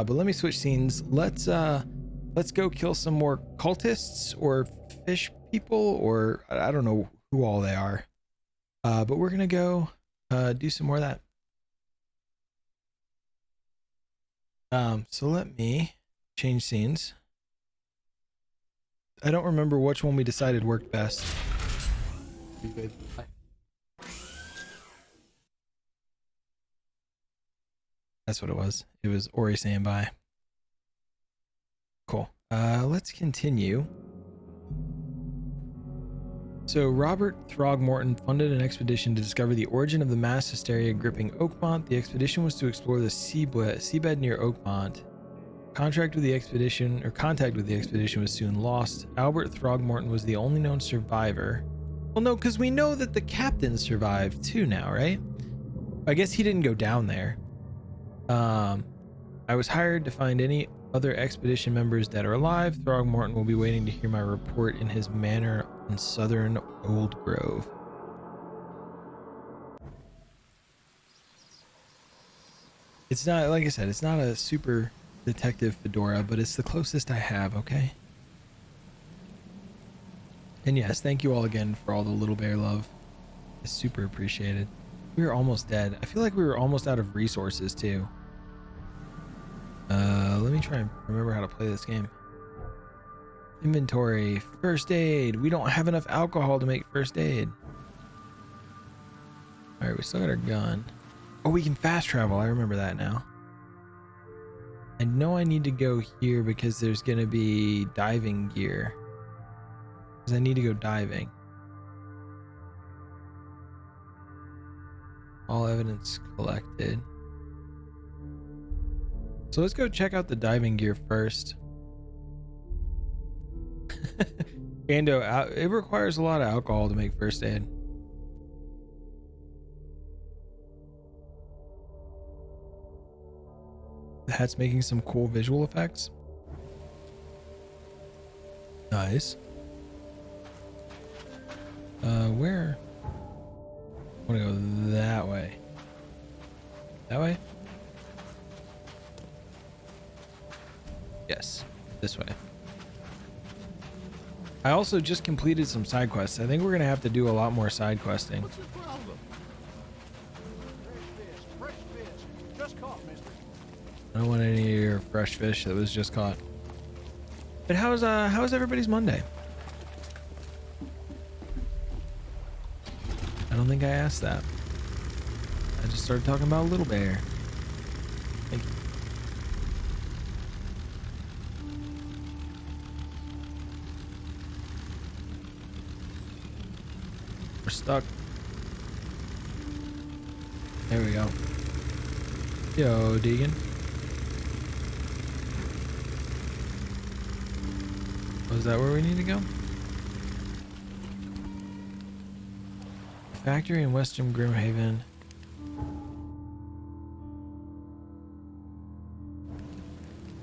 But let me switch scenes. Let's go kill some more cultists or fish people, or I don't know who all they are. But we're gonna go do some more of that. So let me change scenes. I don't remember which one we decided worked best. That's what it was. It was Ori saying bye. Cool. Let's continue. So Robert Throgmorton funded an expedition to discover the origin of the mass hysteria gripping Oakmont. The expedition was to explore the seabed near Oakmont. Contact with the expedition was soon lost. Albert Throgmorton was the only known survivor. Well, no, because we know that the captain survived too now, right? I guess he didn't go down there. I was hired to find any other expedition members that are alive. Throgmorton will be waiting to hear my report in his manor in southern Old Grove. It's not, like I said, it's not a super detective fedora, but it's the closest I have, okay? And yes, thank you all again for all the Little Bear love. It's super appreciated. We were almost dead. I feel like we were almost out of resources too. Let me try and remember how to play this game. Inventory, first aid. We don't have enough alcohol to make first aid. All right, we still got our gun. Oh, we can fast travel. I remember that now. I know I need to go here because there's gonna be diving gear. Because I need to go diving. All evidence collected. So let's go check out the diving gear first. Ando, it requires a lot of alcohol to make first aid. The hat's making some cool visual effects. Nice. Where? I want to go that way. That way? Yes, this way. I also just completed some side quests. I think we're gonna have to do a lot more side questing. What's your problem? Fresh fish. Just caught, mister. I don't want any of your fresh fish that was just caught. But how's everybody's Monday? I don't think I asked that. I just started talking about Little Bear. Thank you. We're stuck. There we go. Yo, Deegan. Was that where we need to go? Factory in Western Grimhaven.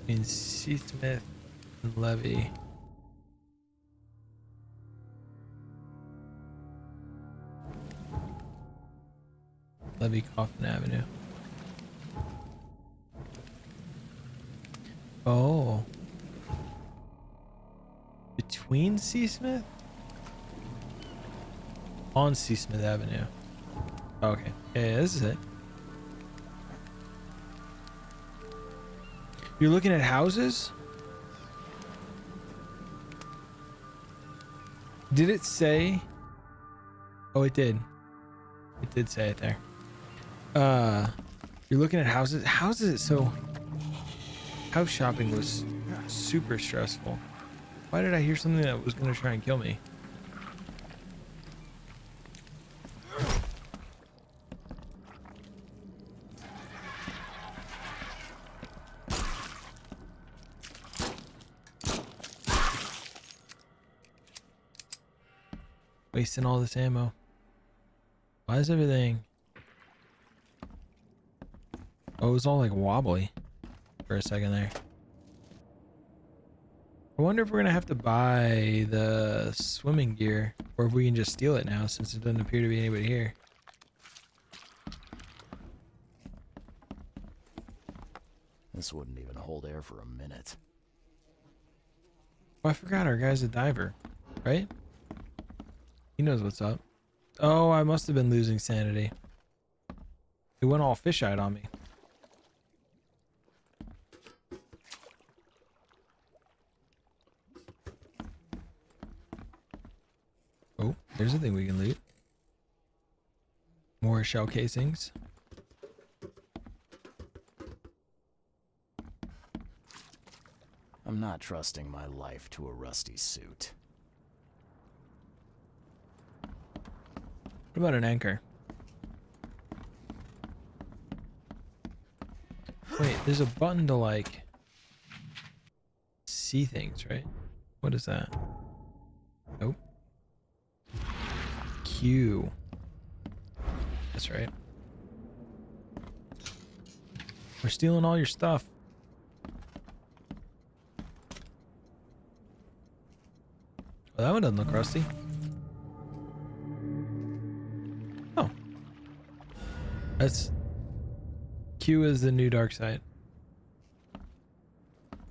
In Seasmith and Levy. Levy Coffin Avenue. Oh. Between Seasmith? On Seasmith Avenue. Okay. Yeah, this is it. You're looking at houses? Did it say? Oh, it did. It did say it there. You're looking at houses. Houses, so house shopping was super stressful. Why did I hear something that was going to try and kill me? Wasting all this ammo. Why is everything... Oh, it was all like wobbly for a second there. I wonder if we're gonna have to buy the swimming gear or if we can just steal it now since it doesn't appear to be anybody here. This wouldn't even hold air for a minute. Oh, I forgot our guy's a diver, right? He knows what's up. Oh, I must have been losing sanity. He went all fish-eyed on me. Oh, there's a thing we can loot. More shell casings. I'm not trusting my life to a rusty suit. What about an anchor? Wait, there's a button to like see things, right? What is that? Nope. Q. That's right. We're stealing all your stuff. Well, that one doesn't look rusty. Oh. That's... Q is the new dark side.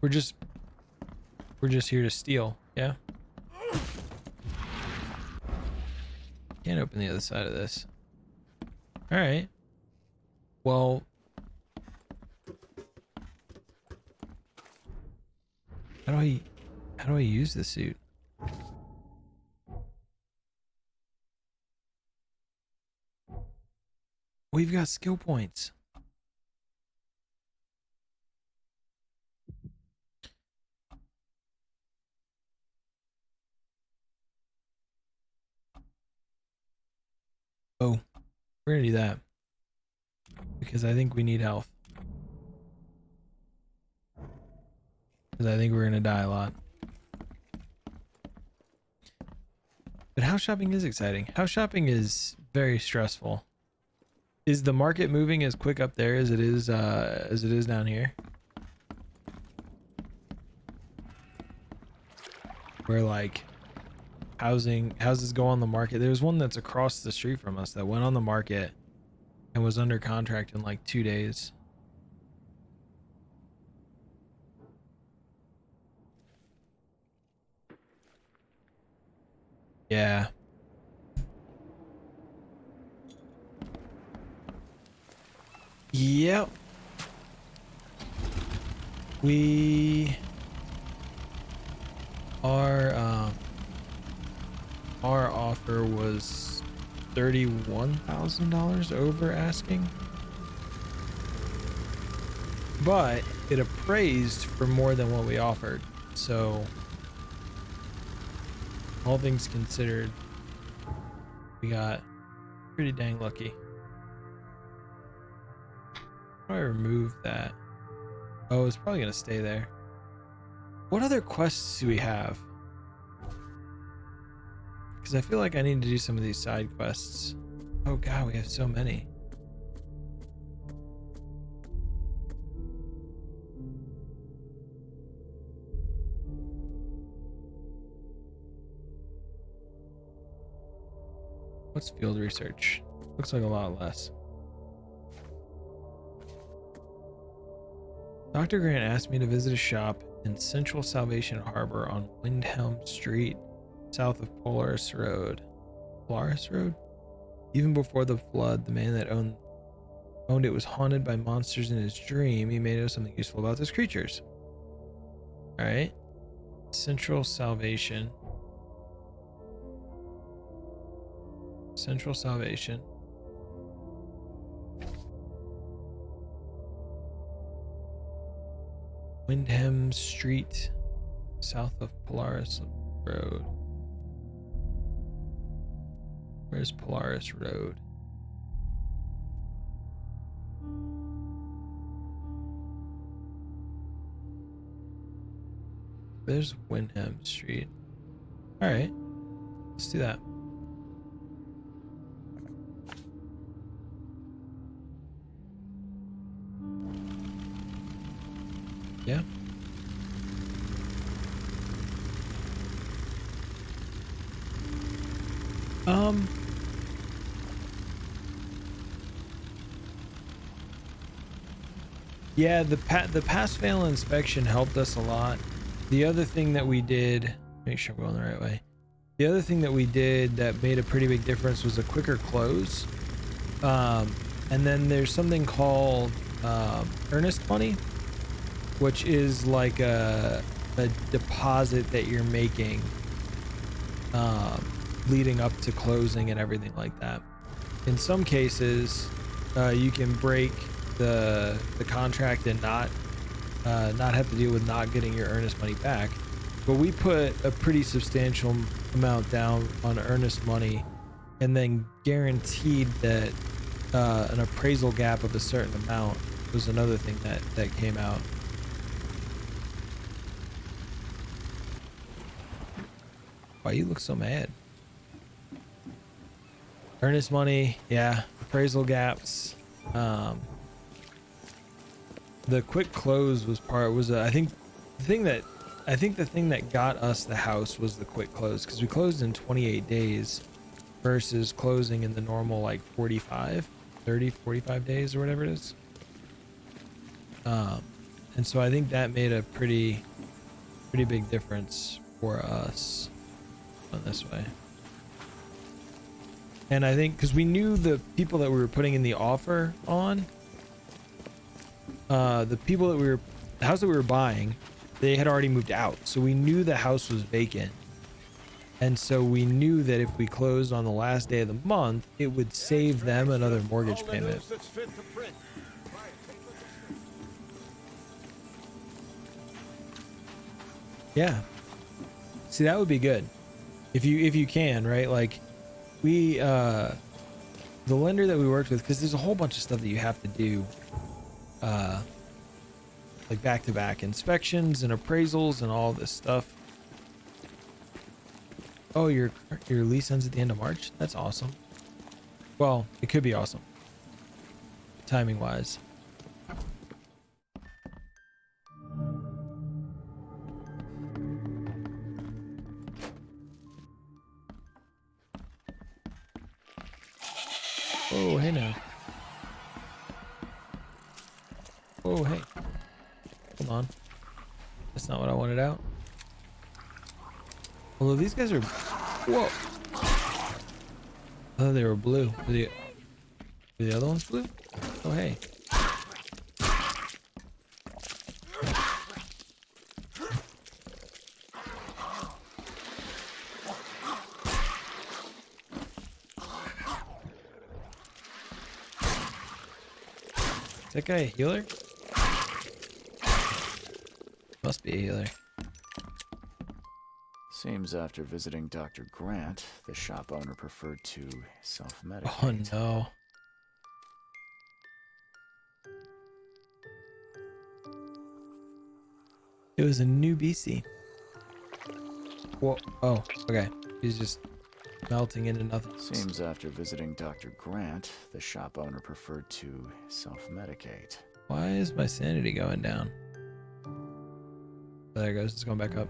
We're just here to steal, yeah? Can't open the other side of this. Alright. Well... How do I use the suit? We've got skill points. Oh, we're gonna do that because I think we need health. Because I think we're gonna die a lot. But house shopping is exciting. House shopping is very stressful. Is the market moving as quick up there as it is down here? Where like houses go on the market. There's one that's across the street from us that went on the market and was under contract in like 2 days. Yeah. Yep. We our offer was $31,000 over asking, but it appraised for more than what we offered. So all things considered, we got pretty dang lucky. How do I remove that? Oh, it's probably gonna stay there. What other quests do we have? Because I feel like I need to do some of these side quests. Oh god, we have so many. What's field research? Looks like a lot less. Dr. Grant asked me to visit a shop in Central Salvation Harbor on Windhelm Street, south of Polaris Road. Polaris Road? Even before the flood, the man that owned it was haunted by monsters in his dream. He may know something useful about those creatures. Alright. Central Salvation. Central Salvation. Windhelm Street, south of Polaris Road. Where's Polaris Road? There's Windhelm Street. All right, let's do that. Yeah. Yeah, the pass fail inspection helped us a lot. The other thing that we did, make sure I'm going the right way. The other thing that we did that made a pretty big difference was a quicker close. And then there's something called earnest money, which is like a deposit that you're making leading up to closing and everything like that. In some cases, you can break the contract and not have to deal with not getting your earnest money back. But we put a pretty substantial amount down on earnest money and then guaranteed that an appraisal gap of a certain amount was another thing that came out. Why you look so mad? Earnest money, yeah. Appraisal gaps. The quick close was I think the thing that got us the house was the quick close, because we closed in 28 days versus closing in the normal like 45 days or whatever it is. And so I think that made a pretty big difference for us on this way. And I think because we knew the people that we were putting in the offer on, the house that we were buying, they had already moved out, so we knew the house was vacant. And so we knew that if we closed on the last day of the month, it would save them another mortgage payment. Yeah. See, that would be good. If you can, right? Like we the lender that we worked with, because there's a whole bunch of stuff that you have to do, like back-to-back inspections and appraisals and all this stuff. Oh, your lease ends at the end of March? That's awesome. Well, it could be awesome, timing wise. Oh, hey now. Oh, hey. Hold on. That's not what I wanted out. Although these guys are... Whoa. Oh, they were blue. Were the other ones blue? Oh, hey. Is that guy a healer? Must be a healer. Seems after visiting Dr. Grant, the shop owner preferred to self-medicate. Oh no. It was a new BC. Whoa. Oh, okay. He's just melting into nothing. Seems after visiting Dr. Grant, the shop owner preferred to self-medicate. Why is my sanity going down? There it goes. It's going back up.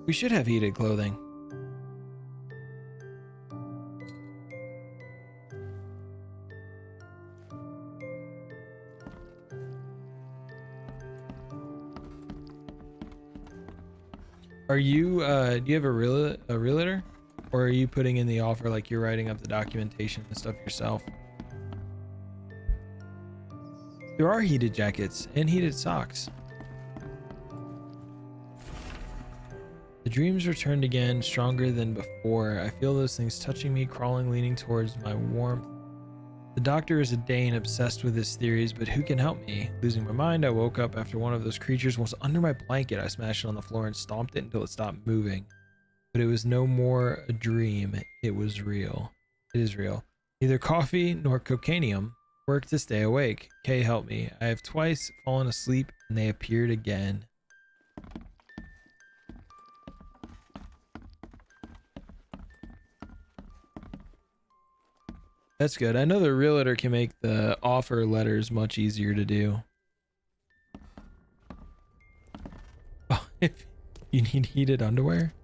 We should have heated clothing. Are you do you have a realtor, or are you putting in the offer like you're writing up the documentation and stuff yourself? There are heated jackets and heated socks. The dreams returned again, stronger than before. I feel those things touching me, crawling, leaning towards my warmth. The doctor is a Dane, obsessed with his theories, but who can help me? Losing my mind, I woke up after one of those creatures was under my blanket. I smashed it on the floor and stomped it until it stopped moving. But it was no more a dream. It was real. It is real. Neither coffee nor cocainium work to stay awake. Kay, help me. I have twice fallen asleep and they appeared again. That's good. I know the realtor can make the offer letters much easier to do. Oh, if you need heated underwear.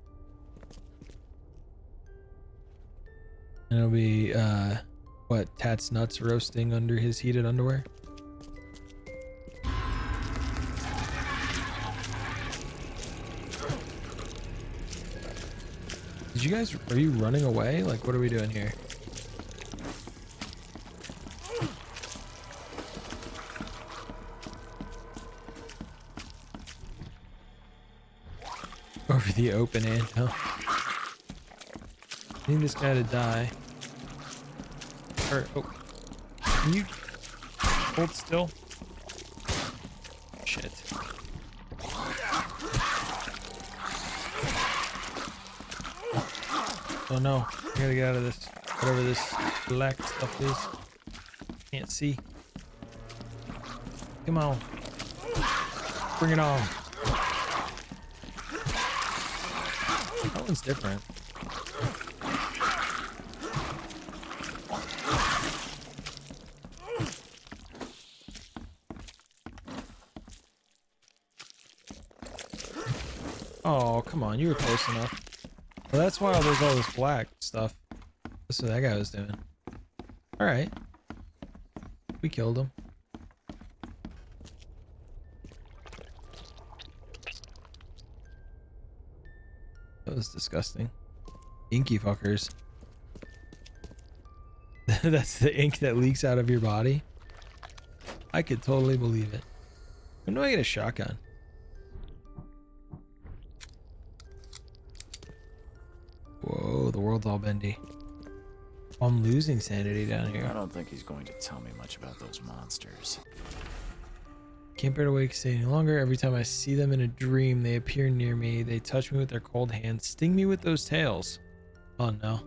And it'll be, what, Tat's nuts roasting under his heated underwear? you guys, are you running away? Like, what are we doing here? Over the open anthill. I need this guy to die. Or, oh. Can you hold still? Shit. Oh no, I gotta get out of this. Whatever this black stuff is. Can't see. Come on. Bring it on. That one's different. Oh, come on, you were close enough. Well, that's why there's all this black stuff. That's what that guy was doing. Alright. We killed him. That was disgusting. Inky fuckers. That's the ink that leaks out of your body. I could totally believe it. When do I get a shotgun? Whoa, the world's all bendy. I'm losing sanity down here. I don't think he's going to tell me much about those monsters. Can't bear to wake stay any longer. Every time I see them in a dream, they appear near me. They touch me with their cold hands, sting me with those tails. Oh no.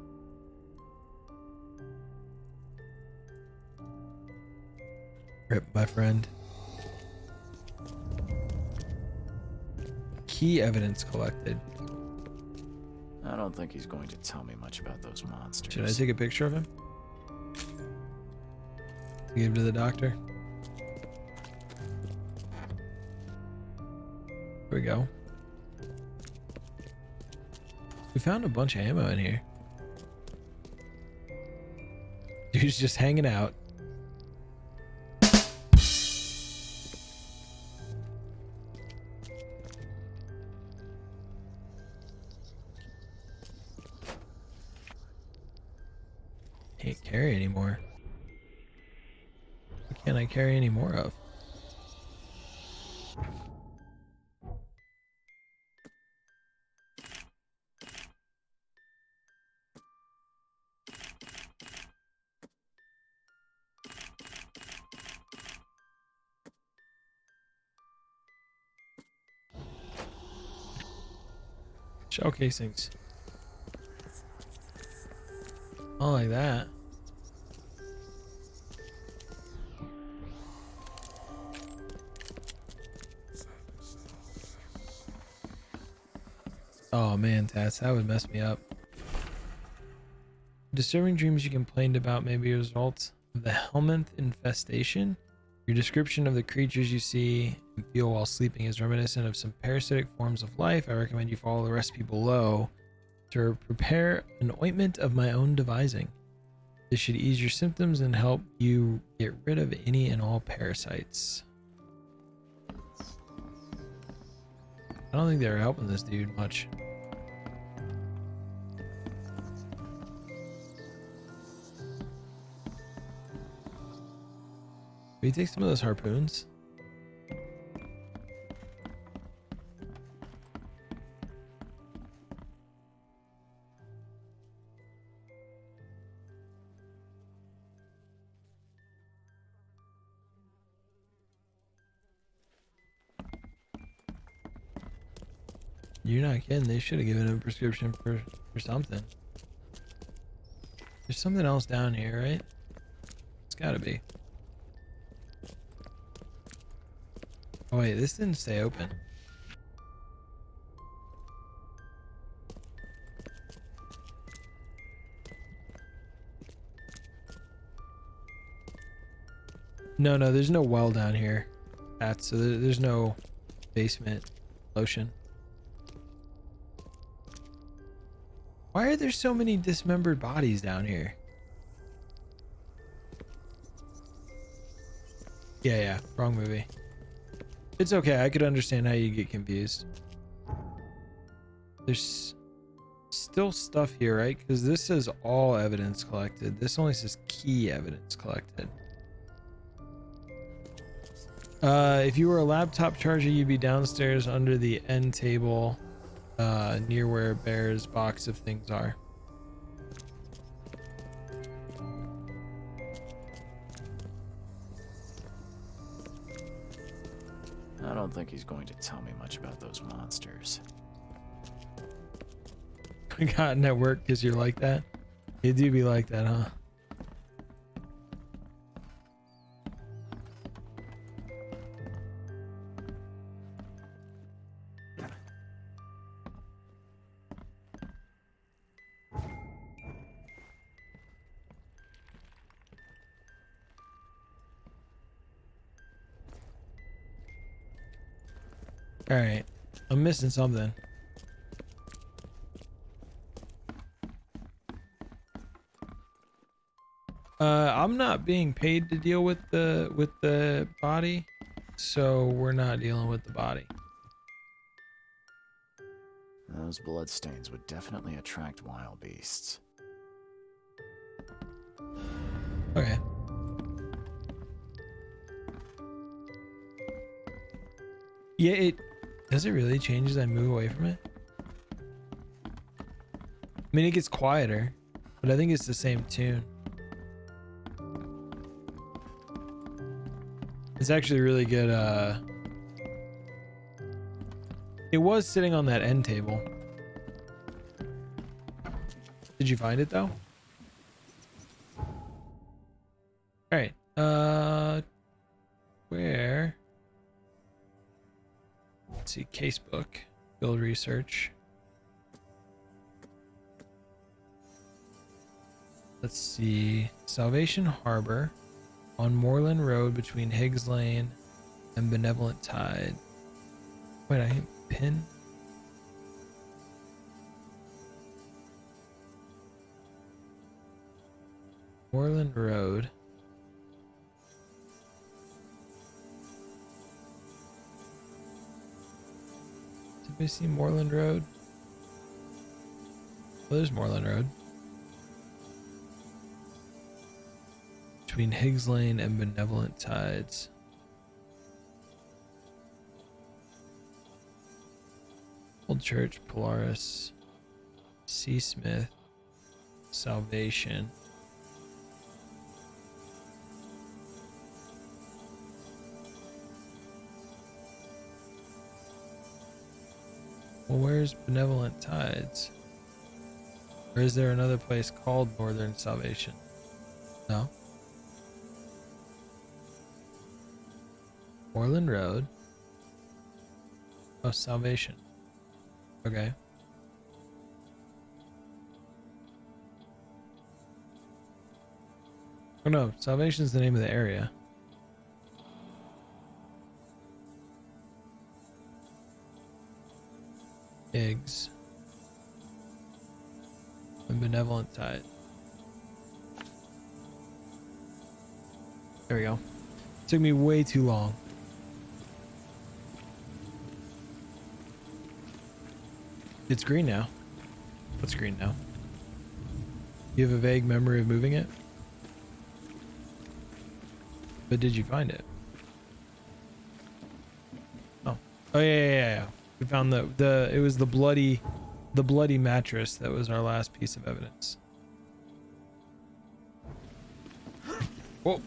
Rip, my friend. Key evidence collected. I don't think he's going to tell me much about those monsters. Should I take a picture of him? Give him to the doctor. Here we go. We found a bunch of ammo in here. Dude's just hanging out. Can't carry anymore. What can I carry any more of? Shell casings. Oh, like that. Oh man, Tats, that would mess me up. Disturbing dreams you complained about may be a result of the Helminth infestation. Your description of the creatures you see and feel while sleeping is reminiscent of some parasitic forms of life. I recommend you follow the recipe below to prepare an ointment of my own devising. This should ease your symptoms and help you get rid of any and all parasites. I don't think they were helping this dude much. Will you take some of those harpoons? You're not kidding. They should have given him a prescription for something. There's something else down here, right? It's gotta be. Oh wait, this didn't stay open. No, there's no well down here. So there's no basement lotion. Why are there so many dismembered bodies down here? Yeah, wrong movie. It's okay, I could understand how you get confused. There's still stuff here, right? Because this says all evidence collected. This only says key evidence collected. If you were a laptop charger, you'd be downstairs under the end table, near where Bear's box of things are. I don't think he's going to tell me much about those monsters. Gotten at work because you're like that? You do be like that, huh? All right, I'm missing something. I'm not being paid to deal with the body, so we're not dealing with the body. Those bloodstains would definitely attract wild beasts. Okay. Yeah, does it really change as I move away from it? I mean, it gets quieter, but I think it's the same tune. It's actually really good. It was sitting on that end table. Did you find it though? All right. Where? Let's see. Casebook. Build research. Let's see. Salvation Harbor. On Moreland Road between Higgs Lane and Benevolent Tide. Wait, I hit pin? Moreland Road. Did we see Moreland Road? Oh, there's Moreland Road. Between Higgs Lane and Benevolent Tides. Old Church, Polaris, C. Smith, Salvation. Well, where's Benevolent Tides? Or is there another place called Northern Salvation? No? Moreland Road. Oh, Salvation. Okay. Oh no, Salvation's the name of the area. Higgs. And Benevolent Tide. There we go. Took me way too long. It's green now. What's green now? You have a vague memory of moving it? But did you find it? Oh. Oh yeah. We found it was the bloody mattress that was our last piece of evidence. Whoa.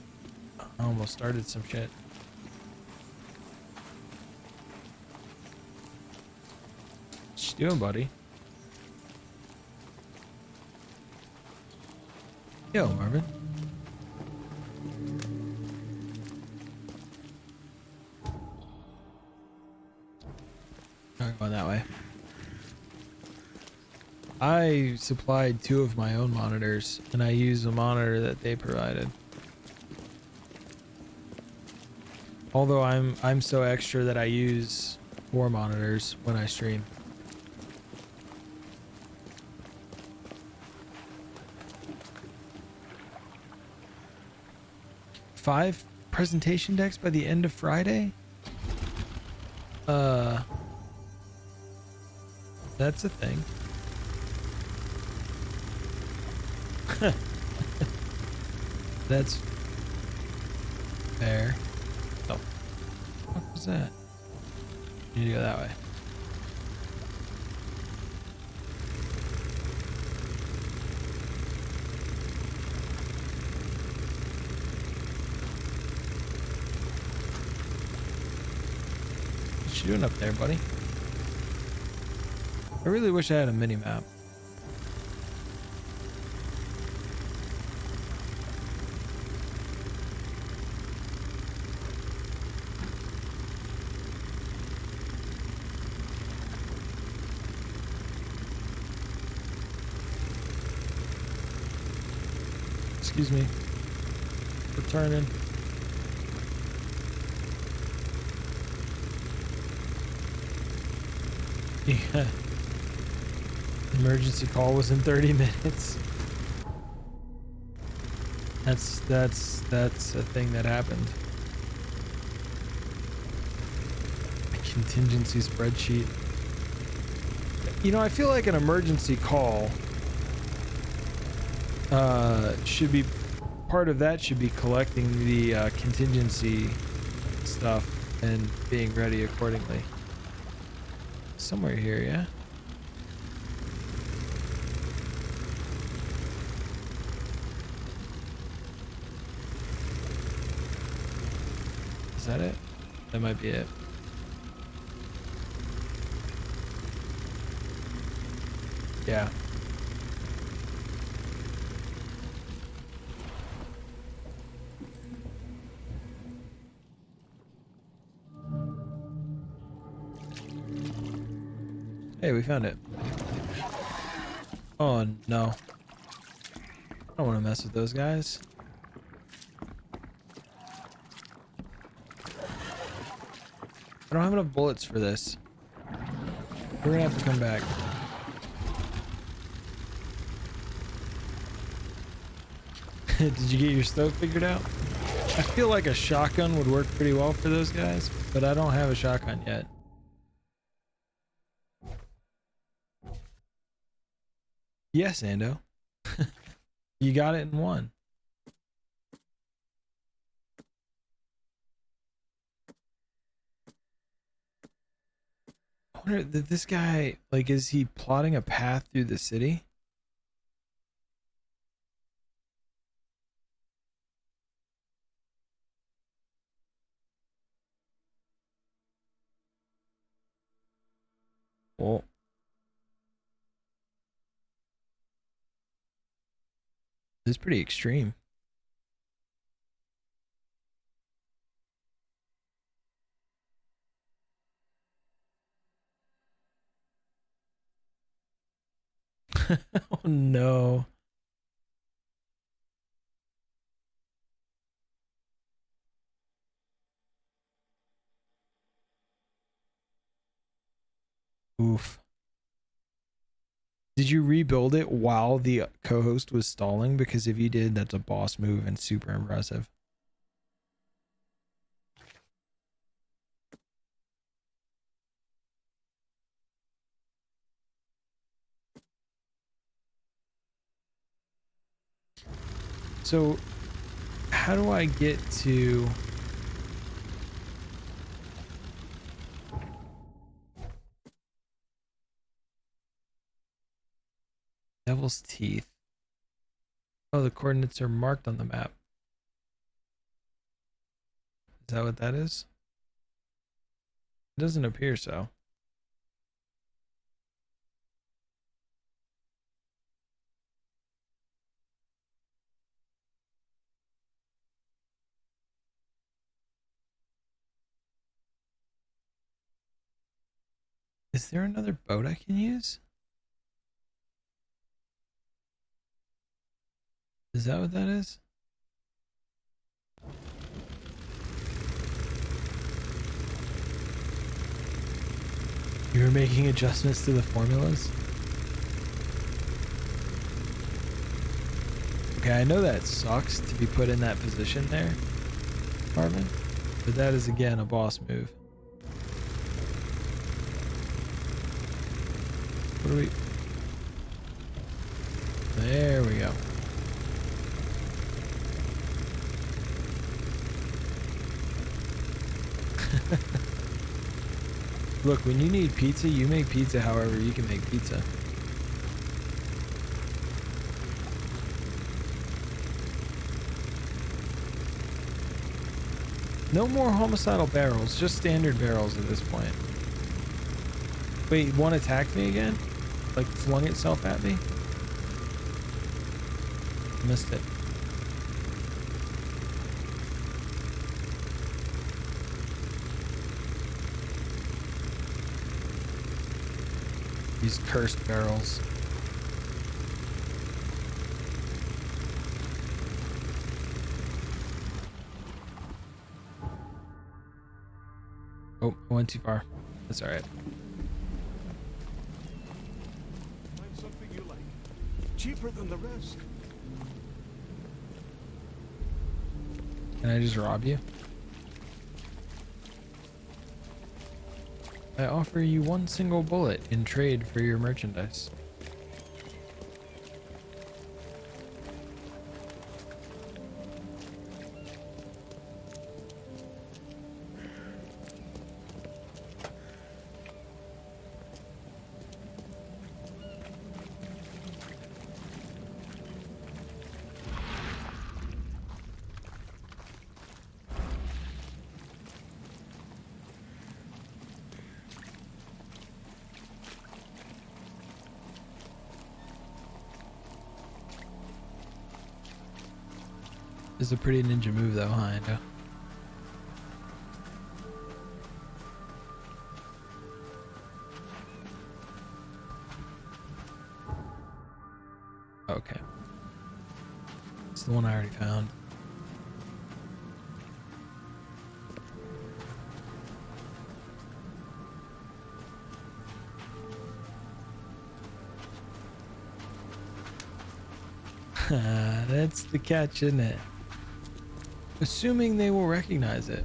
I almost started some shit. What you doing, buddy? Yo, Marvin. Not going that way. I supplied 2 of my own monitors, and I used a monitor that they provided. Although I'm so extra that I use 4 monitors when I stream. Five presentation decks by the end of Friday? That's a thing. That's fair. Oh, what was that? You need to go that way. What you doing up there, buddy? I really wish I had a mini map. Excuse me. Returning. Yeah. Emergency call was in 30 minutes. That's a thing that happened. A contingency spreadsheet. You know, I feel like an emergency call should be part of that should be collecting the contingency stuff and being ready accordingly. Somewhere here, yeah. Is that it? That might be it. Yeah. Hey, we found it. Oh no. I don't want to mess with those guys. I don't have enough bullets for this. We're gonna have to come back. Did you get your stove figured out? I feel like a shotgun would work pretty well for those guys, but I don't have a shotgun yet. Yes, Ando. You got it in one. I wonder, did this guy, like, is he plotting a path through the city? Well, it's pretty extreme. Oh no. Oof. Did you rebuild it while the co-host was stalling? Because if you did, that's a boss move and super impressive. So, how do I get to... Devil's Teeth? Oh, the coordinates are marked on the map. Is that what that is? It doesn't appear so. Is there another boat I can use? Is that what that is? You were making adjustments to the formulas? Okay, I know that sucks to be put in that position there, Marvin, but that is again a boss move. What do we... There we go. Look, when you need pizza, you make pizza however you can make pizza. No more homicidal barrels, just standard barrels at this point. Wait, one attacked me again? Like flung itself at me? Missed it. These cursed barrels. Oh, I went too far. That's alright. Find something you like. Cheaper than the rest. Can I just rob you? I offer you one single bullet in trade for your merchandise. It's a pretty ninja move though, huh? I know. Okay. It's the one I already found. That's the catch, isn't it? Assuming they will recognize it.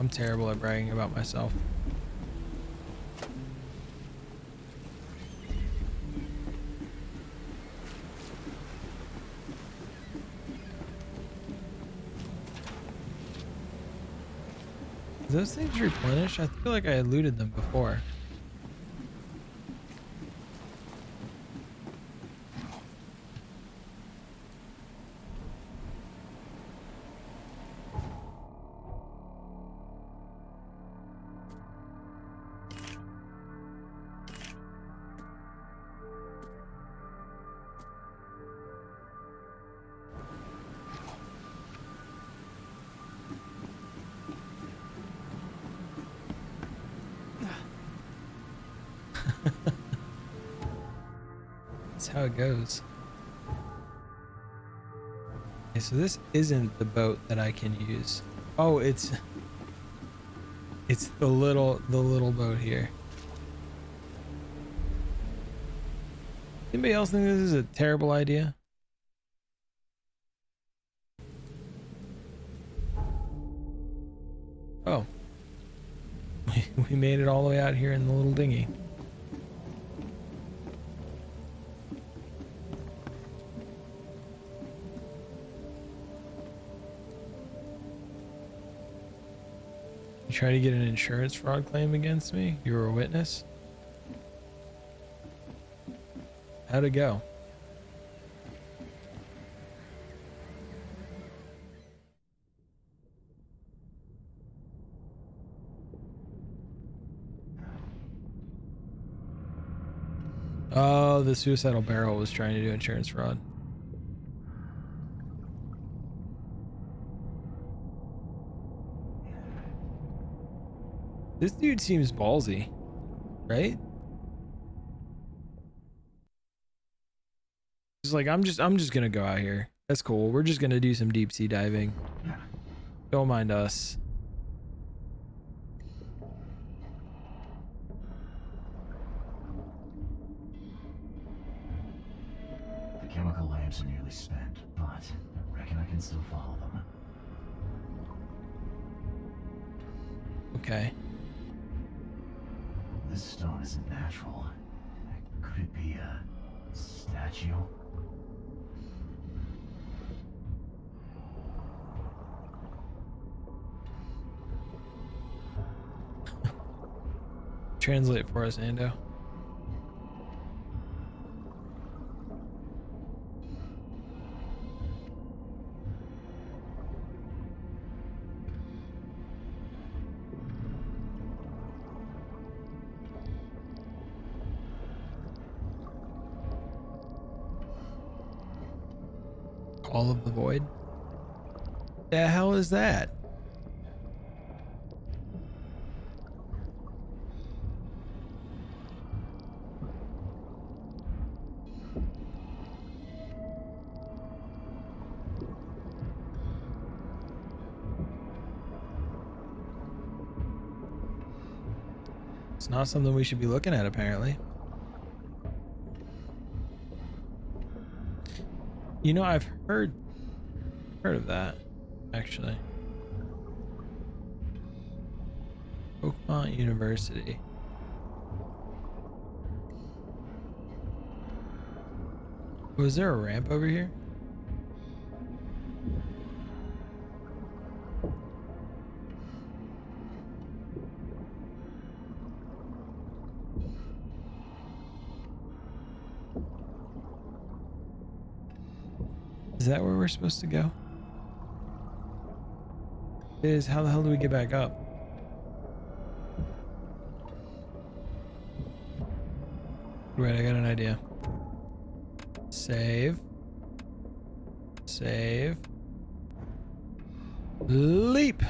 I'm terrible at bragging about myself. Do those things replenish? I feel like I had looted them before. That's how it goes. Okay, so this isn't the boat that I can use. Oh, it's the little boat here. Anybody else think this is a terrible idea? Oh. We made it all the way out here in the little dinghy. You try to get an insurance fraud claim against me? You were a witness? How'd it go? Oh, the suicidal barrel was trying to do insurance fraud. This dude seems ballsy, right? He's like, I'm just gonna go out here. That's cool. We're just gonna do some deep sea diving. Don't mind us. The chemical lamps are nearly spent, but I reckon I can still follow them. Okay. This stone isn't natural. Could it be a statue? Translate for us, Ando. Call of the Void? The hell is that? It's not something we should be looking at, apparently. You know, I've heard of that, actually. Oakmont University. Was there a ramp over here? Is that where we're supposed to go? It is. How the hell do we get back up? Wait, I got an idea. Save. Save. Leap.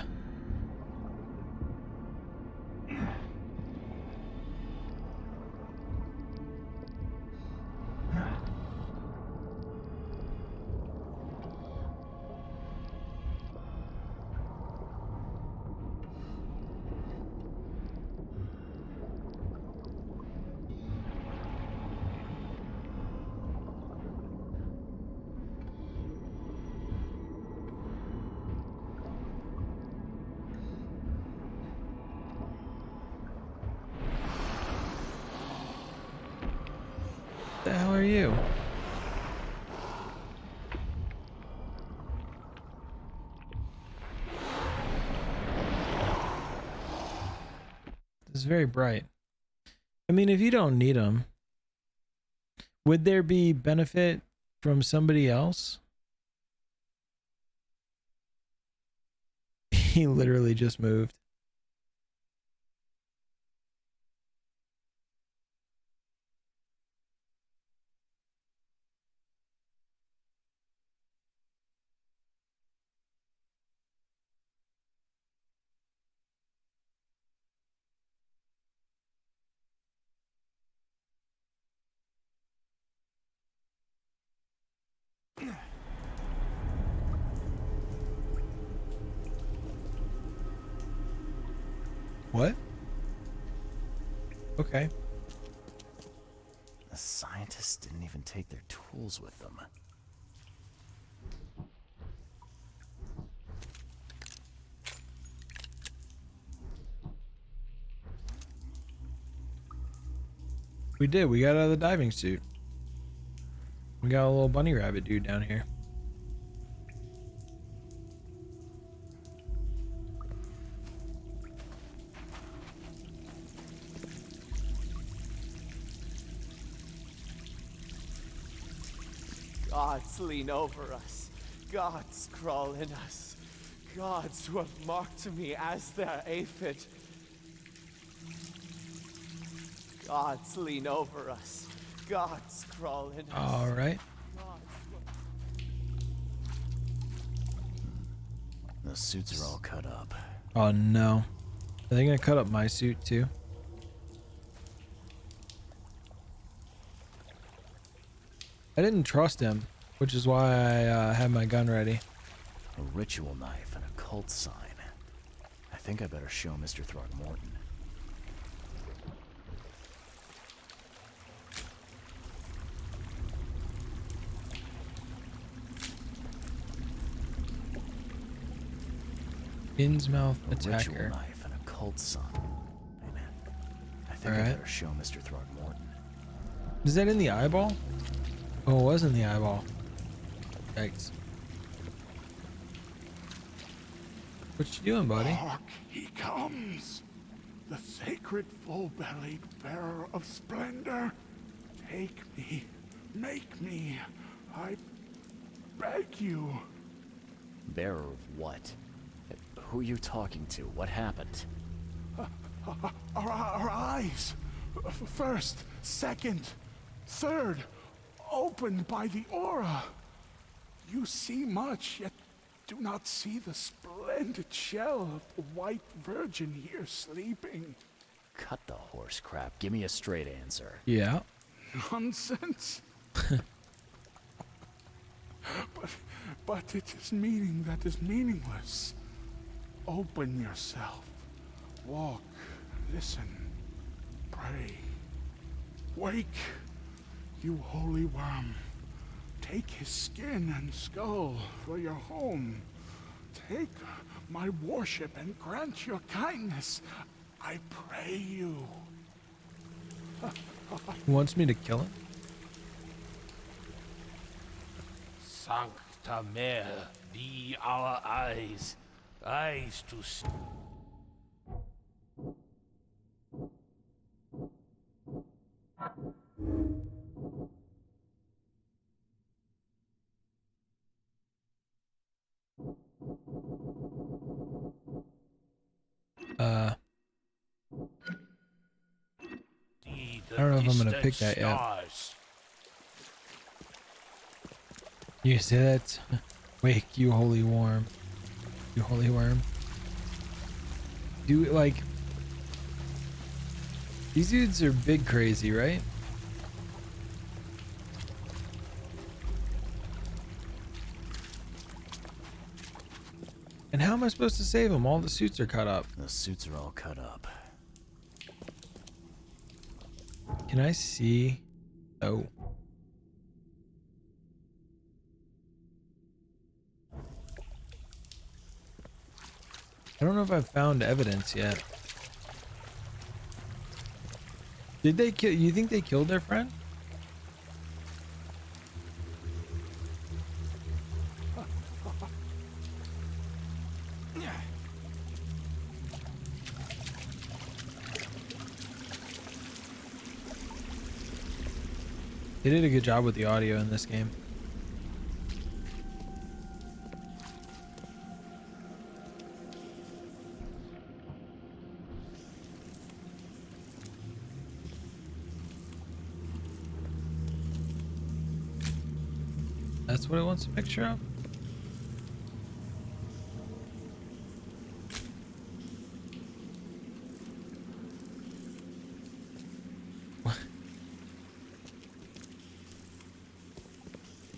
The hell are you? This is very bright. I mean, if you don't need them, would there be benefit from somebody else? He literally just moved. What? Okay. The scientists didn't even take their tools with them. We did. We got out of the diving suit. We got a little bunny rabbit dude down here. Gods lean over us. Gods crawl in us. Gods who have marked me as their aphid. Gods lean over us. Gods crawl in us. All right. The suits are all cut up. Oh no. Are they gonna cut up my suit too? I didn't trust him, which is why I had my gun ready. A ritual knife and a cult sign. I think I better show Mr. Throgmorton. Innsmouth A ritual attacker. knife and a cult sign. Amen. I think I Alright. better show Mr. Throgmorton. Is that in the eyeball? Oh, it was in the eyeball. Yikes. What you doing, buddy? Hark, he comes. the sacred full-bellied bearer of splendor. Take me, make me, I beg you. Bearer of what? Who are you talking to? What happened? Our eyes, first, second, third, opened by the aura. You see much, yet do not see the splendid shell of the white virgin here sleeping. Cut the horse crap. Give me a straight answer. Yeah. Nonsense. But it is meaning that is meaningless. Open yourself. Walk, listen, pray. Wake, you holy worm. Take his skin and skull for your home. Take my worship and grant your kindness. I pray you. He wants me to kill him? Sancta Mare, be our eyes, eyes to see. I don't know if I'm gonna pick that yet. You say that? Wake, you holy worm. You holy worm. Do like these dudes are big crazy, right? And how am I supposed to save them? All the suits are cut up. The suits are all cut up. Can I see? Oh. I don't know if I've found evidence yet. Did they kill? You think they killed their friend? They did a good job with the audio in this game. That's what it wants a picture of?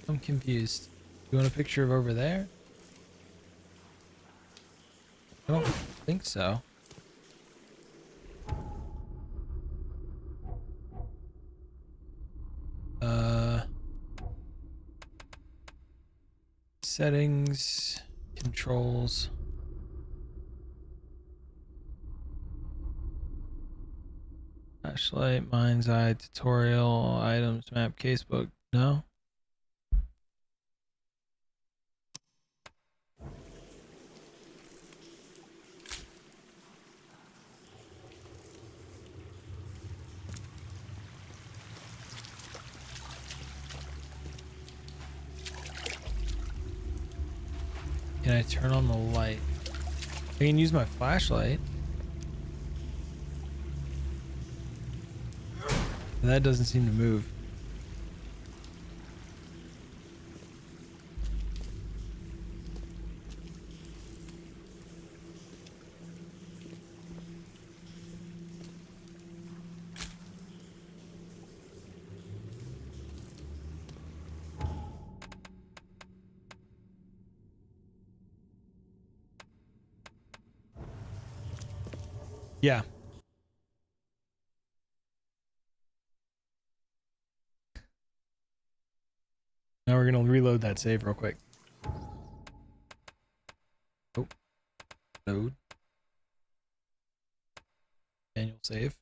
I'm confused. You want a picture of over there? I don't think so. Settings, controls. Flashlight, mind's eye, tutorial, items, map, casebook. No? Can I turn on the light? I can use my flashlight. That doesn't seem to move. Yeah. Now we're going to reload that save real quick. Oh. Load. Manual save.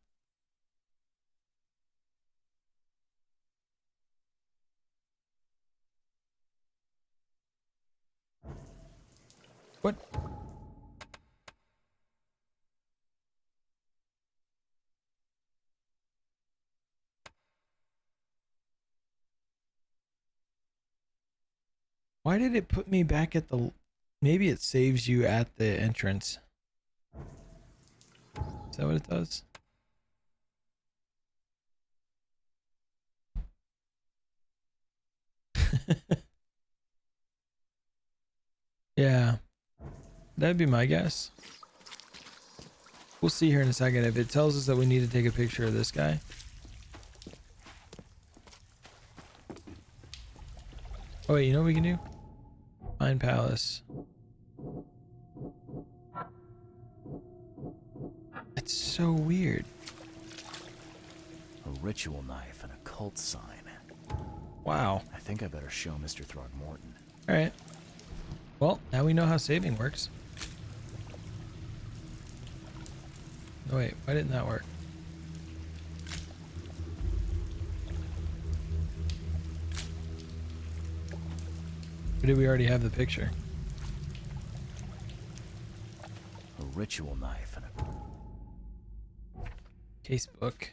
What? Why did it put me back at the... Maybe it saves you at the entrance. Is that what it does? Yeah. That'd be my guess. We'll see here in a second if it tells us that we need to take a picture of this guy. Oh wait, you know what we can do? Find Palace. That's so weird. A ritual knife and a cult sign. Wow. I think I better show Mr. Throgmorton. Alright. Well, now we know how saving works. Oh wait, why didn't that work? Or did we already have the picture? A ritual knife and a Casebook.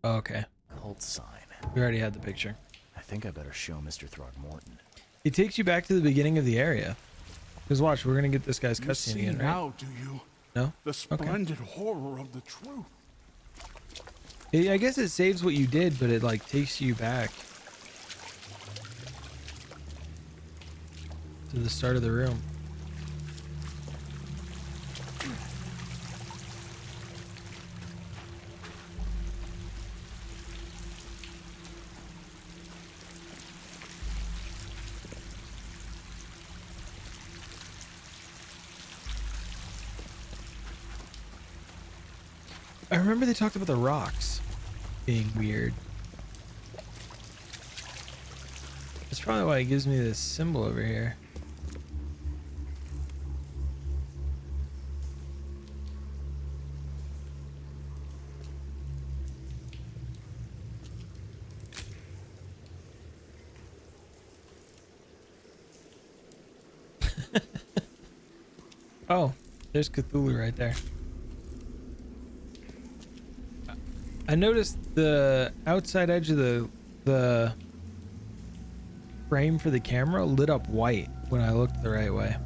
Oh, okay. cult sign. We already had the picture. I think I better show Mr. Throgmorton. It takes you back to the beginning of the area. Because watch, we're gonna get this guy's You cutscene see again, right? now, do you? No? The splendid horror of the truth. I guess it saves what you did, but it like takes you back to the start of the room. I remember they talked about the rocks being weird. That's probably why it gives me this symbol over here. Oh, there's Cthulhu right there. I noticed the outside edge of the frame for the camera lit up white when I looked the right way.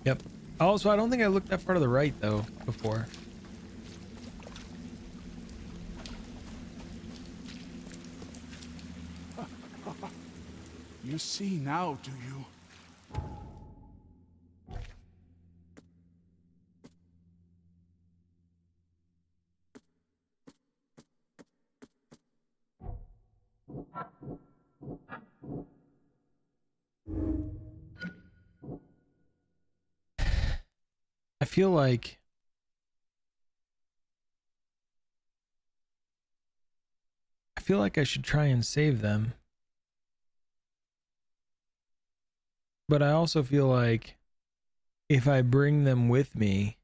Yep. Also, I don't think I looked that far to the right though before. You see now, do you? I feel like I should try and save them. But I also feel like if I bring them with me,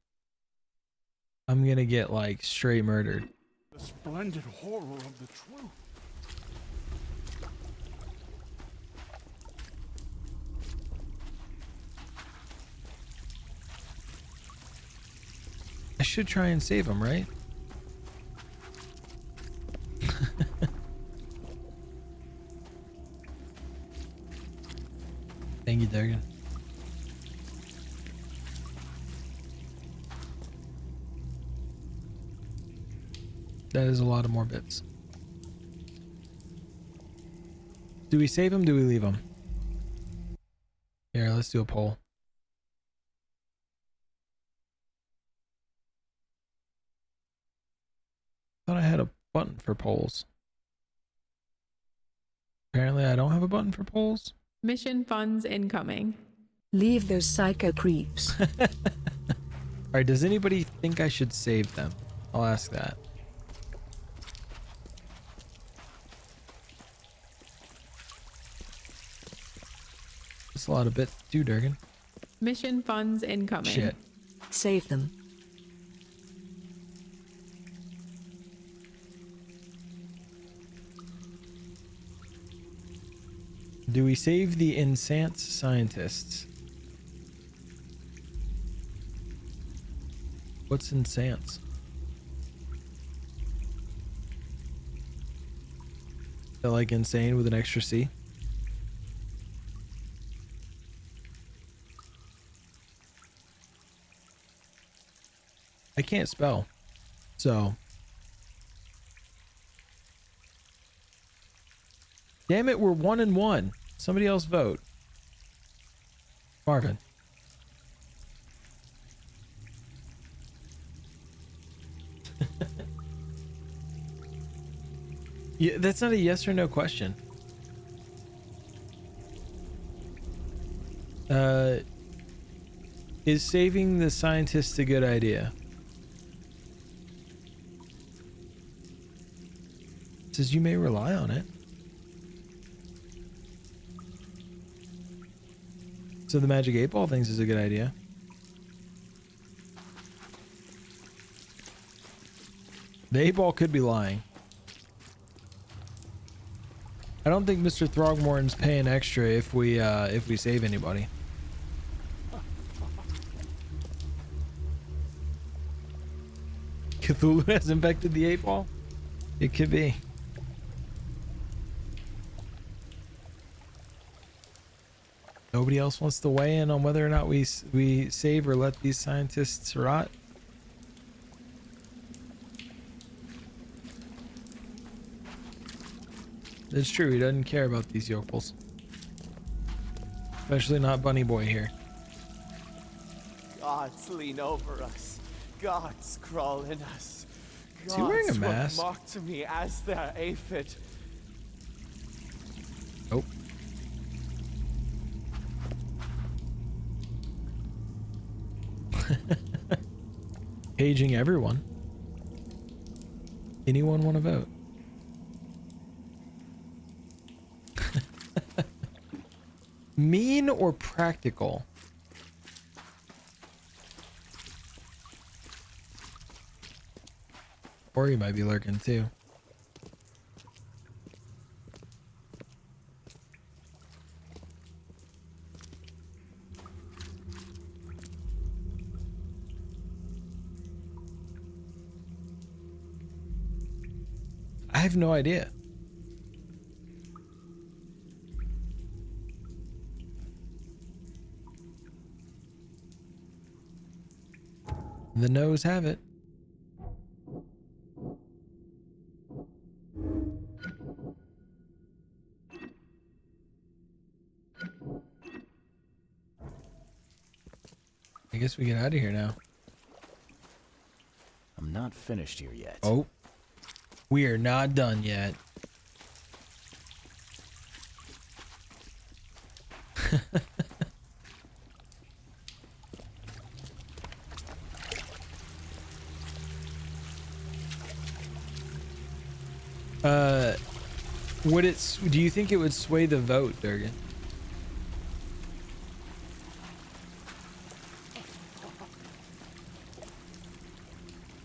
I'm gonna get like straight murdered. The splendid horror of the truth. I should try and save them, right? Thank you, Durgan. That is a lot of more bits. Do we save him? Do we leave him? Here, let's do a poll. Thought I had a button for polls. Apparently I don't have a button for polls. Mission funds incoming. Leave those psycho creeps. Alright, does anybody think I should save them? I'll ask that. That's a lot of bits too, Durgan. Mission funds incoming. Shit. Save them. Do we save the Insance scientists? What's in Sans? Is that like insane with an extra C? I can't spell, so. Damn it, we're 1-1. Somebody else vote. Marvin. Yeah, that's not a yes or no question. Is saving the scientists a good idea? It says you may rely on it. So the Magic 8 Ball thinks is a good idea. The 8 Ball could be lying. I don't think Mr. Throgmorton's paying extra if we save anybody. Cthulhu has infected the 8 Ball? It could be. Nobody else wants to weigh in on whether or not we save or let these scientists rot? It's true, he doesn't care about these yokels. Especially not Bunny Boy here. Gods lean over us. Gods crawl in us. Is he wearing a Gods who have mask? mocked to me as their aphid. Nope. Paging everyone. Anyone want to vote? Mean or practical? Or you might be lurking too. I have no idea. The no's have it. I guess we get out of here now. I'm not finished here yet. Oh, we are not done yet. Do you think it would sway the vote, Durgan?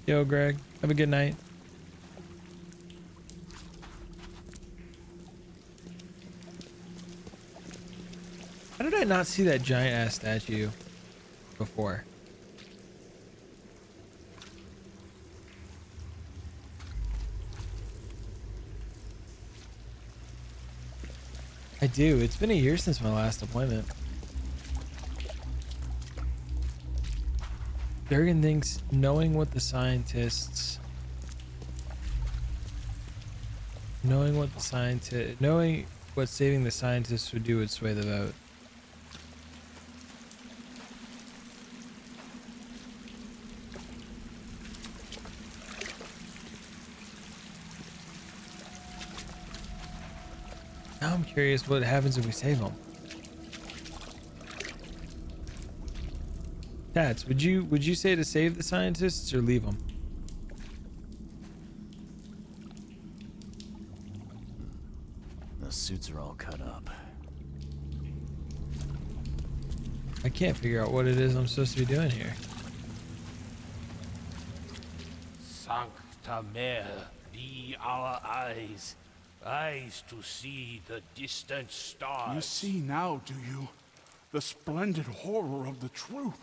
Yo, Greg, have a good night. How did I not see that giant ass statue before? I do. It's been a year since my last appointment. Durgan thinks knowing what saving the scientists would do would sway the vote. Now I'm curious what happens if we save them. Tats, would you say to save the scientists or leave them? The suits are all cut up. I can't figure out what it is I'm supposed to be doing here. Sancta Mare, be our eyes, eyes to see the distant stars. You see now, do you? The splendid horror of the truth.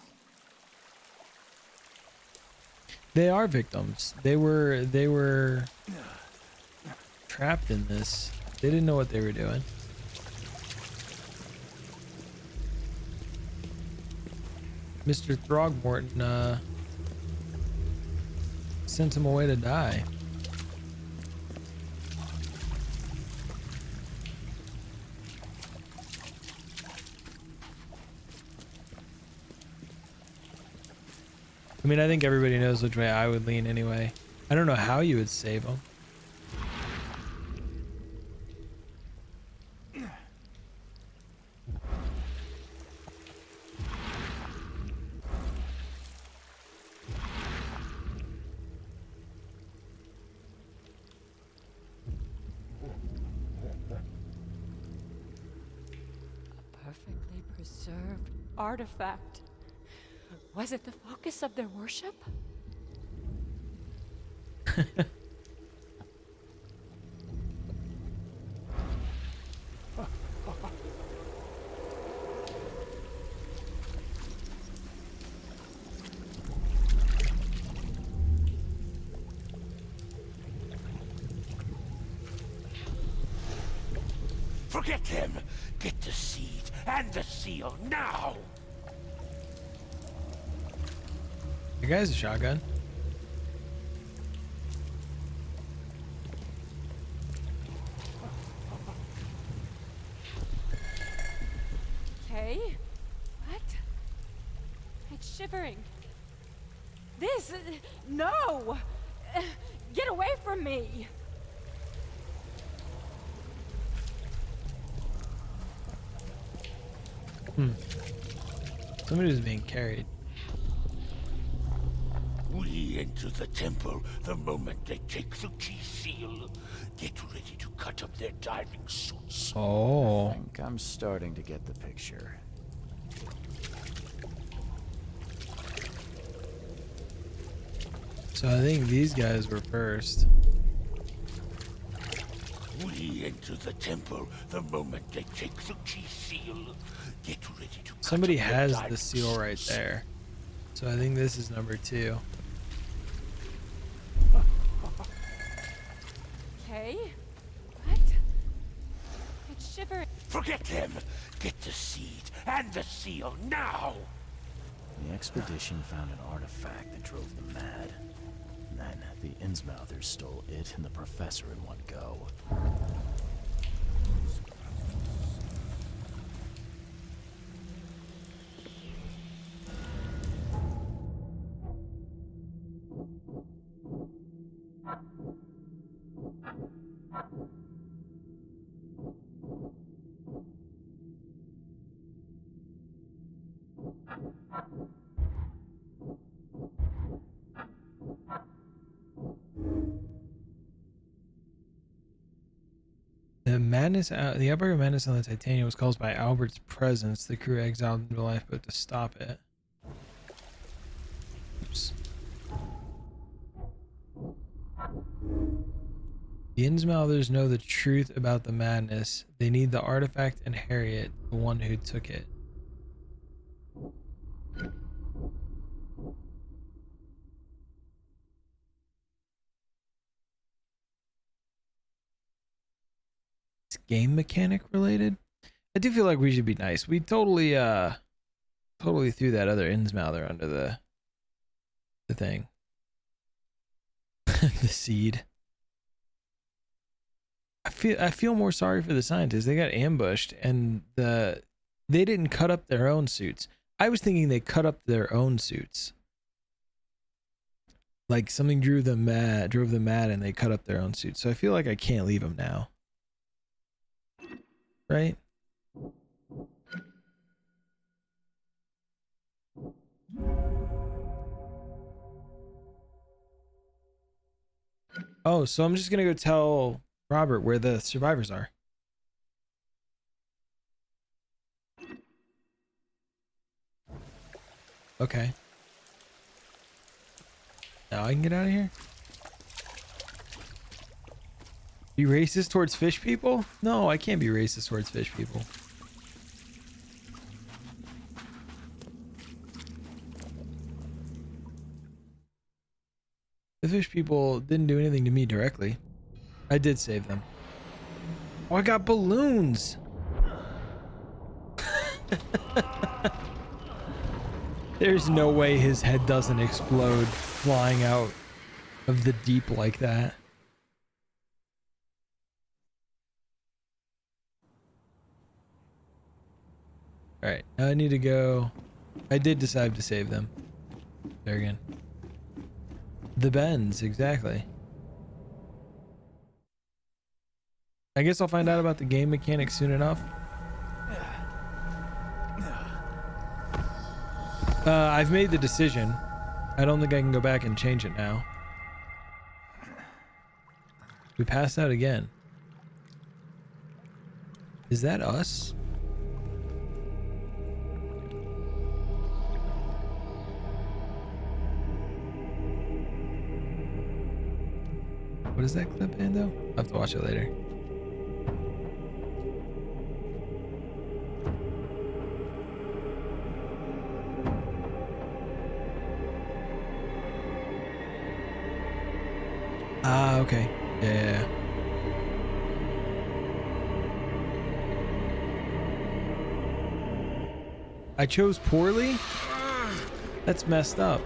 They are victims. They were trapped in this. They didn't know what they were doing. Mr. Throgmorton sent him away to die. I mean, I think everybody knows which way I would lean anyway. I don't know how you would save him. Perfectly preserved artifact. Was it the focus of their worship? Forget him! Get the seed and the seal now! The guy's a shotgun. Okay. What? It's shivering. This... no! Get away from me! Somebody was being carried. We enter the temple the moment they take the key seal. Get ready to cut up their diving suits. Oh. I think I'm starting to get the picture. So I think these guys were first. We enter the temple the moment they take the key seal. Get ready to cut Somebody up their has diving the seal right suits. there. So I think this is number 2. Okay. What? It's shivering. Forget him! Get the seed and the seal now! The expedition found an artifact that drove them mad. And then the Innsmouthers stole it and the professor in one go. The outbreak of madness on the Titania was caused by Albert's presence. The crew exiled into the lifeboat to stop it. Oops. The Innsmouthers know the truth about the madness. They need the artifact and Harriet, the one who took it. It's game mechanic related. I do feel like we should be nice. We totally threw that other Innsmouther under the thing. The seed. I feel more sorry for the scientists. They got ambushed and they didn't cut up their own suits. I was thinking they cut up their own suits. Like something drove them mad and they cut up their own suits. So I feel like I can't leave them now. Right? Oh, so I'm just gonna go tell Robert where the survivors are. Okay. Now I can get out of here? Be racist towards fish people? No, I can't be racist towards fish people. fish people didn't do anything to me directly. I did save them. Oh, I got balloons. There's no way his head doesn't explode flying out of the deep like that. All right, now I need to go. I did decide to save them. There again. The bends, exactly. I guess I'll find out about the game mechanics soon enough. I've made the decision. I don't think I can go back and change it now. We passed out again. Is that us? What is that clip, Ando? I'll have to watch it later. Ah, okay. Yeah. I chose poorly? That's messed up.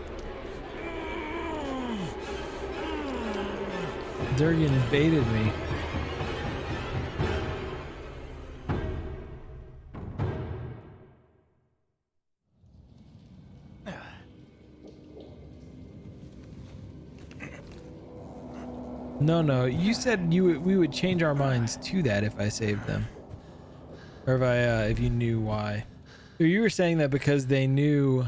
Durgan baited me. No, you said we would change our minds to that if I saved them, or if you knew why. So you were saying that because they knew,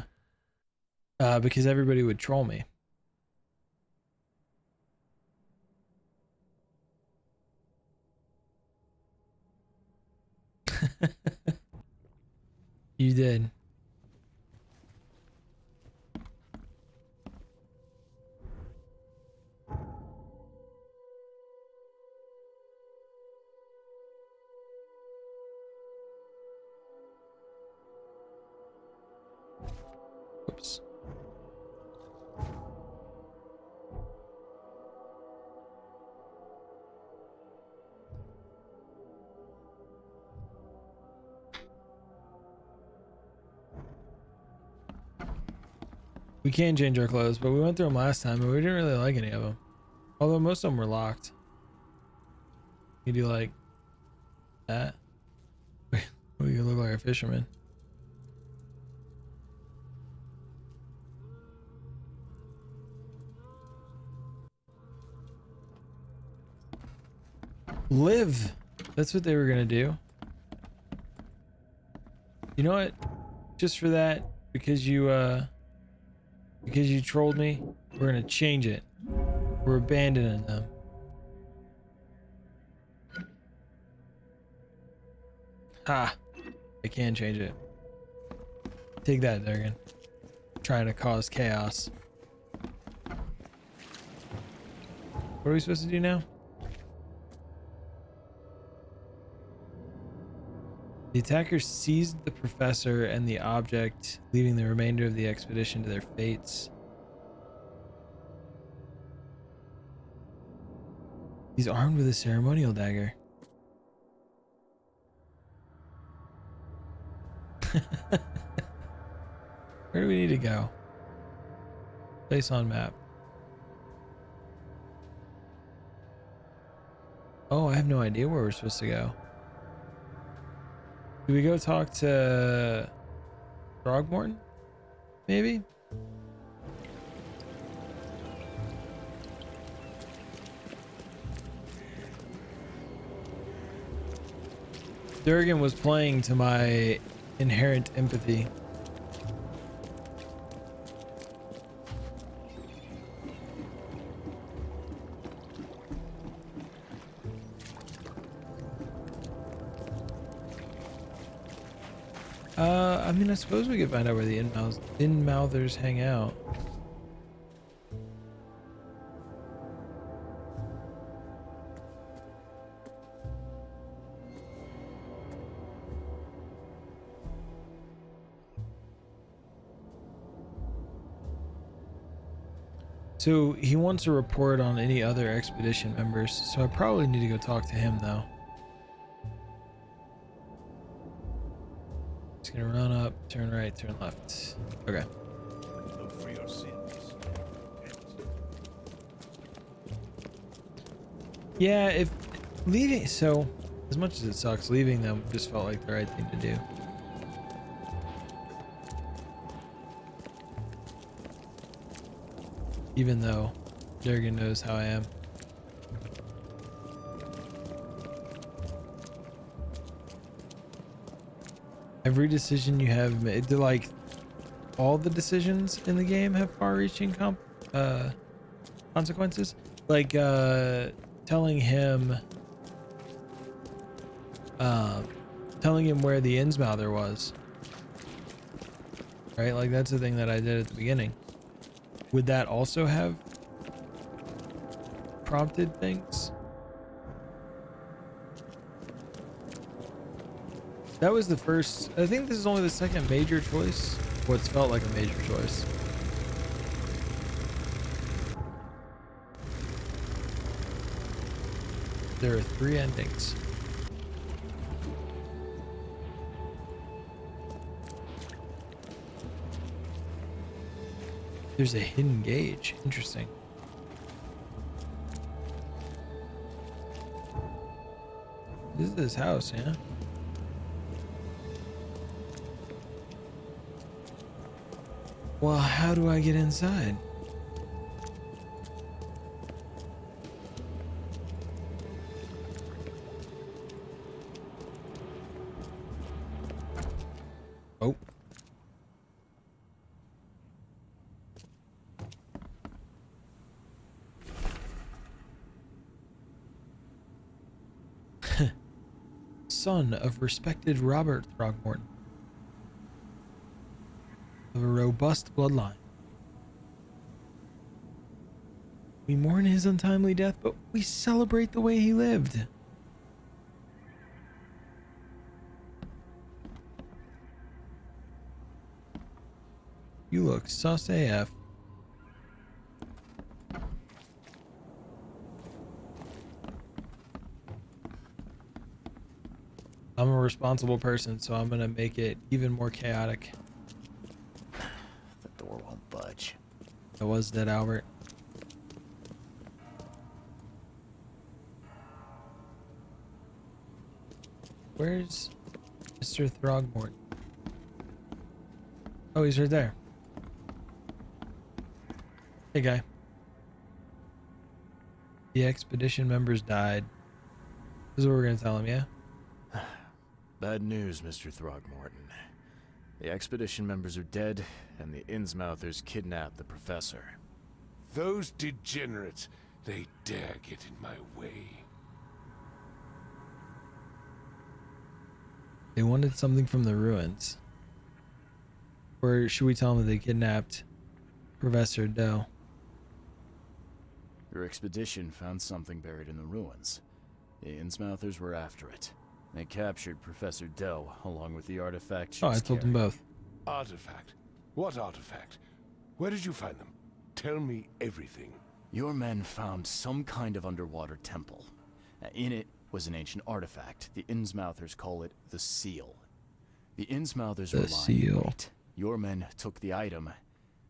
because everybody would troll me. You did. Oops. We can change our clothes, but we went through them last time and we didn't really like any of them. Although most of them were locked. You do like that? We look like a fisherman. Live. That's what they were gonna do. You know what? Just for that, because you trolled me, we're gonna change it. We're abandoning them. Ha! I can change it. Take that, Durgan. Trying to cause chaos. What are we supposed to do now? The attackers seized the professor and the object, leaving the remainder of the expedition to their fates. He's armed with a ceremonial dagger. Where do we need to go? Place on map. Oh, I have no idea where we're supposed to go. Do we go talk to Throgmorton? Maybe? Durgan was playing to my inherent empathy. I mean, I suppose we could find out where the in-mouthers hang out. So he wants a report on any other expedition members, so I probably need to go talk to him though. Just gonna run up, turn right, turn left. Okay. Look for your sins. Yeah, if leaving, so as much as it sucks, leaving them just felt like the right thing to do. Even though Durgan knows how I am. Every decision you have made, like all the decisions in the game have far-reaching consequences. Like telling him where the Innsmouther was. Right? Like that's the thing that I did at the beginning. Would that also have prompted things? That was the first. I think this is only the second major choice. What's felt like a major choice. There are 3 endings. There's a hidden gauge. Interesting. This is his house, yeah? Well, how do I get inside? Oh. Son of respected Robert Throgmorton, of a robust bloodline. We mourn his untimely death, but we celebrate the way he lived. You look sus AF. I'm a responsible person, so I'm gonna make it even more chaotic. The door won't budge. That was dead Albert. Where's Mr. Throgmorton? Oh, he's right there. Hey, guy. The expedition members died. This is what we're gonna tell him, yeah? Bad news, Mr. Throgmorton. The expedition members are dead, and the Innsmouthers kidnapped the professor. Those degenerates, they dare get in my way. They wanted something from the ruins. Or should we tell them that they kidnapped Professor Doe? Your expedition found something buried in the ruins. The Innsmouthers were after it. They captured Professor Doe, along with the artifact she Oh, I was told them carrying. both. Artifact? What artifact? Where did you find them? Tell me everything. Your men found some kind of underwater temple. In it was an ancient artifact. The Innsmouthers call it the Seal. The Innsmouthers The were lying in Seal. wait. Your men took the item,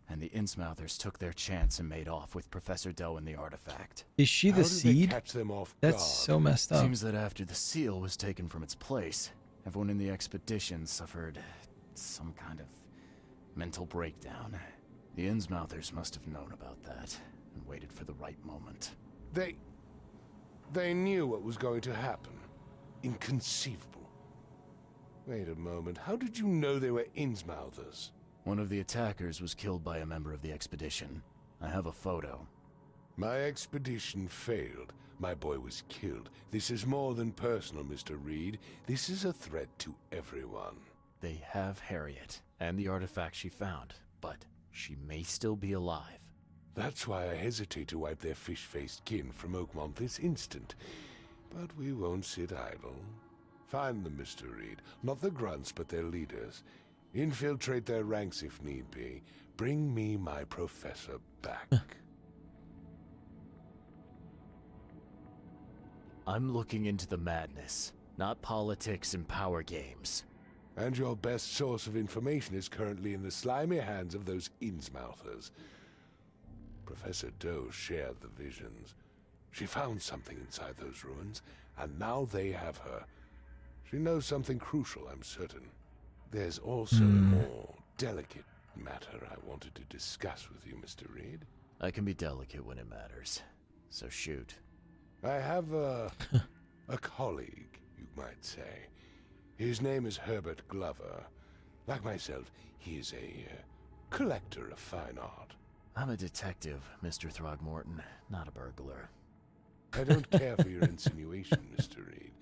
and the Innsmouthers took their chance and made off with Professor Doe and the artifact. Is she How the did they seed? catch them off That's guard? so messed up. Seems that after the seal was taken from its place, everyone in the expedition suffered some kind of mental breakdown. The Innsmouthers must have known about that and waited for the right moment. They knew what was going to happen. Inconceivable. Wait a moment, how did you know they were Innsmouthers? One of the attackers was killed by a member of the expedition. I have a photo. My expedition failed. My boy was killed. This is more than personal, Mr. Reed. This is a threat to everyone. They have Harriet and the artifact she found, but she may still be alive. That's why I hesitate to wipe their fish-faced kin from Oakmont this instant. But we won't sit idle. Find them, Mr. Reed. Not the grunts, but their leaders. Infiltrate their ranks if need be. Bring me my professor back. I'm looking into the madness, not politics and power games. And your best source of information is currently in the slimy hands of those Innsmouthers. Professor Doe shared the visions. She found something inside those ruins, and now they have her. She knows something crucial, I'm certain. There's also a more delicate matter I wanted to discuss with you, Mr. Reed. I can be delicate when it matters. So shoot. I have a colleague, you might say. His name is Herbert Glover. Like myself, he is a collector of fine art. I'm a detective, Mr. Throgmorton, not a burglar. I don't care for your insinuation, Mr. Reed.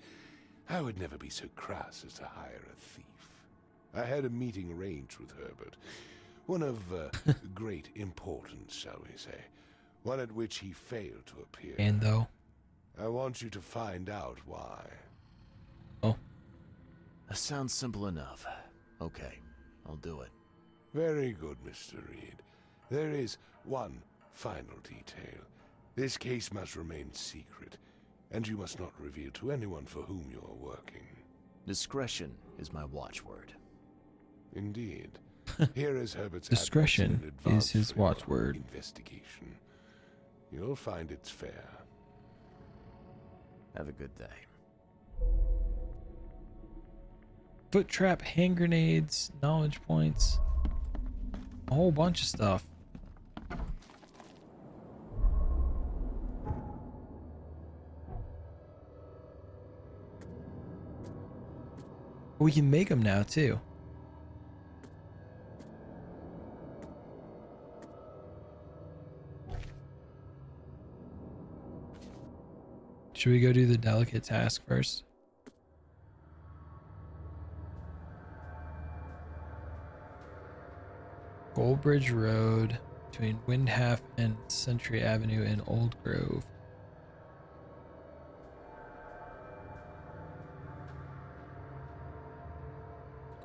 I would never be so crass as to hire a thief. I had a meeting arranged with Herbert. One of great importance, shall we say. One at which he failed to appear. And though. I want you to find out why. Oh. That sounds simple enough. Okay, I'll do it. Very good, Mr. Reed. There is one final detail. This case must remain secret, and you must not reveal to anyone for whom you are working. Discretion is my watchword. Indeed. Here is Herbert's Discretion address in advance is his for your watchword. Investigation. You'll find it's fair. Have a good day. Foot trap, hand grenades, knowledge points. A whole bunch of stuff. We can make them now too. Should we go do the delicate task first? Goldbridge Road between Windhalf and Century Avenue in Old Grove.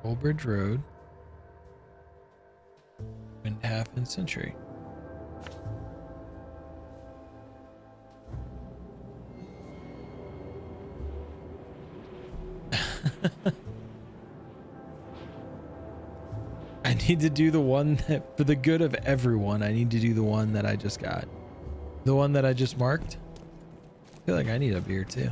Goldbridge Road, Windhalf and Century. I need to do the one that, for the good of everyone, I need to do the one that I just got. The one that I just marked. I feel like I need a beer too.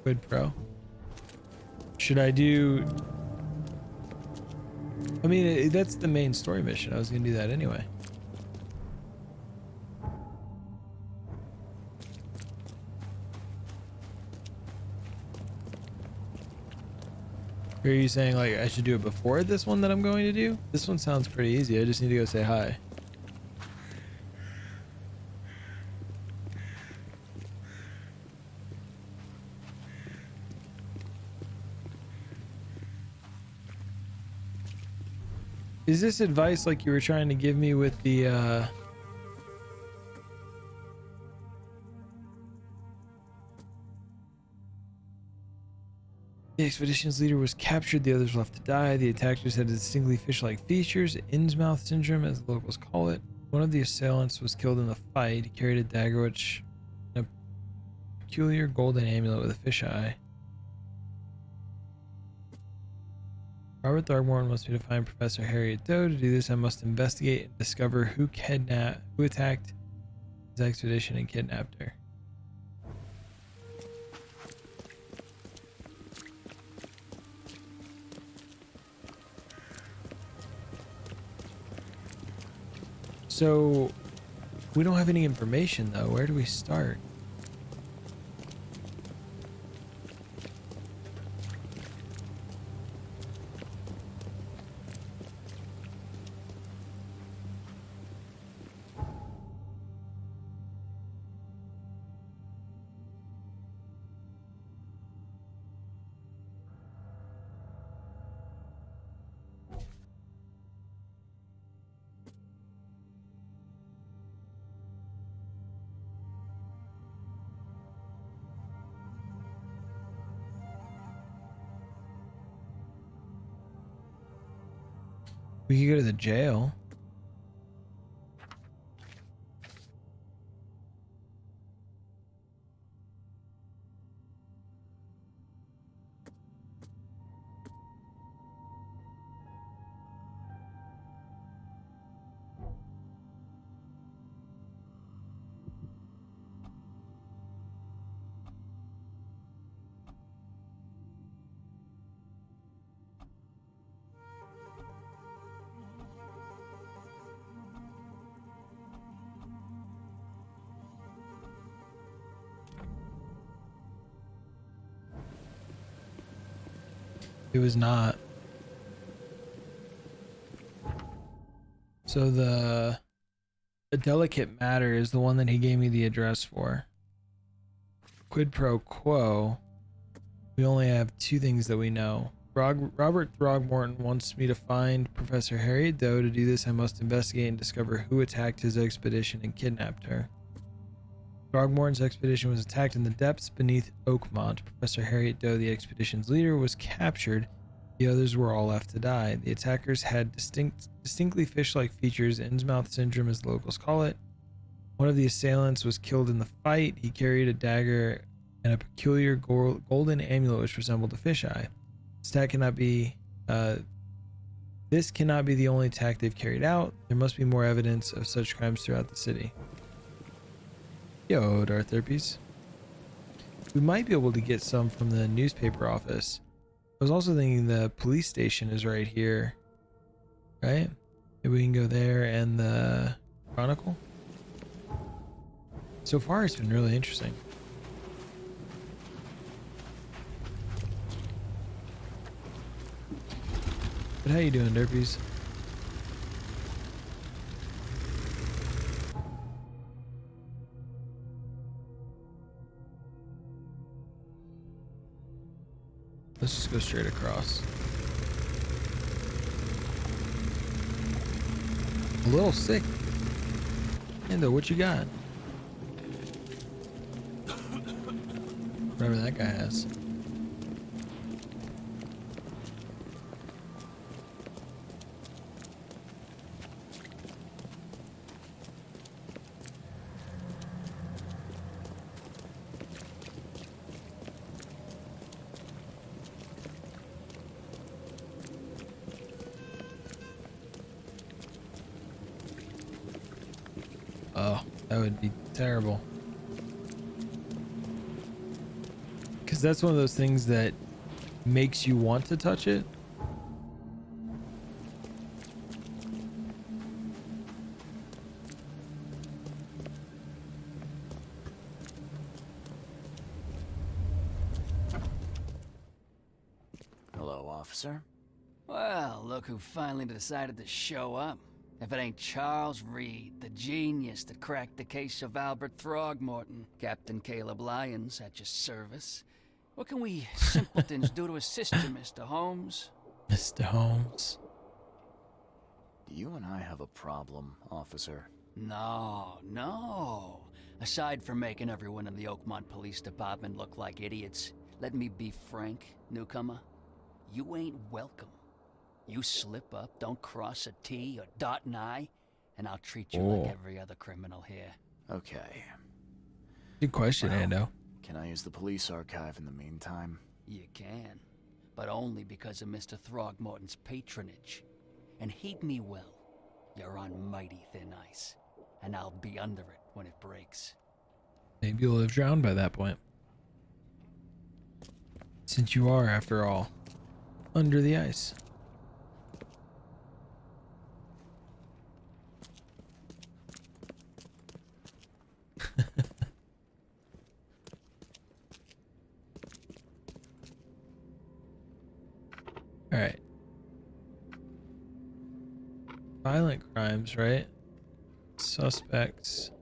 Quid Pro. Should I do... I mean, that's the main story mission. I was going to do that anyway. Are you saying like I should do it before this one that I'm going to do? This one sounds pretty easy. I just need to go say hi. Is this advice like you were trying to give me with the The expedition's leader was captured, the others left to die. The attackers had distinctly fish-like features, Innsmouth syndrome as the locals call it. One of the assailants was killed in the fight. He carried a dagger which a peculiar golden amulet with a fish eye. Robert Throgmorton wants me to find Professor Harriet Doe. To do this, I must investigate and discover who attacked his expedition and kidnapped her. So, we don't have any information though. Where do we start? We could go to the jail. It was not. So the delicate matter is the one that he gave me the address for. Quid pro quo. We only have two things that we know. Robert Throgmorton wants me to find Professor Harriet Doe. To do this, I must investigate and discover who attacked his expedition and kidnapped her. Throgmorton's expedition was attacked in the depths beneath Oakmont. Professor Harriet Doe, the expedition's leader, was captured. The others were all left to die. The attackers had distinctly fish-like features, Innsmouth syndrome as the locals call it. One of the assailants was killed in the fight. He carried a dagger and a peculiar golden amulet which resembled a fisheye. This cannot be the only attack they've carried out. There must be more evidence of such crimes throughout the city. Yo, Dartherpes. We might be able to get some from the newspaper office. I was also thinking the police station is right here, right? Maybe we can go there and the Chronicle. So far, it's been really interesting. But how you doing, Derpies? Let's just go straight across. A little sick. Endo, what you got? Whatever that guy has. Oh, that would be terrible. Because that's one of those things that makes you want to touch it. Hello, officer. Well, look who finally decided to show up. If it ain't Charles Reed, the genius that cracked the case of Albert Throgmorton. Captain Caleb Lyons at your service. What can we simpletons do to assist you, Mr. Holmes? Mr. Holmes. Do you and I have a problem, officer? No. Aside from making everyone in the Oakmont Police Department look like idiots, let me be frank, newcomer. You ain't welcome. You slip up, don't cross a T or dot an I, and I'll treat you like every other criminal here. Okay. Good question, Ando. Can I use the police archive in the meantime? You can, but only because of Mr. Throgmorton's patronage. And heed me well, you're on mighty thin ice, and I'll be under it when it breaks. Maybe you'll have drowned by that point. Since you are, after all, under the ice. All right. Violent crimes, right? Suspects.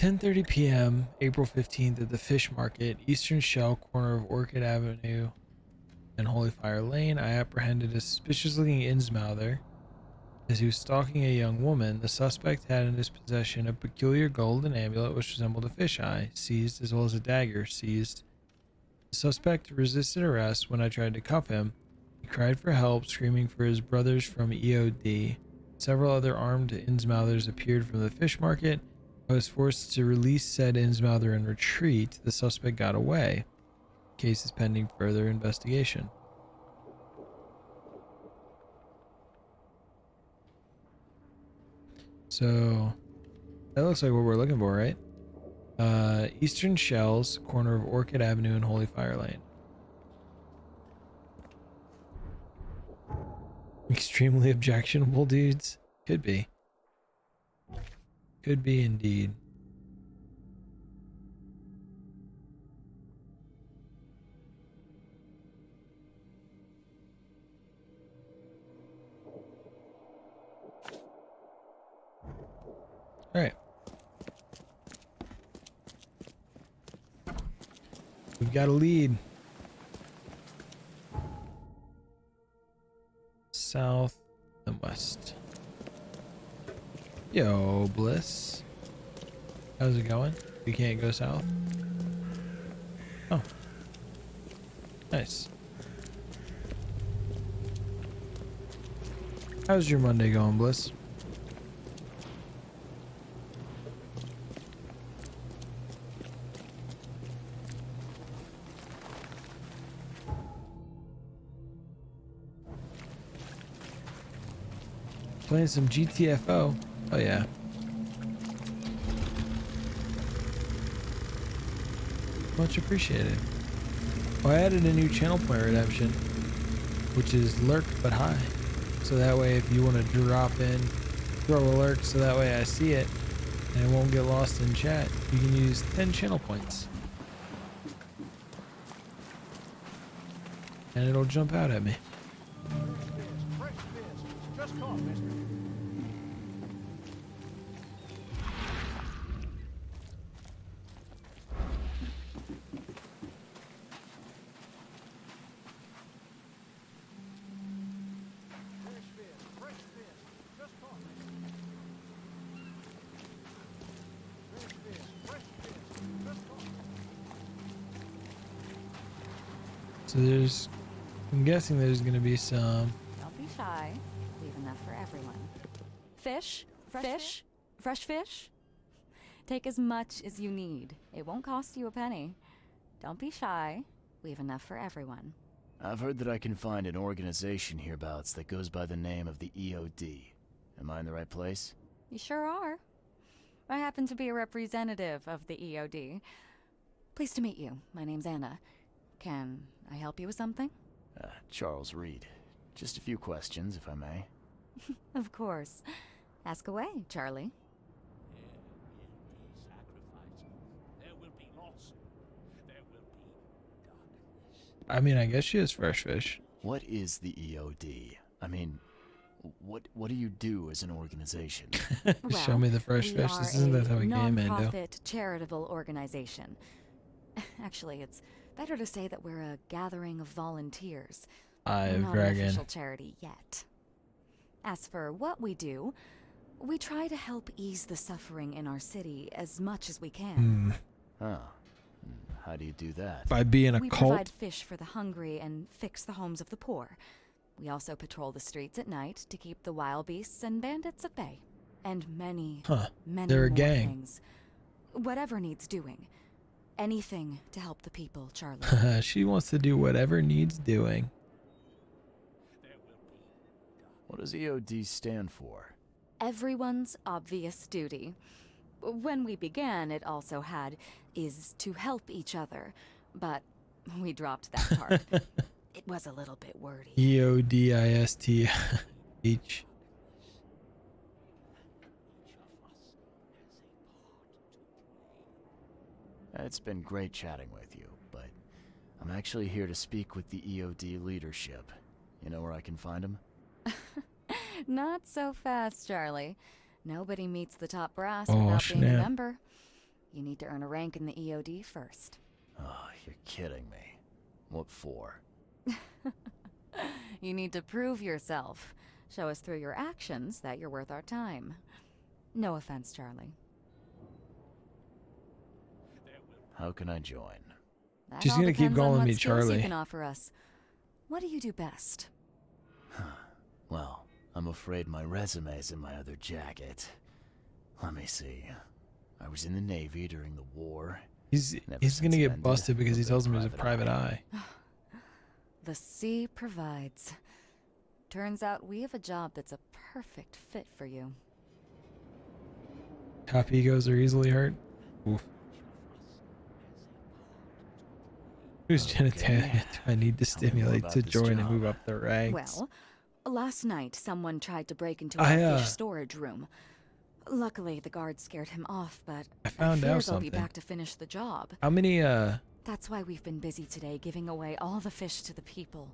10:30 p.m., April 15th, at the Fish Market, Eastern Shell, corner of Orchid Avenue and Holy Fire Lane, I apprehended a suspicious-looking Innsmouther. As he was stalking a young woman, the suspect had in his possession a peculiar golden amulet which resembled a fisheye, seized, as well as a dagger, seized. The suspect resisted arrest when I tried to cuff him. He cried for help, screaming for his brothers from EOD. Several other armed Innsmouthers appeared from the Fish Market. I was forced to release said Innsmouther and retreat. The suspect got away. Case is pending further investigation. So that looks like what we're looking for, right? Eastern Shells, corner of Orchid Avenue and Holy Fire Lane. Extremely objectionable dudes? Could be. Could be indeed. All right. We've got a lead. South and west. Yo, Bliss. How's it going? We can't go south? Oh. Nice. How's your Monday going, Bliss? Playing some GTFO. Oh yeah. Much appreciated. Oh, I added a new channel point redemption, which is lurk but high. So that way if you want to drop in, throw a lurk so that way I see it and it won't get lost in chat, you can use 10 channel points. And it'll jump out at me. So there's, I'm guessing there's going to be some. Don't be shy. We have enough for everyone. Fish? Fresh fish? Take as much as you need. It won't cost you a penny. Don't be shy. We have enough for everyone. I've heard that I can find an organization hereabouts that goes by the name of the EOD. Am I in the right place? You sure are. I happen to be a representative of the EOD. Pleased to meet you. My name's Anna. Can I help you with something? Charles Reed. Just a few questions, if I may. Of course. Ask away, Charlie. I mean, I guess she is fresh fish. What is the EOD? I mean, what do you do as an organization? Show me the fresh fish. This isn't that type of game, Mando. Non-profit charitable organization. Actually, it's better to say that we're a gathering of volunteers. Eye of Not Dragon. an official charity yet. As for what we do, we try to help ease the suffering in our city as much as we can. Oh. How do you do that? By being a We cult? provide fish for the hungry and fix the homes of the poor. We also patrol the streets at night to keep the wild beasts and bandits at bay. And many They're a more gang. things. Whatever needs doing. Anything to help the people, Charlie. She wants to do whatever needs doing. What does EOD stand for? Everyone's obvious duty. When we began, it also had is to help each other, but we dropped that part. It was a little bit wordy. EODISTH. It's been great chatting with you, but I'm actually here to speak with the EOD leadership. You know where I can find them? Not so fast, Charlie. Nobody meets the top brass Oh, without being a snap. member. You need to earn a rank in the EOD first. Oh, you're kidding me. What for? You need to prove yourself. Show us through your actions that you're worth our time. No offense, Charlie. How can I join? That She's all gonna keep depends on calling what me skills Charlie. You can offer us. What do you do best? Well, I'm afraid my resume's in my other jacket. Let me see. I was in the Navy during the war. He's Never gonna since it get ended, busted because he I've tells been him he's a private eye. The sea provides. Turns out we have a job that's a perfect fit for you. Top egos are easily hurt. Oof. Whose genitalia do I need to Tell me more stimulate about to this join and job. move up the ranks? Well, last night someone tried to break into I, our fish storage room. Luckily, the guard scared him off, but I found out fear they'll be something. back to finish the job. How many That's why we've been busy today giving away all the fish to the people.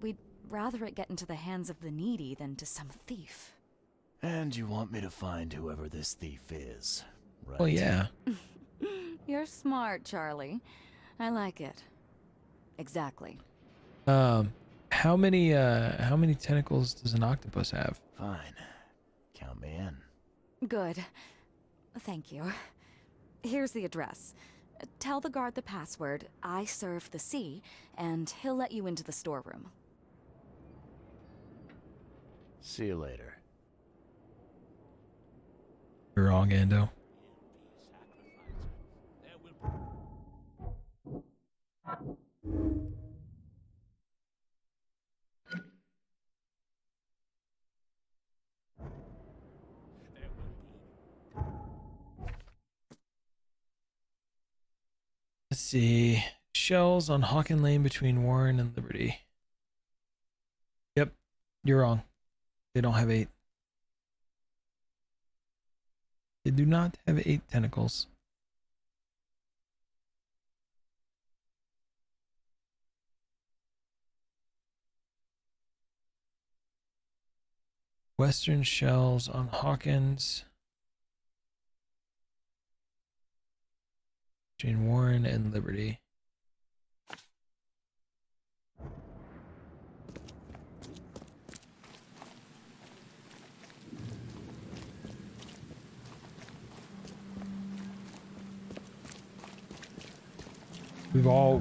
We'd rather it get into the hands of the needy than to some thief. And you want me to find whoever this thief is, right? well yeah. You're smart, Charlie. I like it. Exactly. How many tentacles does an octopus have? Fine. Count me in. Good. Thank you. Here's the address. Tell the guard the password, I serve the sea, and he'll let you into the storeroom. See you later. You're wrong, Ando. Let's see. Shells on Hawken Lane between Warren and Liberty. Yep, you're wrong. They don't have 8. They do not have 8 tentacles. Western shells on Hawkins. Between Warren and Liberty.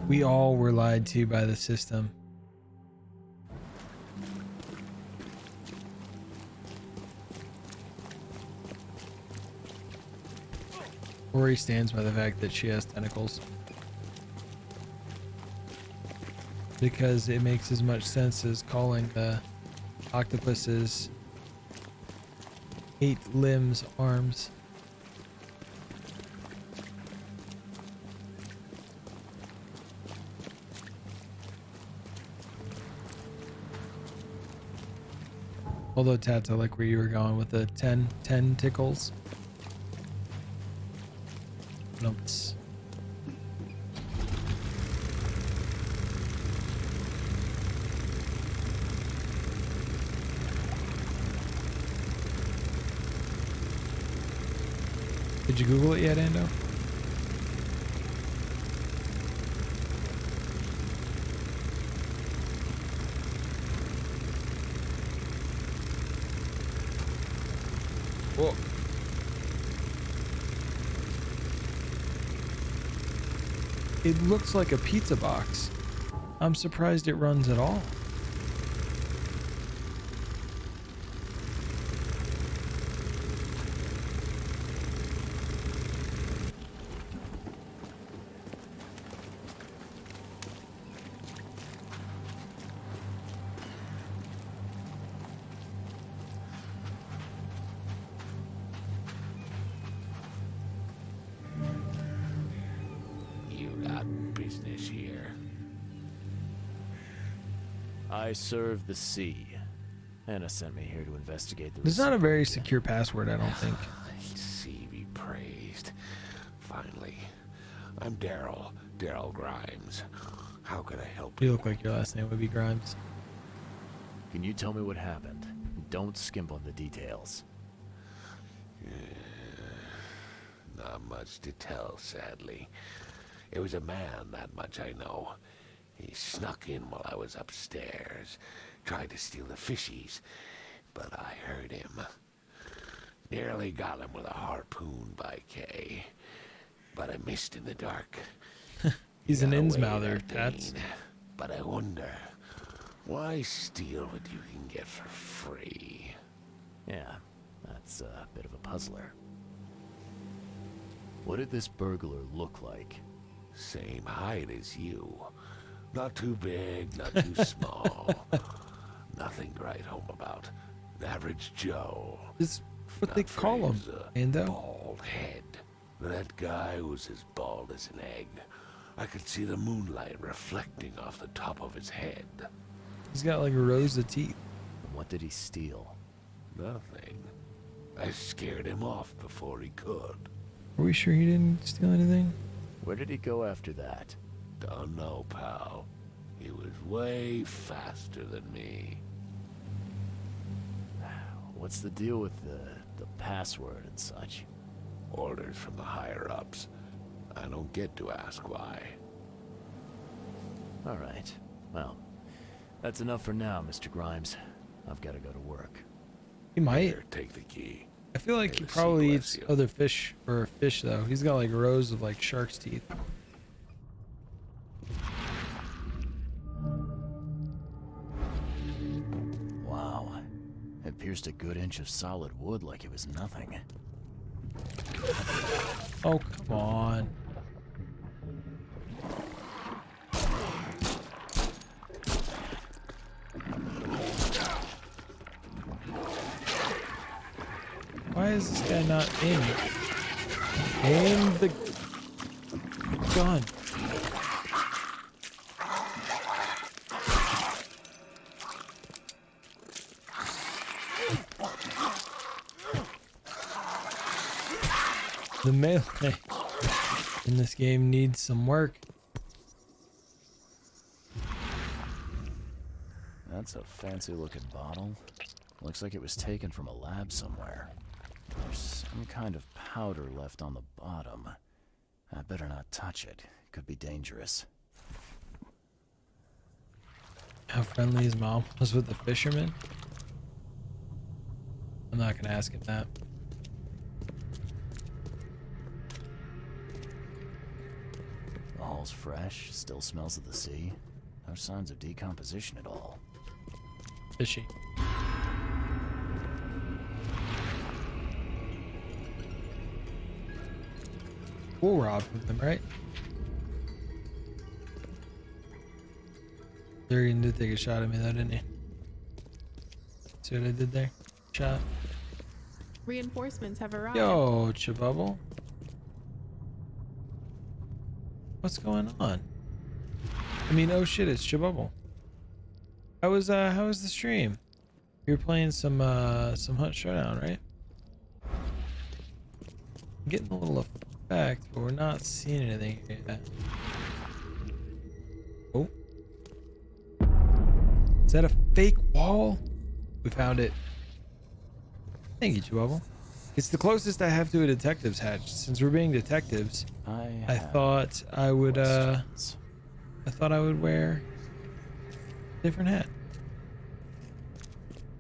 We all were lied to by the system. Ori stands by the fact that she has tentacles. Because it makes as much sense as calling the octopus's 8 limbs arms. Although, Tats, I like where you were going with the 10 tickles. Notes. Did you Google it yet, Ando? Whoa. It looks like a pizza box. I'm surprised it runs at all. You got business here. I serve the sea. Anna sent me here to investigate the It's not a very receipt. secure password, I don't think. Sea be praised. Finally. I'm Daryl Grimes. How can I help You you? look like your last name would be Grimes. Can you tell me what happened? Don't skimp on the details. not much to tell, sadly. It was a man, that much I know. He snuck in while I was upstairs, tried to steal the fishies, but I heard him. Nearly got him with a harpoon by Kay, but I missed in the dark. He's an Got away Innsmouther, that Tats. Dane. But I wonder, why steal what you can get for free? Yeah, that's a bit of a puzzler. What did this burglar look like? Same height as you. Not too big, not too small. Nothing to write home about. An average Joe. It's what they Not call him, frames, a Ando. bald head. That guy was as bald as an egg. I could see the moonlight reflecting off the top of his head. He's got like rows of teeth. What did he steal? Nothing. I scared him off before he could. Are we sure he didn't steal anything? Where did he go after that? Don't know, pal. He was way faster than me. What's the deal with the password and such? Orders from the higher-ups. I don't get to ask why. All right. Well, that's enough for now, Mr. Grimes. I've got to go to work. He might. Here, take the key. I feel like May he the sea probably bless eats you. other fish, or fish though. He's got like rows of like shark's teeth. Wow. It pierced a good inch of solid wood like it was nothing. Oh, come on. Why is this guy not aiming? Aim the gun. The melee in this game needs some work. That's a fancy looking bottle. Looks like it was taken from a lab somewhere. There's some kind of powder left on the bottom. I better not touch it. It could be dangerous. How friendly his mom was with the fisherman? I'm not gonna ask him that. The hull's fresh, still smells of the sea. No signs of decomposition at all. Fishy. We'll rob from them, right? Durian did take a shot at me though, didn't he? See what I did there? Shot. Reinforcements have arrived. Yo, Chibubble. What's going on? I mean, oh shit, it's Chibubble. How was the stream? You were playing some Hunt Showdown, right? I'm getting a little effect, but we're not seeing anything yet. Oh. Is that a fake wall? We found it. Thank you, Chibubble. It's the closest I have to a detective's hatch. Since we're being detectives, I thought I would wear a different hat.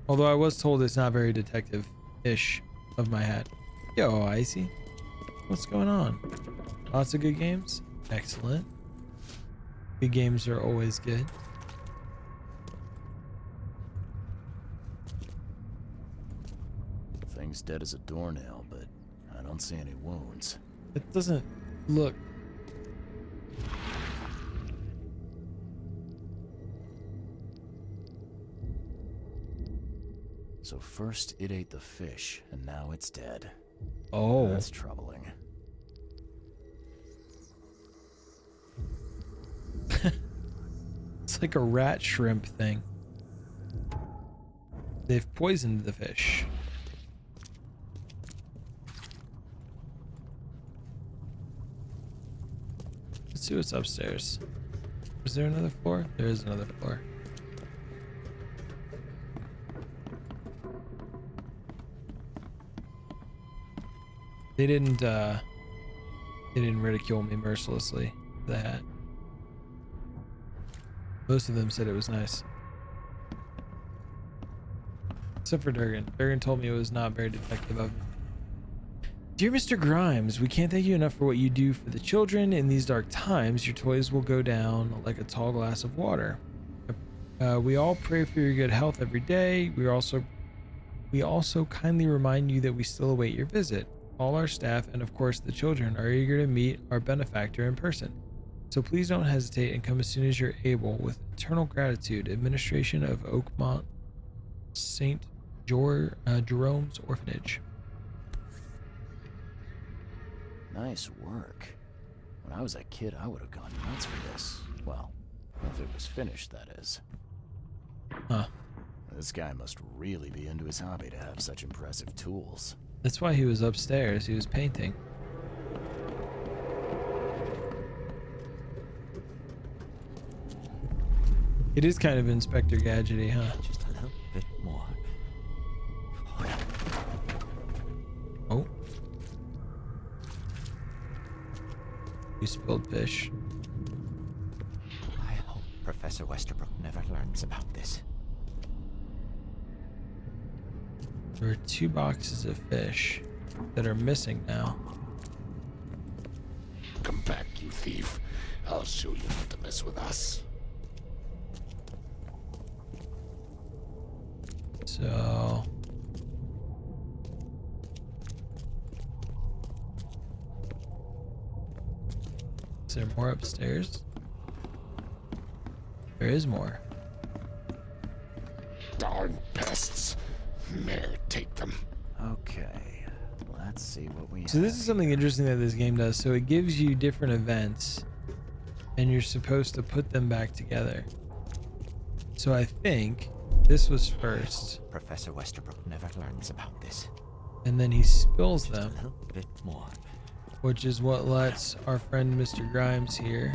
Although I was told it's not very detective-ish of my hat. Yo, Icy. What's going on? Lots of good games? Excellent. Good games are always good. Thing's dead as a doornail, but I don't see any wounds. It doesn't look... So first it ate the fish, and now it's dead. Oh. That's troubling. It's like a rat shrimp thing. They've poisoned the fish. Let's see what's upstairs. Is there another floor? There is another floor. They didn't They didn't ridicule me mercilessly for the hat. Most of them said it was nice. Except for Durgan. Durgan told me it was not very detective of me. Dear Mr. Grimes, we can't thank you enough for what you do for the children. In these dark times, your toys will go down like a tall glass of water. We all pray for your good health every day. We also kindly remind you that we still await your visit. All our staff and of course the children are eager to meet our benefactor in person. So please don't hesitate and come as soon as you're able. With eternal gratitude, Administration of Oakmont St. Jerome's Orphanage. Nice work. When I was a kid, I would have gone nuts for this. Well, if it was finished, that is. Huh. This guy must really be into his hobby to have such impressive tools. That's why he was upstairs. He was painting. It is kind of Inspector Gadgety, huh? Just a little bit more. Oh. You spilled fish. I hope Professor Westerbrook never learns about this. There are 2 boxes of fish that are missing now. Come back, you thief. I'll show you not to mess with us. So... is there more upstairs? There is more. Darn pests. Mayor, take them. Okay, let's see what we have. So this is something interesting that this game does. So it gives you different events and you're supposed to put them back together. So I think this was first. Professor Westerbrook never learns about this. And then he spills Just a them, little bit more. which is what lets our friend Mr. Grimes here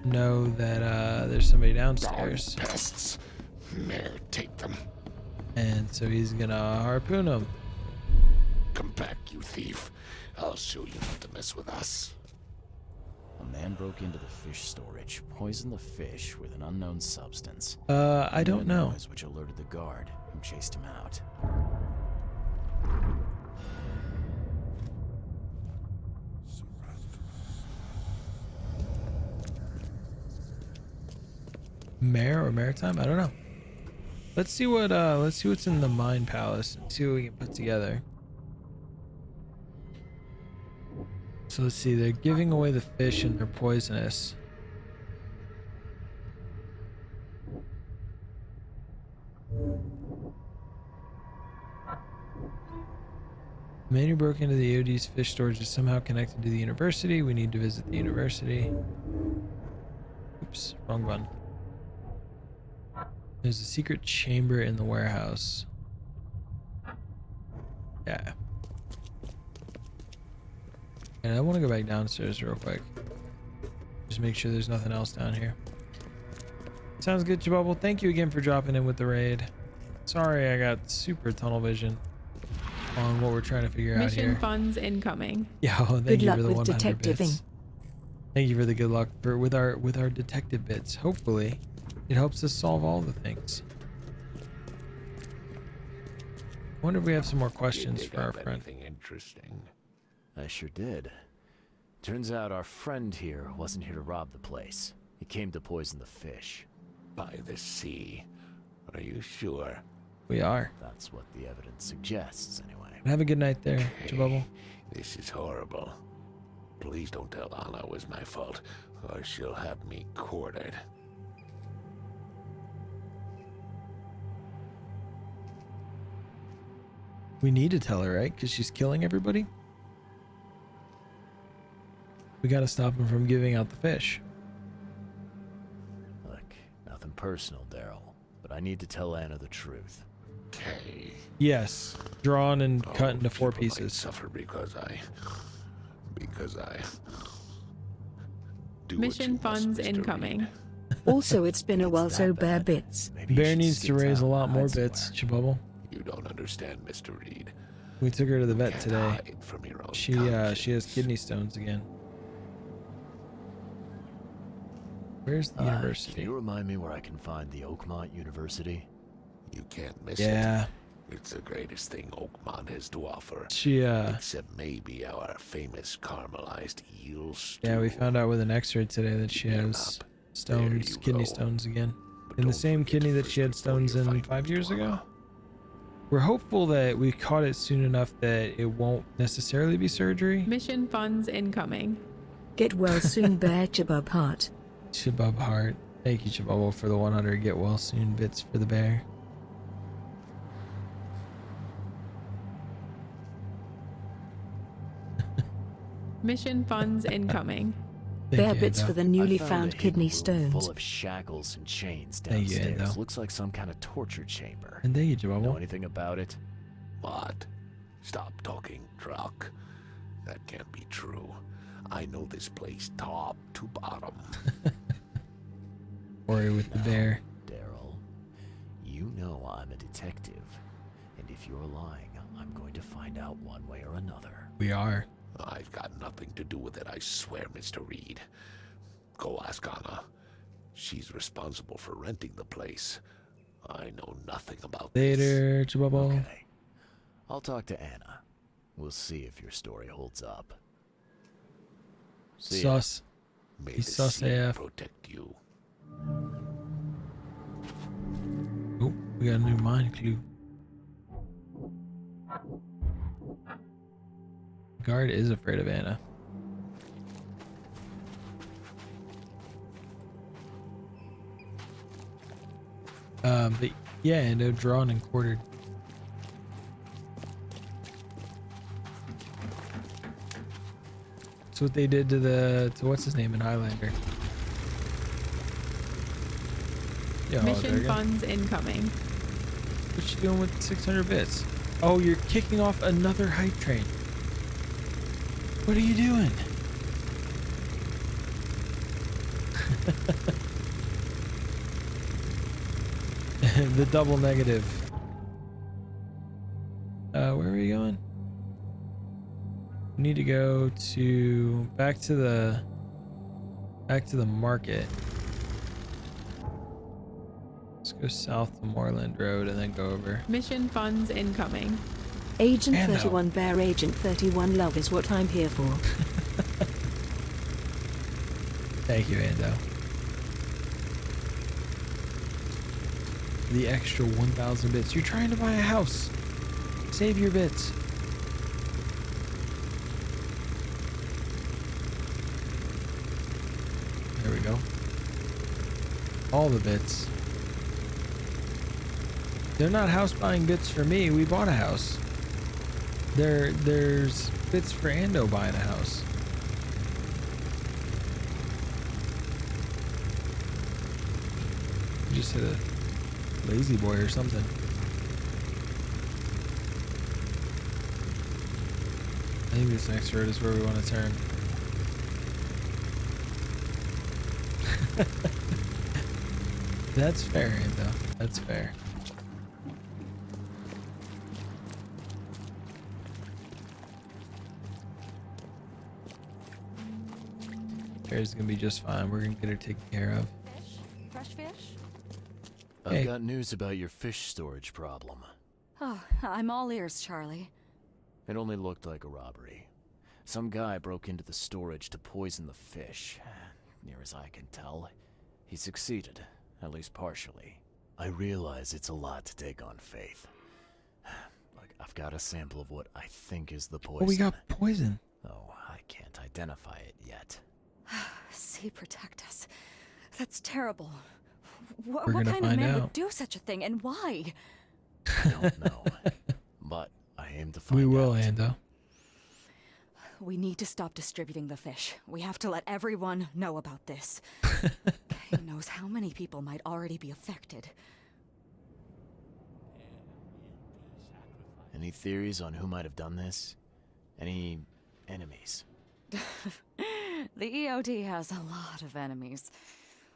know that there's somebody Darn downstairs. pests. Mayor, take them. And so he's gonna harpoon him. Come back, you thief. I'll show you not to mess with us. A man broke into the fish storage, poisoned the fish with an unknown substance. I don't know. Noise which alerted the guard, who chased him out. Mare or maritime? I don't know. Let's see what's in the Mind Palace and see what we can put together. So let's see, they're giving away the fish and they're poisonous. The man who broke into the EOD's fish storage is somehow connected to the university. We need to visit the university. Oops, wrong one. There's a secret chamber in the warehouse. Yeah. And I want to go back downstairs real quick. Just make sure there's nothing else down here. Sounds good, Chibubble. Thank you again for dropping in with the raid. Sorry I got super tunnel vision on what we're trying to figure out here. Mission funds incoming. Yeah, oh, thank Good you luck for the with 100 detectiving. bits. Thank you for the good luck with our detective bits. Hopefully, it helps us solve all the things. Wonder if we have some more questions Did you for our dig up friend. anything interesting? I sure did. Turns out our friend here wasn't here to rob the place. He came to poison the fish. By the sea. Are you sure? We are. That's what the evidence suggests, anyway. Have a good night there, Chibubble. This is horrible. Please don't tell Anna it was my fault, or she'll have me quartered. We need to tell her, right? Because she's killing everybody. We gotta stop him from giving out the fish. Look, nothing personal, Daryl, but I need to tell Anna the truth. Okay. Yes, drawn and cut into 4 people might pieces. suffer because I do what you Mission must, funds Mr. incoming. Reed. Also, it's been a while, so that bear bad. bits. Maybe you Bear should needs to skip raise a town lot and more hide bits, somewhere. Chibubble. You don't understand, Mr. Reed. We took her to the vet Can't today. hide from your own She conscience. has kidney stones again. Where's the Can university? you remind me where I can find the Oakmont University? You can't miss Yeah, it. It's the greatest thing Oakmont has to offer. she Except maybe our famous caramelized eel stew. yeah, we found out with an X-ray today that she Gear has up. stones, There you kidney go. stones again. But In the don't same forget kidney that first she had before stones you in fight 5 years ago. Dora. We're hopeful that we caught it soon enough that it won't necessarily be surgery. Mission funds incoming. Get well soon, Bear Chabub Heart. Shabub Heart. Thank you, Chabubble, for the 100 get well soon bits for the bear. Mission funds incoming. Thank Bear you, bits Endo. for the newly I found found a kidney hidden room stones. full of shackles and chains Thank you, downstairs. Endo. Looks like some kind of torture chamber. And thank you, Know Chabubble. anything about it? What? Stop talking, Truck. That can't be true. I know this place top to bottom. Worry with the bear. Daryl, you know I'm a detective. And if you're lying, I'm going to find out one way or another. We are. I've got nothing to do with it, I swear, Mr. Reed. Go ask Anna. She's responsible for renting the place. I know nothing about this. Later, Chabubble. Okay. I'll talk to Anna. We'll see if your story holds up. See ya. Sus. May He's the sus sea AF. protect you. Oh, we got a new mine clue. Guard is afraid of Anna. But yeah, Endo drawn and quartered. That's what they did to what's his name in Highlander. Yeah, Mission funds incoming. What you doing with 600 bits? Oh, you're kicking off another hype train. What are you doing? The double negative. Where are we going? We need to go to back to the market. Let's go south to Moreland Road and then go over. Mission funds incoming. Agent Ando. 31 Bear Agent 31 Love is what I'm here for. Thank you, Ando. The extra 1,000 bits. You're trying to buy a house. Save your bits. There we go. All the bits. They're not house buying bits for me. We bought a house. There's bits for Ando buying a house. You just hit a lazy boy or something. I think this next road is where we want to turn. That's fair, Ando. That's fair. Bear's gonna be just fine. We're gonna get her taken care of. Fish? Fresh fish? I've Hey. got news about your fish storage problem. Oh, I'm all ears, Charlie. It only looked like a robbery. Some guy broke into the storage to poison the fish. Near as I can tell, he succeeded, at least partially. I realize it's a lot to take on faith. Look, I've got a sample of what I think is the poison. Oh, we got poison. Oh, I can't identify it yet. See, protect us. That's terrible. What We're kind gonna of find man out. would do such a thing, and why? I don't know. But I aim to find We will, out. Ando. We need to stop distributing the fish. We have to let everyone know about this. Kay knows how many people might already be affected. Any theories on who might have done this? Any enemies? The EOD has a lot of enemies.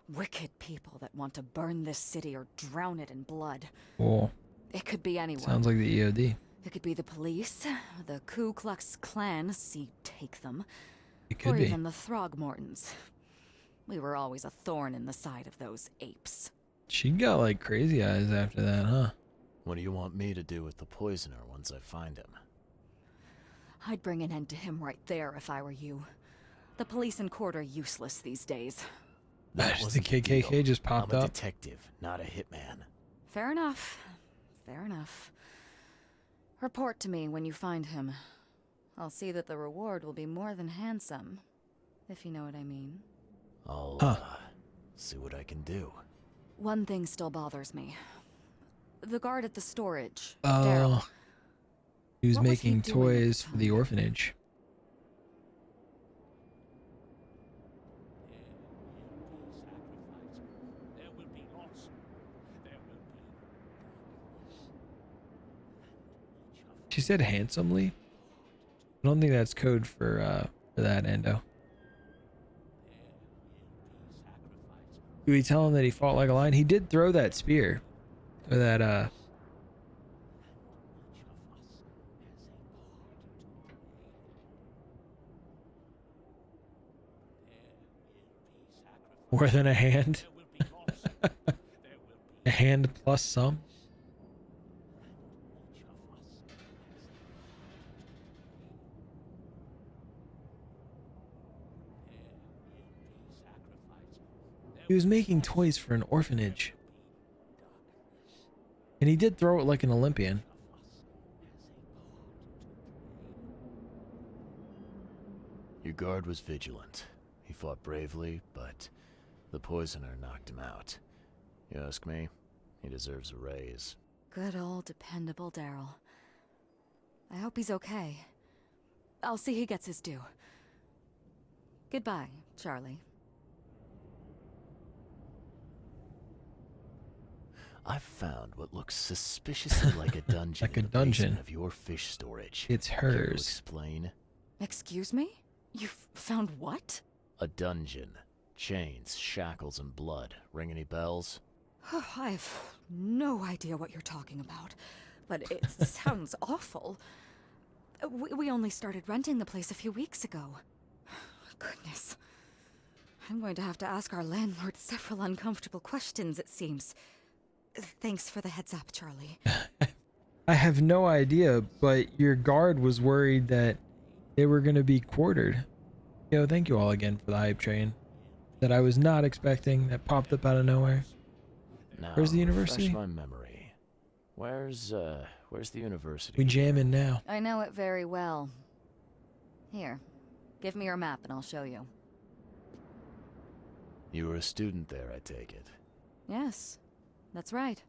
Wicked people that want to burn this city or drown it in blood. Cool. It could be anyone. Sounds like the EOD. It could be the police, the Ku Klux Klan, see take them, It could or be. even the Throgmortons. We were always a thorn in the side of those apes. She got like crazy eyes after that, huh? What do you want me to do with the poisoner once I find him? I'd bring an end to him right there if I were you. The police in court are useless these days. That The wasn't KKK deal. just popped I'm a up. detective, not a hitman. Fair enough. Fair enough. Report to me when you find him. I'll see that the reward will be more than handsome, if you know what I mean. I'll see what I can do. One thing still bothers me. The guard at the storage, Daryl. Oh, he was What was he making doing at the toys for the time? orphanage. She said handsomely. I don't think that's code for that, Endo. Do we tell him that he fought like a lion? He did throw that spear, or that more than a hand. A hand plus some. He was making toys for an orphanage. And he did throw it like an Olympian. Your guard was vigilant. He fought bravely, but the poisoner knocked him out. You ask me, he deserves a raise. Good old dependable Daryl. I hope he's okay. I'll see he gets his due. Goodbye, Charlie. I've found what looks suspiciously like a dungeon Like a in the dungeon. basement of your fish storage. It's Care to hers. explain? Excuse me? You've found what? A dungeon. Chains, shackles, and blood. Ring any bells? I have no idea what you're talking about, but it sounds awful. We only started renting the place a few weeks ago. Goodness. I'm going to have to ask our landlord several uncomfortable questions, it seems. Thanks for the heads up, Charlie. I have no idea, but your guard was worried that they were going to be quartered. Yo, thank you all again for the hype train that I was not expecting, that popped up out of nowhere. Now, Where's the university? refresh my memory. Where's the university? We jamming now. I know it very well. Here, give me your map and I'll show you. You were a student there, I take it. Yes, that's right.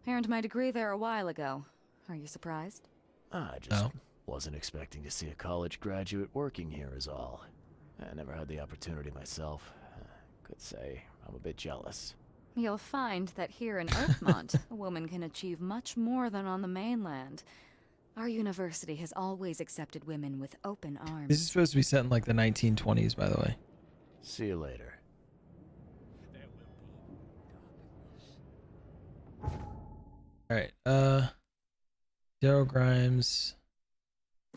I earned my degree there a while ago. Are you surprised? I just No. wasn't expecting to see a college graduate working here is all. I never had the opportunity myself. Could say I'm a bit jealous. You'll find that here in Oakmont, a woman can achieve much more than on the mainland. Our university has always accepted women with open arms. This is supposed to be set in like the 1920s, by the way. See you later. All right. Daryl Grimes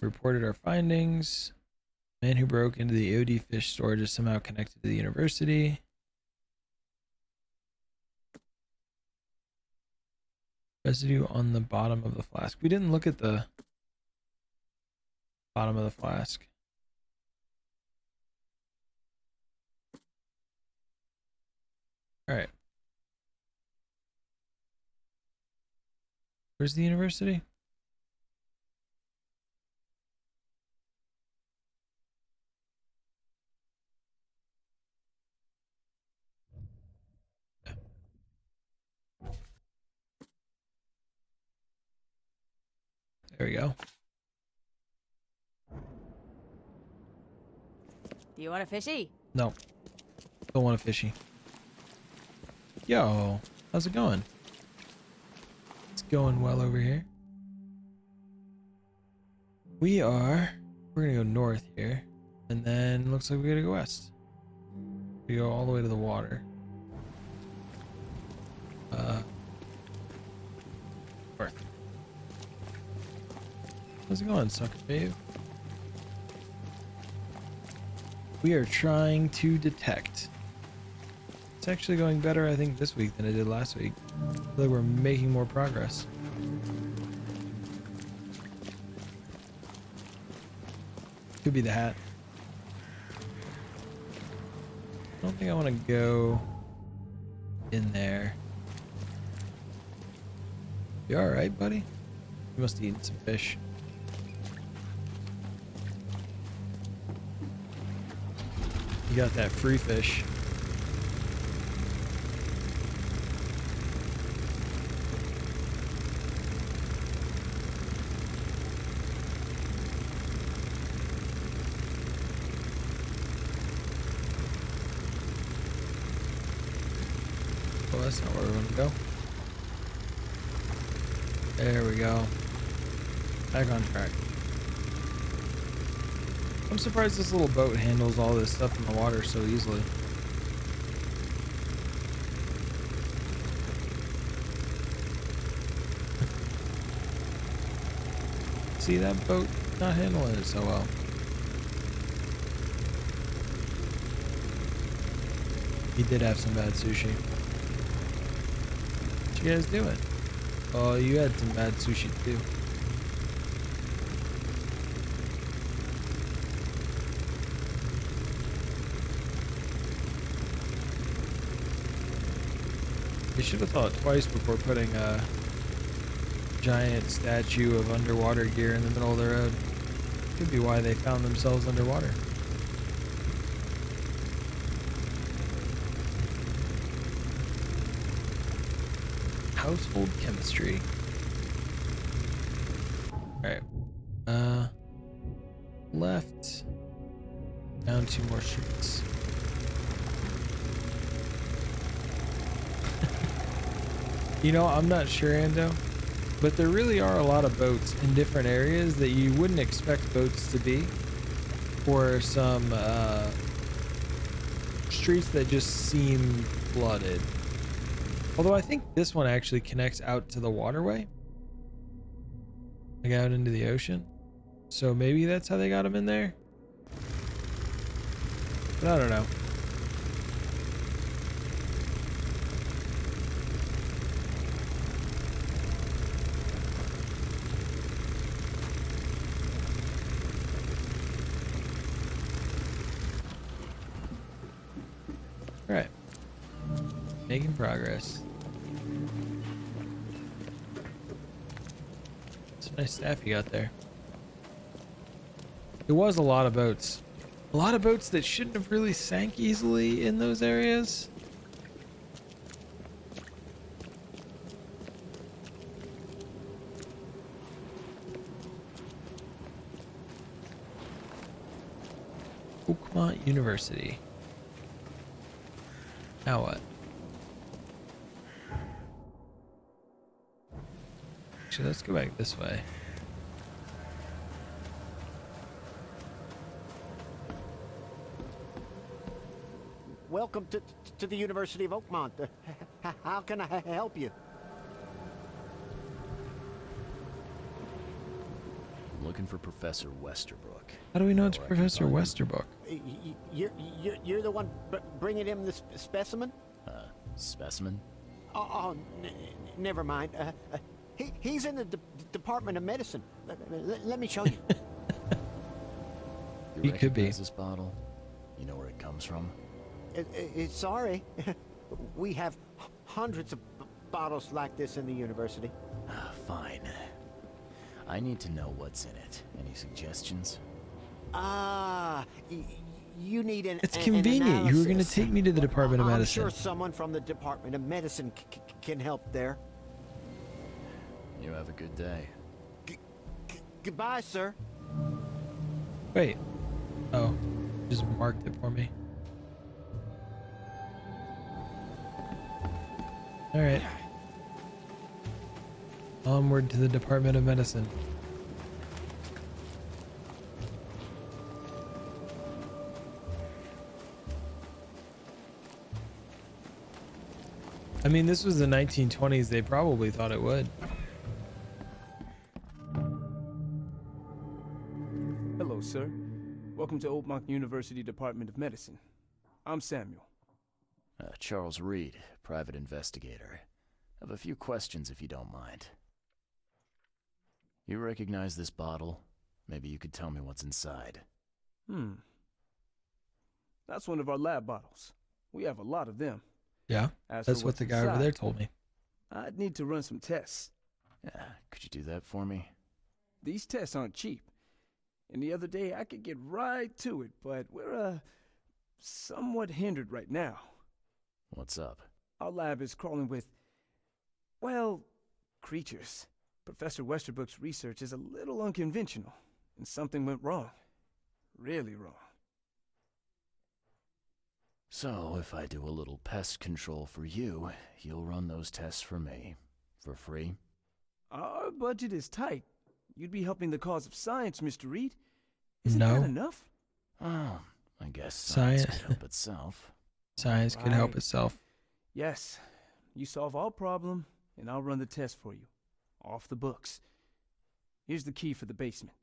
reported our findings. Man who broke into the OD fish storage is somehow connected to the university. Residue on the bottom of the flask. We didn't look at the bottom of the flask. All right. Where's the university? There we go. Do you want a fishy? No. Don't want a fishy. Yo, how's it going? It's going well over here. We're gonna go north here. And then looks like we're gonna go west. We go all the way to the water. North. How's it going, sucker babe? We are trying to detect. It's actually going better, I think, this week than it did last week. I feel like we're making more progress. Could be the hat. I don't think I want to go in there. You alright, buddy? You must have eaten some fish. You got that free fish. Oh, that's not where we want to go. There we go. Back on track. I'm surprised this little boat handles all this stuff in the water so easily. See that boat not handling it so well. He did have some bad sushi. What you guys doing? Oh, you had some bad sushi too. They should have thought twice before putting a giant statue of underwater gear in the middle of the road. Could be why they found themselves underwater. Household chemistry. Alright. Left. Down 2 more streets. You know, I'm not sure, Ando, but there really are a lot of boats in different areas that you wouldn't expect boats to be, or some streets that just seem flooded. Although I think this one actually connects out to the waterway, like out into the ocean. So maybe that's how they got them in there. But I don't know. All right. Making progress. It's a nice staff you got there. There was a lot of boats. A lot of boats that shouldn't have really sank easily in those areas. Oakmont University. Now what? Actually, let's go back this way. Welcome to the University of Oakmont. How can I help you? I'm looking for Professor Westerbrook. How do we know it's Oh, I can Professor find him. Westerbrook? You're the one bringing him this specimen? Specimen? Oh, never mind. He's in the Department of Medicine. Let me show you. You He could be. recognize this bottle? You know where it comes from? Sorry. We have hundreds of bottles like this in the university. Fine. I need to know what's in it. Any suggestions? You need an It's convenient. You were going to analysis. take me to the Department of I'm Medicine. sure someone from the Department of Medicine can help there. You have a good day. Goodbye, sir. Wait. Oh, just marked it for me. All right. Onward to the Department of Medicine. I mean, this was the 1920s. They probably thought it would. Welcome to Oakmont University Department of Medicine. I'm Samuel. Charles Reed, private investigator. Have a few questions if you don't mind. You recognize this bottle? Maybe you could tell me what's inside. That's one of our lab bottles. We have a lot of them. Yeah, As that's for what what's the guy over inside, there told me. I'd need to run some tests. Yeah, could you do that for me? These tests aren't cheap. And the other day I could get right to it, but we're, somewhat hindered right now. What's up? Our lab is crawling with, well, creatures. Professor Westerbrook's research is a little unconventional, and something went wrong. Really wrong. So, if I do a little pest control for you, you'll run those tests for me. For free? Our budget is tight. You'd be helping the cause of science, Mr. Reed. Isn't No. that enough? Oh, I guess science Science. can help itself. Science can help Right. itself. Yes. You solve our problem, and I'll run the test for you. Off the books. Here's the key for the basement.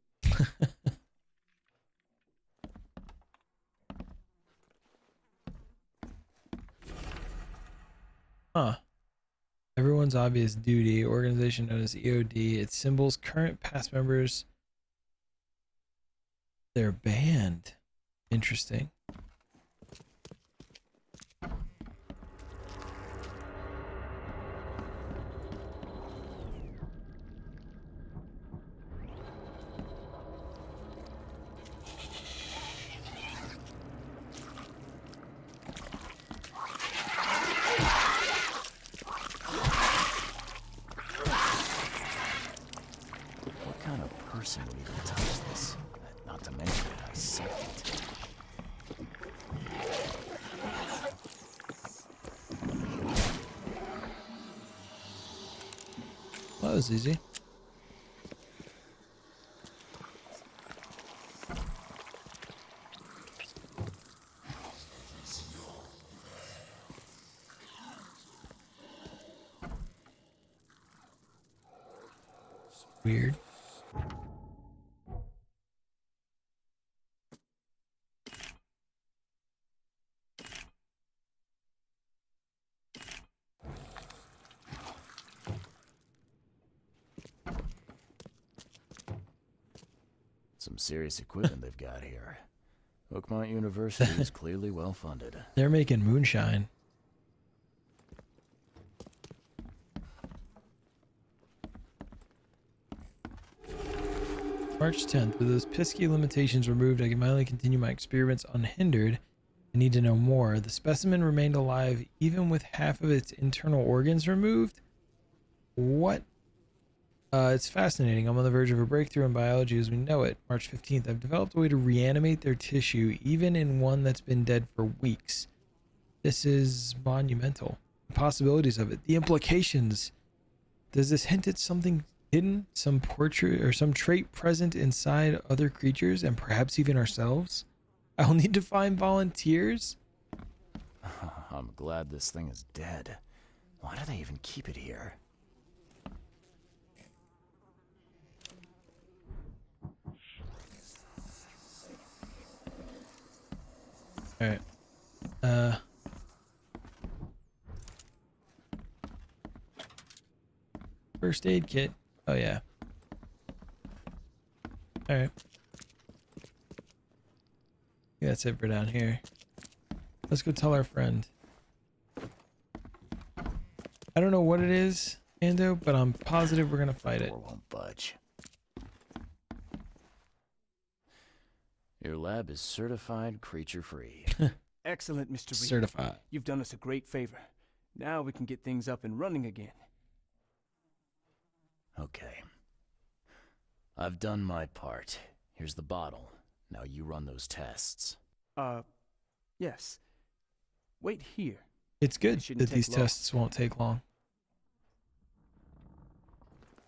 Huh. Everyone's obvious duty, organization known as EOD. Its symbols, current past members. Their band. Interesting. What kind of person would even touch this? Not to mention dissect it. Well, that was easy. Weird. Some serious equipment they've got here. Oakmont University is clearly well funded. They're making moonshine. March 10th. With those pesky limitations removed, I can finally continue my experiments unhindered. I need to know more. The specimen remained alive even with half of its internal organs removed? What? It's fascinating. I'm on the verge of a breakthrough in biology as we know it. March 15th. I've developed a way to reanimate their tissue, even in one that's been dead for weeks. This is monumental. The possibilities of it. The implications. Does this hint at something hidden? Some portrait or some trait present inside other creatures and perhaps even ourselves? I'll need to find volunteers? I'm glad this thing is dead. Why do they even keep it here? Alright. First aid kit. Oh yeah. Alright. Yeah, that's it for down here. Let's go tell our friend. I don't know what it is, Ando, but I'm positive we're gonna fight it. Door won't budge. Your lab is certified creature-free. Excellent, Mr. Reed. Certified. You've done us a great favor. Now we can get things up and running again. Okay. I've done my part. Here's the bottle. Now you run those tests. Yes. Wait here. It's good shouldn't that take these long. tests won't take long.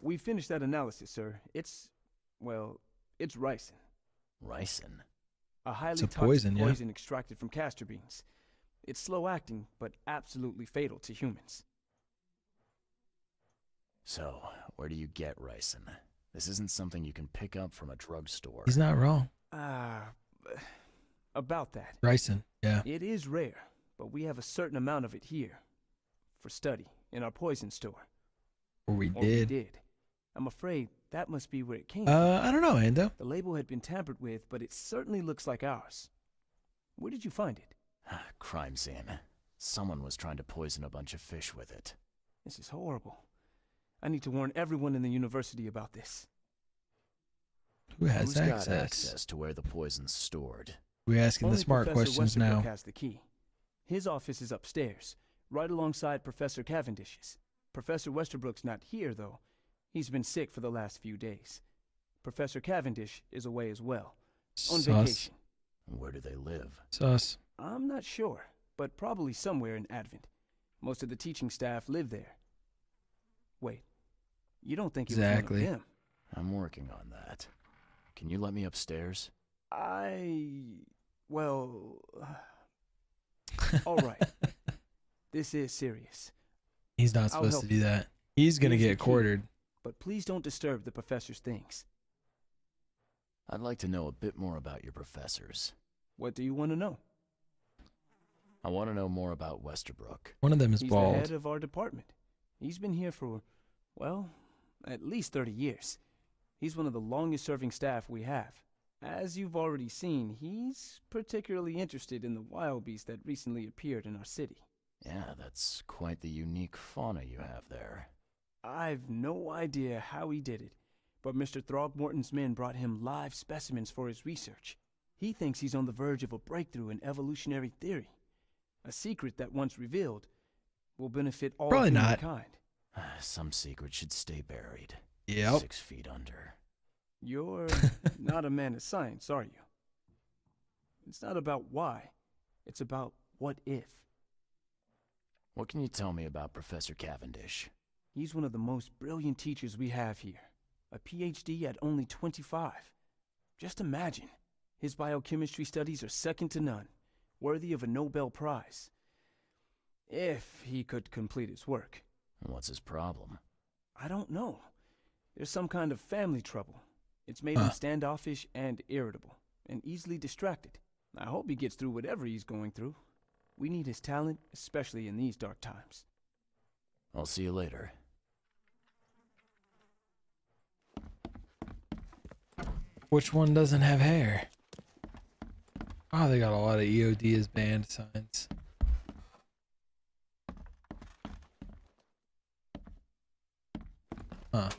We finished that analysis, sir. It's ricin. Ricin? A highly It's a toxic poison, yeah. poison extracted from castor beans. It's slow acting, but absolutely fatal to humans. So, where do you get ricin? This isn't something you can pick up from a drugstore. He's not wrong. about that. Bryson, yeah. It is rare, but we have a certain amount of it here for study in our poison store. Or we Or did. we did. I'm afraid that must be where it came from. I don't know, Ando. The label had been tampered with, but it certainly looks like ours. Where did you find it? Crime scene. Someone was trying to poison a bunch of fish with it. This is horrible. I need to warn everyone in the university about this. Who has Who's access? got access to where the poison's stored? We're asking the Only smart Professor questions Westerbrook now. has the key. His office is upstairs, right alongside Professor Cavendish's. Professor Westerbrook's not here, though. He's been sick for the last few days. Professor Cavendish is away as well, on Sus. vacation. Where do they live? Sus. I'm not sure, but probably somewhere in Advent. Most of the teaching staff live there. Wait, you don't think it was Exactly. one of them? I'm working on that. Can you let me upstairs? Well... all right. This is serious. He's not I'll supposed help to do you. that. He's gonna Here's the get key. quartered. But please don't disturb the professor's things. I'd like to know a bit more about your professors. What do you want to know? I want to know more about Westerbrook. One of them is He's bald. the head of our department. He's been here for, well, at least 30 years. He's one of the longest-serving staff we have. As you've already seen, he's particularly interested in the wild beast that recently appeared in our city. Yeah, that's quite the unique fauna you have there. I've no idea how he did it, but Mr. Throgmorton's men brought him live specimens for his research. He thinks he's on the verge of a breakthrough in evolutionary theory. A secret that, once revealed, will benefit all Probably not. humankind. Some secret should stay buried. Yep. 6 feet under. You're not a man of science, are you? It's not about why. It's about what if. What can you tell me about Professor Cavendish? He's one of the most brilliant teachers we have here. A PhD at only 25. Just imagine. His biochemistry studies are second to none, worthy of a Nobel Prize. If he could complete his work. What's his problem? I don't know. There's some kind of family trouble. It's made him standoffish and irritable, and easily distracted. I hope he gets through whatever he's going through. We need his talent, especially in these dark times. I'll see you later. Which one doesn't have hair? Oh, they got a lot of EOD as banned signs. Huh.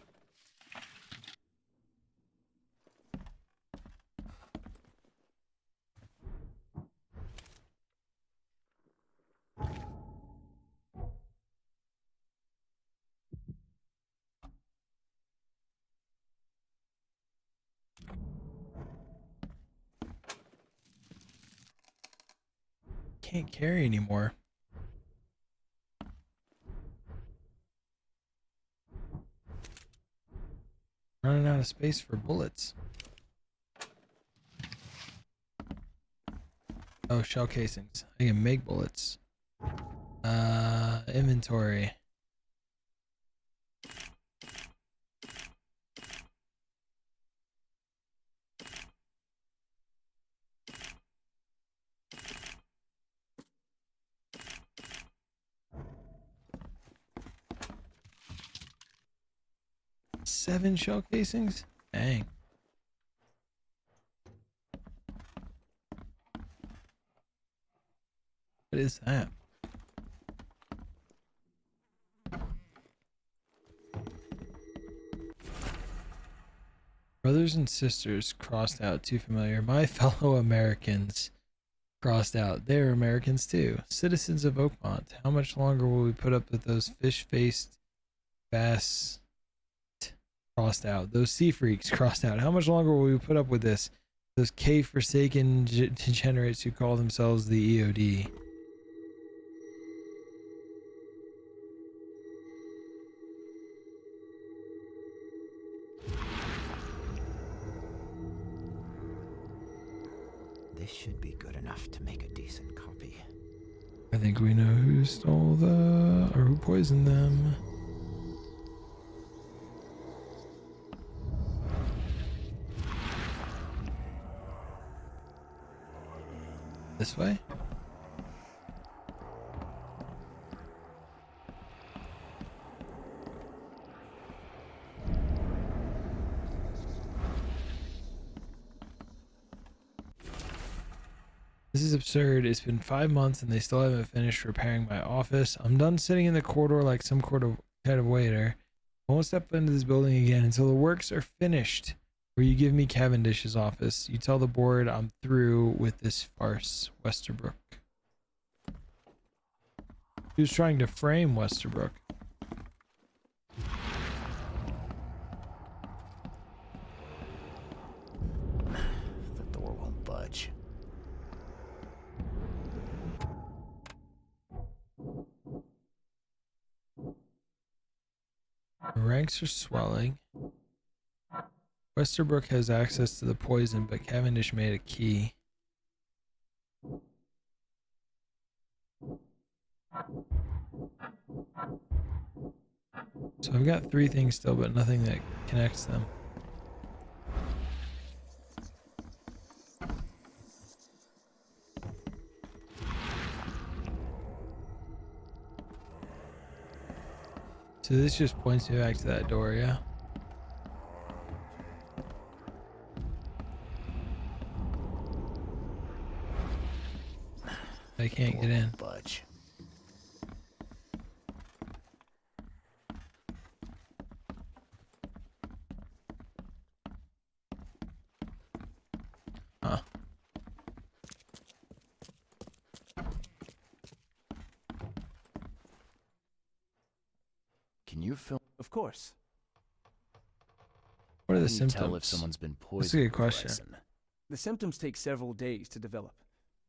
Can't carry anymore. Running out of space for bullets. Oh, shell casings. I can make bullets. Inventory. Seven shell casings? Dang. What is that? Brothers and sisters crossed out, too familiar. My fellow Americans crossed out. They're Americans too. Citizens of Oakmont. How much longer will we put up with those fish-faced bass crossed out? Those sea freaks crossed out. How much longer will we put up with this? Those K-forsaken degenerates who call themselves the EOD. This should be good enough to make a decent copy. I think we know who stole or who poisoned them. This way? This is absurd. It's been 5 months and they still haven't finished repairing my office. I'm done sitting in the corridor like some kind of waiter. I won't step into this building again until the works are finished. Or you give me Cavendish's office. You tell the board I'm through with this farce, Westerbrook. He was trying to frame Westerbrook. The door won't budge. The ranks are swelling. Westerbrook has access to the poison, but Cavendish made a key. So I've got 3 things still, but nothing that connects them. So this just points me back to that door, yeah? I can't get in. Budge. Huh. Can you film? Of course. What are the How do you tell symptoms? if someone's been That's poisoned? a good with question. ricin? The symptoms take several days to develop.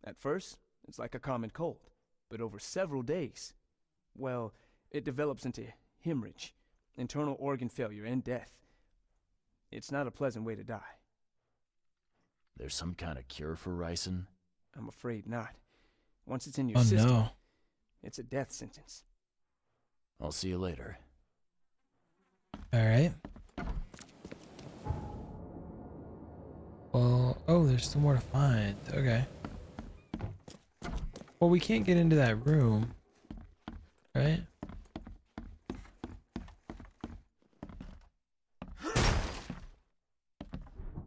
At first, it's like a common cold, but over several days, well, it develops into hemorrhage, internal organ failure, and death. It's not a pleasant way to die. There's some kind of cure for ricin? I'm afraid not. Once it's in your Oh system, no. it's a death sentence. I'll see you later. Alright. Well, oh, there's still more to find. Okay. Well, we can't get into that room. Right?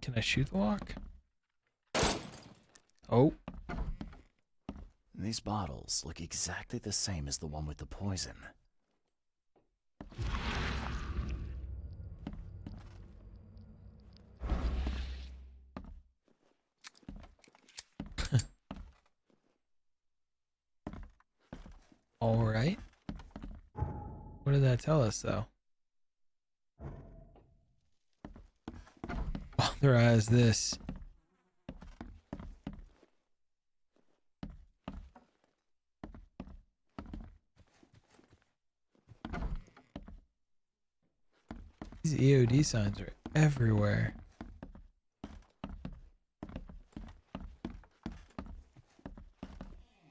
Can I shoot the lock? Oh. These bottles look exactly the same as the one with the poison. All right. What did that tell us, though? Authorize this. These EOD signs are everywhere.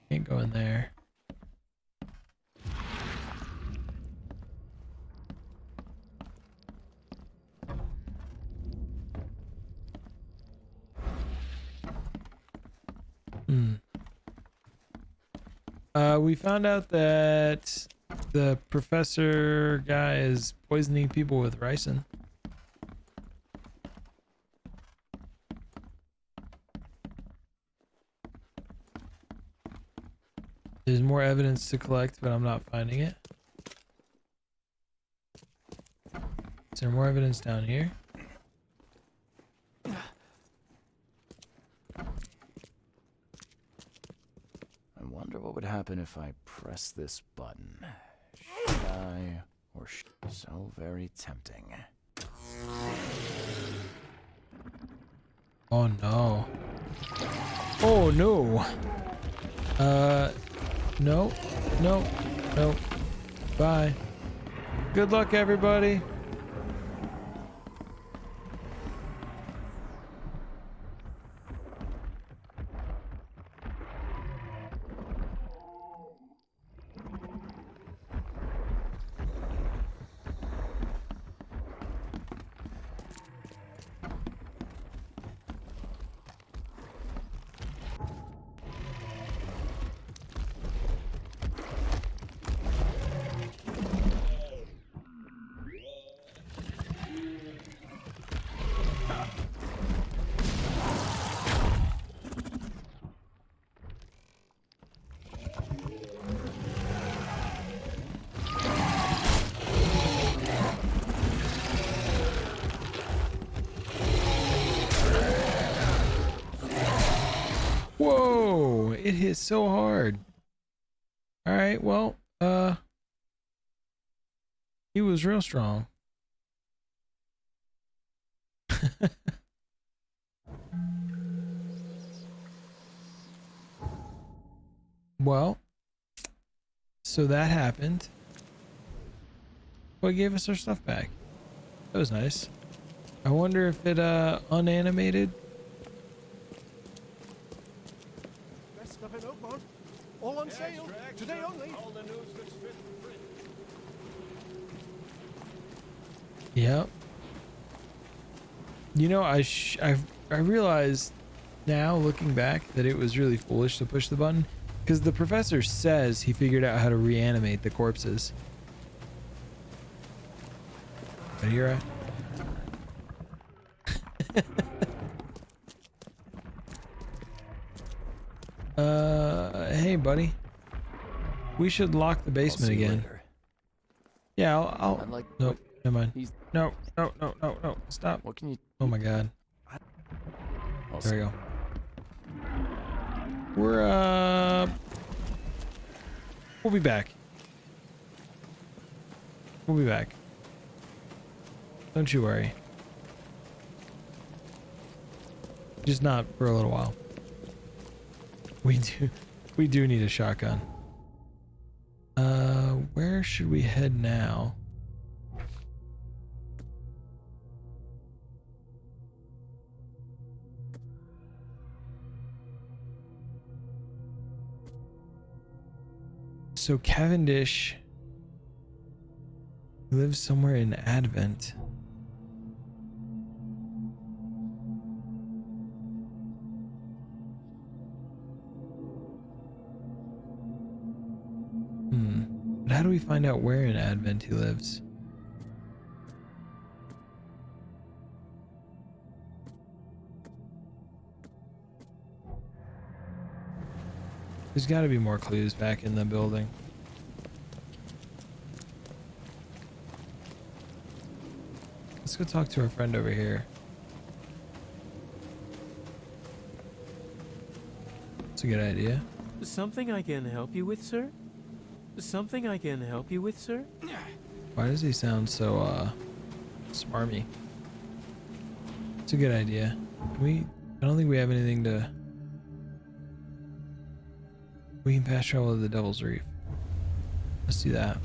Can't go in there. We found out that the professor guy is poisoning people with ricin. There's more evidence to collect, but I'm not finding it. Is there more evidence down here? I wonder what would happen if I press this button. Should I? Or so very tempting. Oh no. Oh no. No. No. No. Bye. Good luck, everybody. It hit so hard. All right, well, he was real strong. Well, so that happened. Well, it gave us our stuff back. That was nice. I wonder if it unanimated. Best stuff in Oakmont. All on sale. Today only. All the news that's fit for print. Yep. You know, I realized now looking back that it was really foolish to push the button because the professor says he figured out how to reanimate the corpses. Are you right? Hey, buddy. We should lock the basement again. Later. Yeah, I'll I'd like. nope, never mind. He's. No, stop. What can you? Oh my god. I'll There see. we go. We're we'll be back. We'll be back. Don't you worry. Just not for a little while. We do need a shotgun. Where should we head now? So Cavendish lives somewhere in Advent. But how do we find out where in Advent he lives? There's got to be more clues back in the building. Let's go talk to our friend over here. That's a good idea. Something I can help you with, sir? Something I can help you with, sir? Why does he sound so smarmy? It's a good idea. I don't think we have anything to. We can fast travel to the Devil's Reef. Let's do that.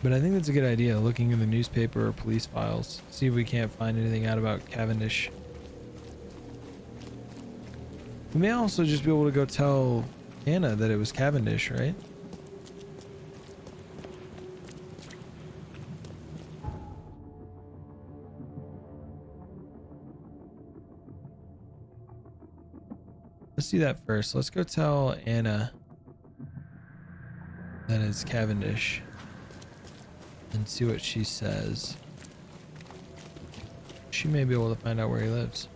But I think that's a good idea, looking in the newspaper or police files. See if we can't find anything out about Cavendish. We may also just be able to go tell Anna that it was Cavendish, right? Let's do that first. Let's go tell Anna that it's Cavendish and see what she says. She may be able to find out where he lives.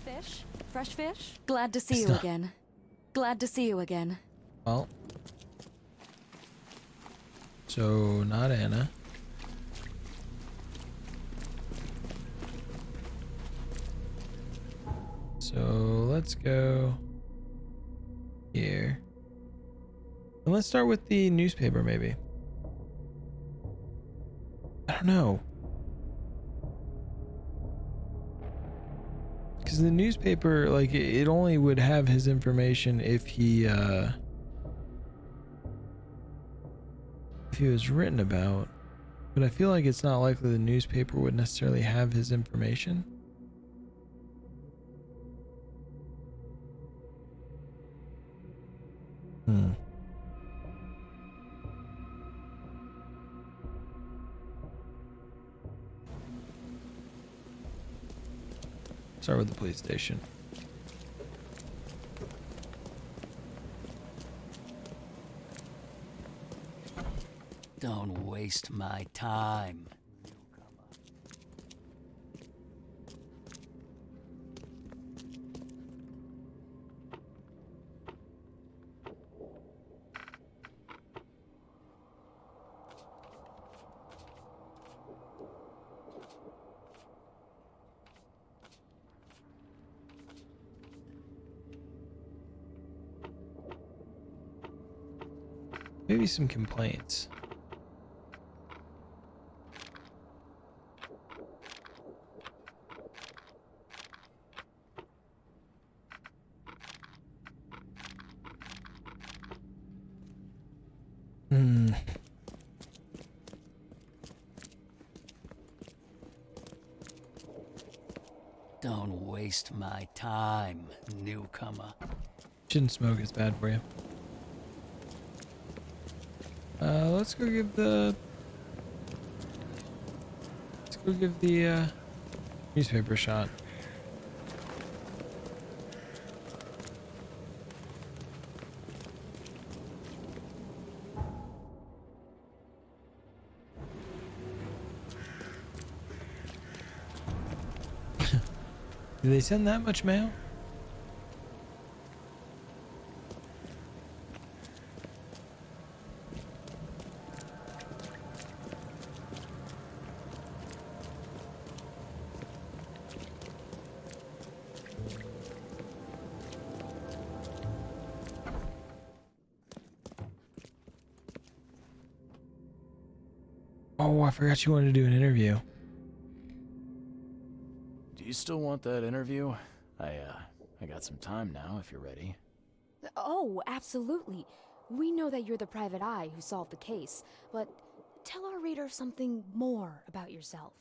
Fish? Fresh fish? Glad to see It's you not- again. Glad to see you again. Well, so not Anna. So let's go here. And let's start with the newspaper, maybe. I don't know. Because the newspaper, like, it only would have his information if he was written about. But I feel like it's not likely the newspaper would necessarily have his information. Start with the police station. Don't waste my time. Maybe some complaints. Hmm. Don't waste my time, newcomer. Shouldn't smoke, it's bad for you. Let's go give the newspaper a shot. Did they send that much mail? Oh, I forgot you wanted to do an interview. Do you still want that interview? I got some time now, if you're ready. Oh, absolutely. We know that you're the private eye who solved the case, but tell our reader something more about yourself.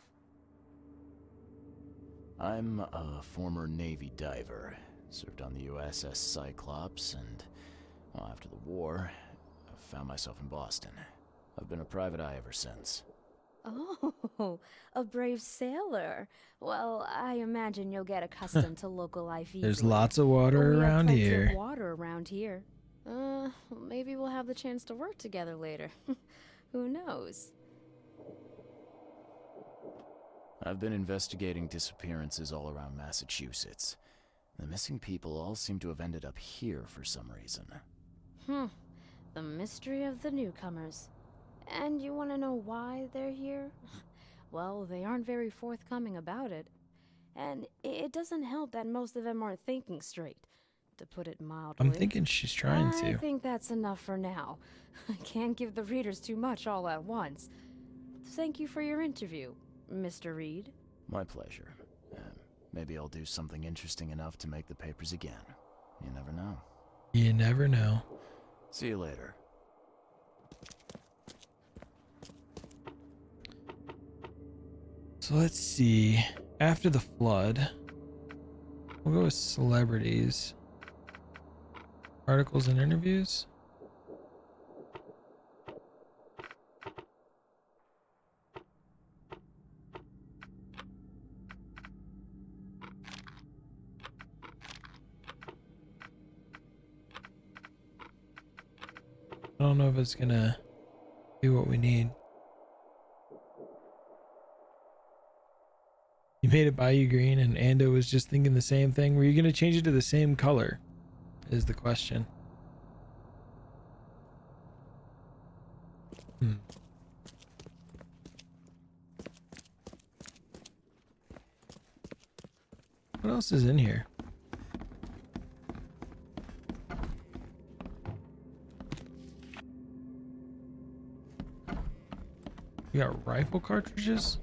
I'm a former Navy diver. Served on the USS Cyclops, and, well, after the war, I found myself in Boston. I've been a private eye ever since. Oh, a brave sailor. Well, I imagine you'll get accustomed to local life easily. There's lots of water around plenty here. of water around here. Maybe we'll have the chance to work together later. Who knows? I've been investigating disappearances all around Massachusetts. The missing people all seem to have ended up here for some reason. The mystery of the newcomers. And you want to know why they're here? Well, they aren't very forthcoming about it. And it doesn't help that most of them aren't thinking straight, to put it mildly. I'm thinking she's trying to. I think that's enough for now. I can't give the readers too much all at once. Thank you for your interview, Mr. Reed. My pleasure. Maybe I'll do something interesting enough to make the papers again. You never know. You never know. See you later. So let's see. After the flood, we'll go with celebrities. Articles and interviews. I don't know if it's gonna do what we need. You made it Bayou Green, and Ando was just thinking the same thing. Were you gonna change it to the same color? Is the question. What else is in here? You got rifle cartridges?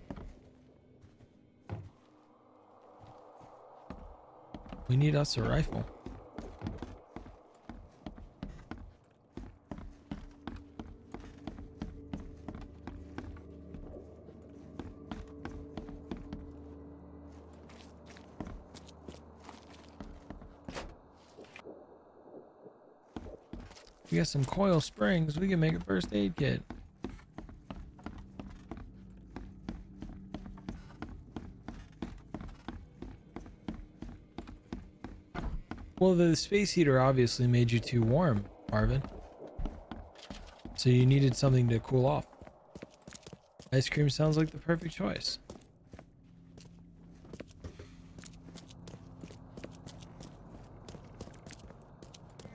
We need us a rifle. We got some coil springs. We can make a first aid kit. Well, the space heater obviously made you too warm, Marvin. So you needed something to cool off. Ice cream sounds like the perfect choice.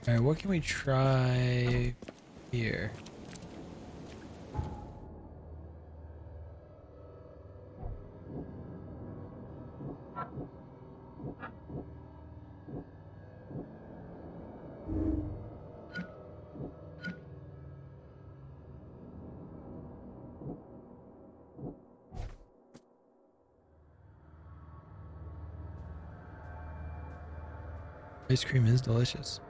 Alright, what can we try here? Ice cream is delicious.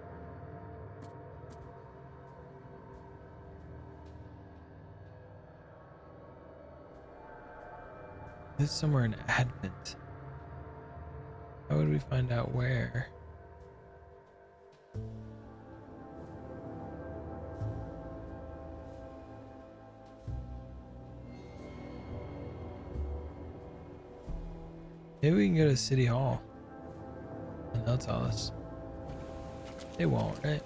This is somewhere in Advent. How would we find out where? Maybe we can go to City Hall and they'll tell us. They won't, right?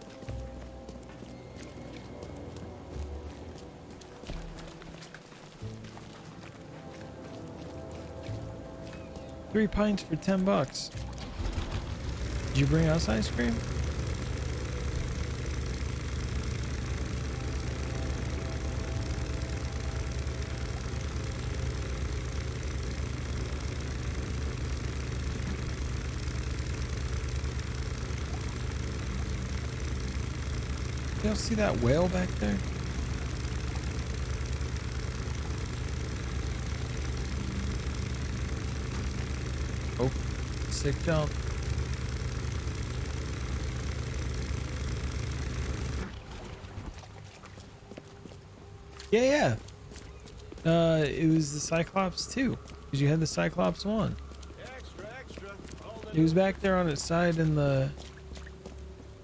$3 pints for $10. Did you bring us ice cream? Y'all see that whale back there? Oh, sick jump. Yeah. It was the Cyclops 2, because you had the Cyclops 1. It was back there on its side in the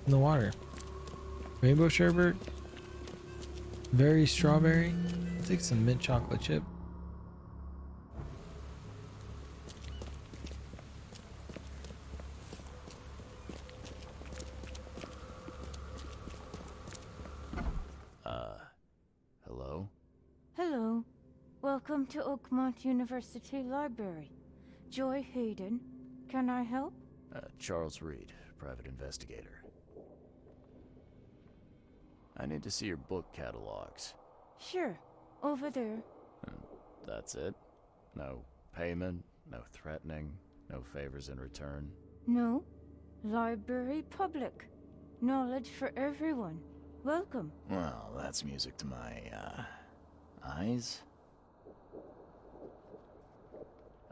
water. Rainbow sherbet, very strawberry. I'll take some mint chocolate chip. Hello? Hello. Welcome to Oakmont University Library. Joy Hayden. Can I help? Charles Reed, private investigator. I need to see your book catalogs. Sure. Over there. That's it? No payment, no threatening, no favors in return? No. Library public. Knowledge for everyone. Welcome. Well, that's music to my, eyes.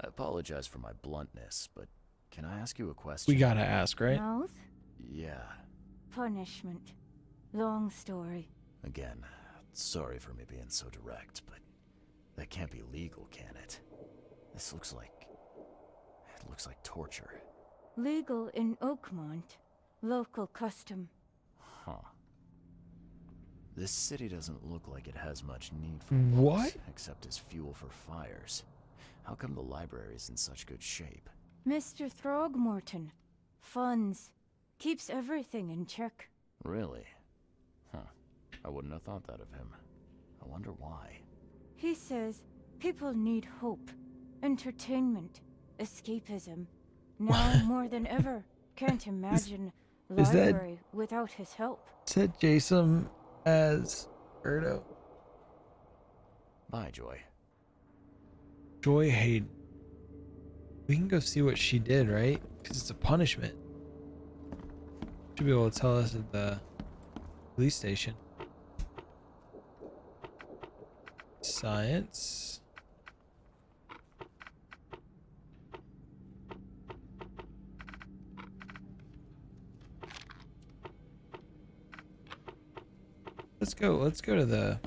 I apologize for my bluntness, but can I ask you a question? We gotta ask, right? Mouth? Yeah. Punishment. Long story. Again, sorry for me being so direct, but that can't be legal, can it? This looks like... it looks like torture. Legal in Oakmont. Local custom. Huh. This city doesn't look like it has much need for what? books, except as fuel for fires. How come the library's in such good shape? Mr. Throgmorton. Funds. Keeps everything in check. Really? Huh. I wouldn't have thought that of him. I wonder why. He says people need hope, entertainment, escapism. Now more than ever, can't imagine library without his help. Is that Jason as Erdo? Bye, Joy. Joy Hayden. We can go see what she did, right? Because it's a punishment. Should be able to tell us at the police station. Science. Let's go to the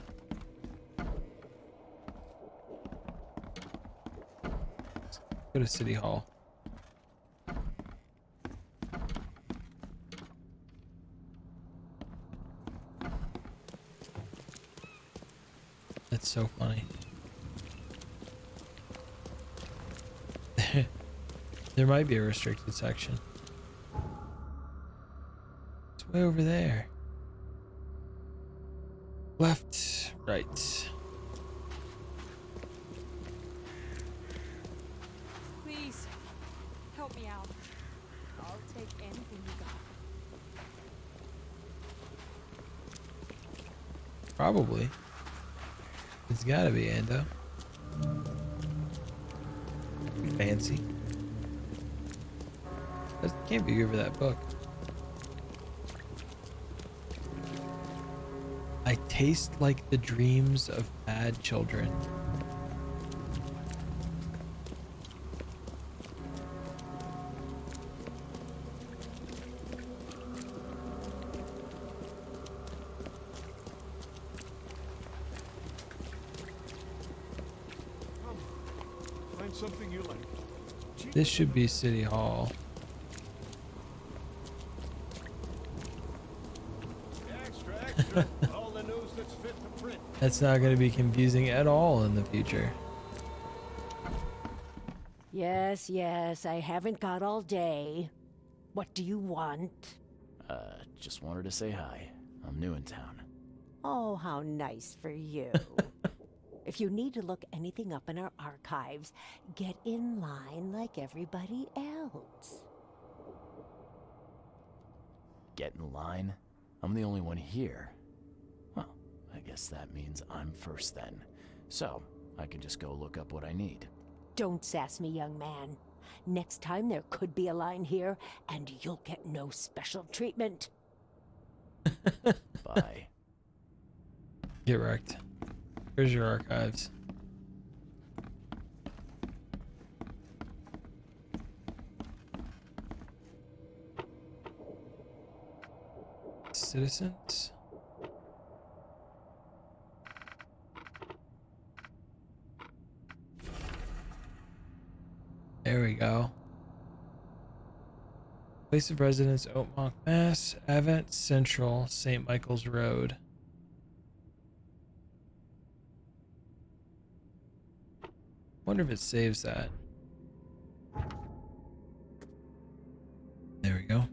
go to City Hall. That's so funny. There might be a restricted section. It's way over there. Left, right. Please, help me out. I'll take anything you got. Probably. It's gotta be Ando. Fancy. That can't be good for that book. I taste like the dreams of bad children. something you like. This should be City Hall. Extra, extra. All the news that's fit to print. That's not going to be confusing at all in the future. Yes, yes, I haven't got all day. What do you want? Just wanted to say hi. I'm new in town. Oh, how nice for you. If you need to look anything up in our archives, get in line like everybody else. Get in line? I'm the only one here. Well, I guess that means I'm first then. So, I can just go look up what I need. Don't sass me, young man. Next time there could be a line here, and you'll get no special treatment. Bye. Get wrecked. Here's your archives. Citizens. There we go. Place of residence, Oakmont, Mass. Avant Central, St. Michael's Road. Wonder if it saves that. There we go.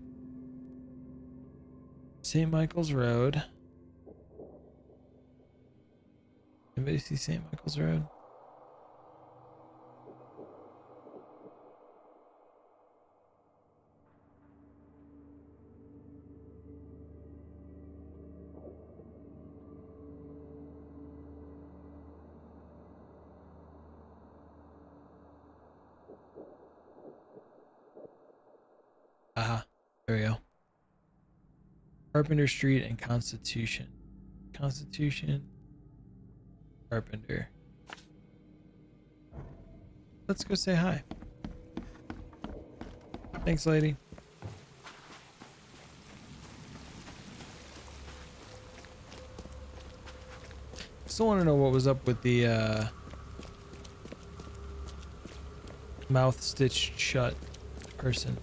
St. Michael's Road. Anybody see St. Michael's Road? Aha, there we go. Carpenter Street and Constitution. Constitution. Carpenter. Let's go say hi. Thanks, lady. Still want to know what was up with the mouth stitched shut person.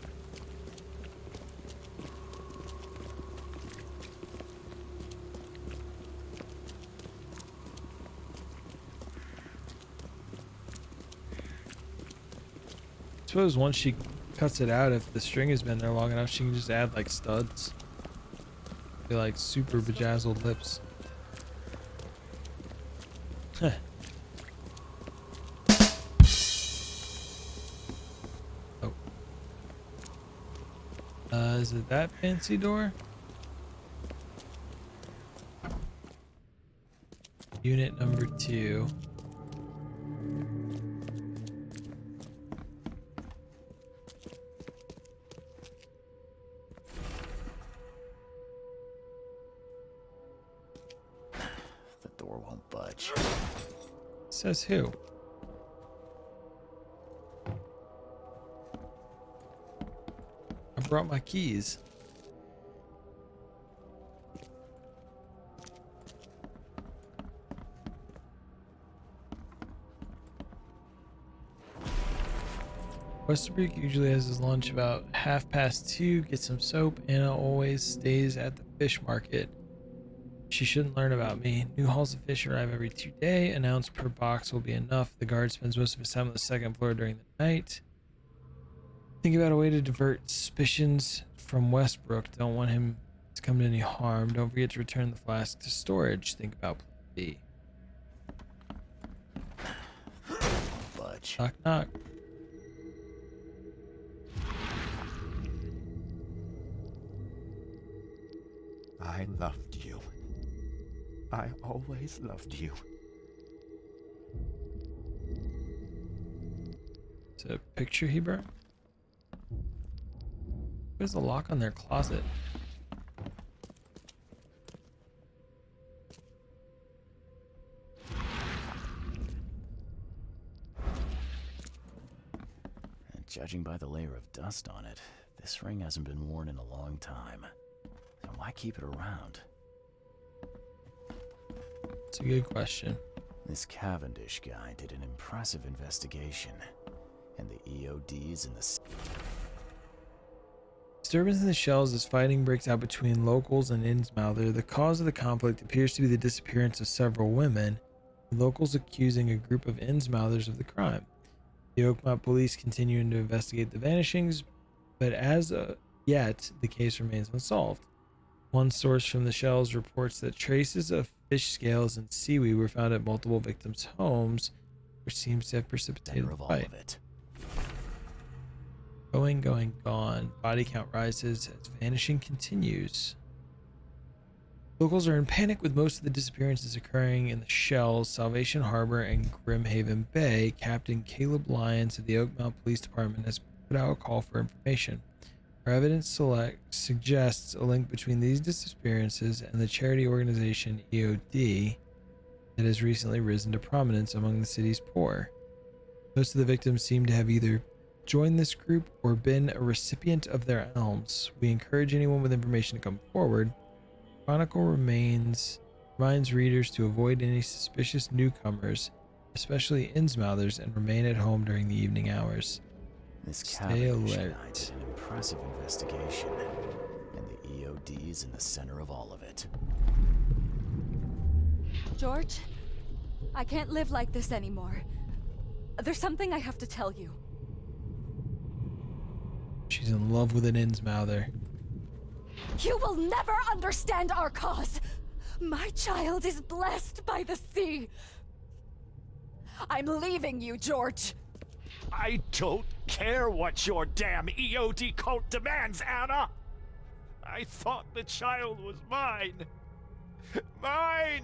I suppose once she cuts it out, if the string has been there long enough, she can just add like studs. Be like super bejazzled lips. Heh. Oh. Is it that fancy door? Unit number 2. Says who? I brought my keys. Westerbrook usually has his lunch about 2:30, gets some soap. Anna always stays at the fish market. She shouldn't learn about me. New hauls of fish arrive every 2 days. An ounce per box will be enough. The guard spends most of his time on the second floor during the night. Think about a way to divert suspicions from Westbrook. Don't want him to come to any harm. Don't forget to return the flask to storage. Think about plan B. Budge. Knock, knock. I loved you. I always loved you. It's a picture he burned? There's a lock on their closet. And judging by the layer of dust on it, this ring hasn't been worn in a long time. So why keep it around? It's a good question. This Cavendish guy did an impressive investigation. and the EODs in the... Disturbance in the shells as fighting breaks out between locals and Innsmouther. The cause of the conflict appears to be the disappearance of several women, with locals accusing a group of Innsmouthers of the crime. The Oakmont police continue to investigate the vanishings, but as yet, the case remains unsolved. One source from the shells reports that traces of fish scales and seaweed were found at multiple victims' homes, which seems to have precipitated the fight. Going, gone. Body count rises as vanishing continues. Locals are in panic with most of the disappearances occurring in the shells, Salvation Harbor, and Grimhaven Bay. Captain Caleb Lyons of the Oakmont Police Department has put out a call for information. Our evidence suggests a link between these disappearances and the charity organization EOD that has recently risen to prominence among the city's poor. Most of the victims seem to have either joined this group or been a recipient of their alms. We encourage anyone with information to come forward. Chronicle reminds readers to avoid any suspicious newcomers, especially Innsmouthers, and remain at home during the evening hours. This Stay Cavendish alert. night, an impressive investigation, and the EOD's in the center of all of it. George, I can't live like this anymore. There's something I have to tell you. She's in love with an Innsmouther. You will never understand our cause. My child is blessed by the sea. I'm leaving you, George. I don't care what your damn EOD cult demands, Anna! I thought the child was mine. Mine!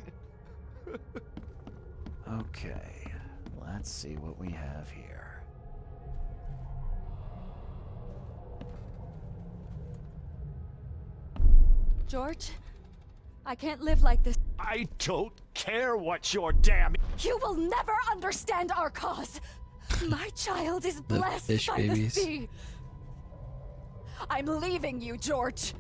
Okay, let's see what we have here. George, I can't live like this. I don't care what your damn... You will never understand our cause. My child is The blessed fish by babies. the sea. I'm leaving you, George.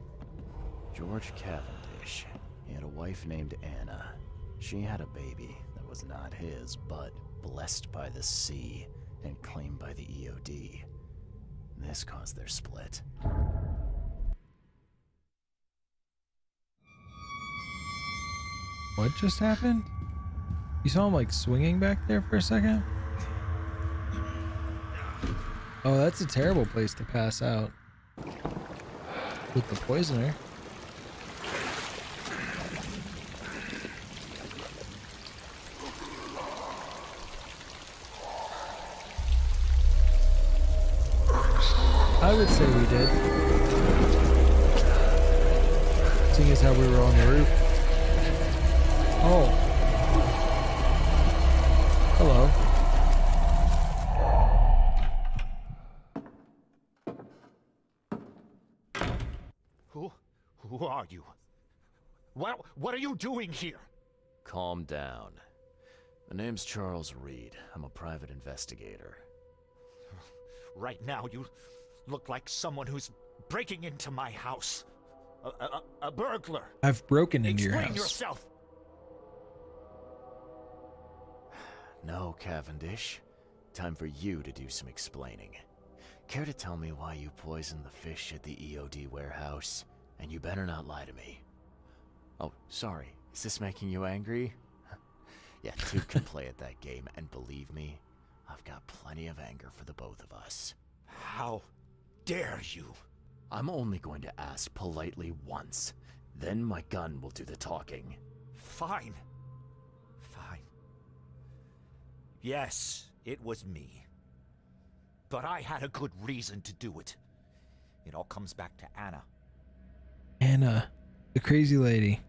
George Cavendish. He had a wife named Anna. She had a baby that was not his, but blessed by the sea and claimed by the EOD. This caused their split. What just happened? You saw him like swinging back there for a second? Oh, that's a terrible place to pass out. With the poisoner. I would say we did. Seeing as how we were on the roof. Oh. Hello. Who are you? What are you doing here? Calm down. My name's Charles Reed. I'm a private investigator. Right now, you look like someone who's breaking into my house. A burglar. I've broken into your Explain house. yourself. No, Cavendish. Time for you to do some explaining. Care to tell me why you poisoned the fish at the EOD warehouse? And you better not lie to me. Oh, sorry. Is this making you angry? Yeah, two can play at that game, and believe me, I've got plenty of anger for the both of us. How dare you? I'm only going to ask politely once. Then my gun will do the talking. Fine. Fine. Yes, it was me. But I had a good reason to do it. It all comes back to Anna. Anna, the crazy lady.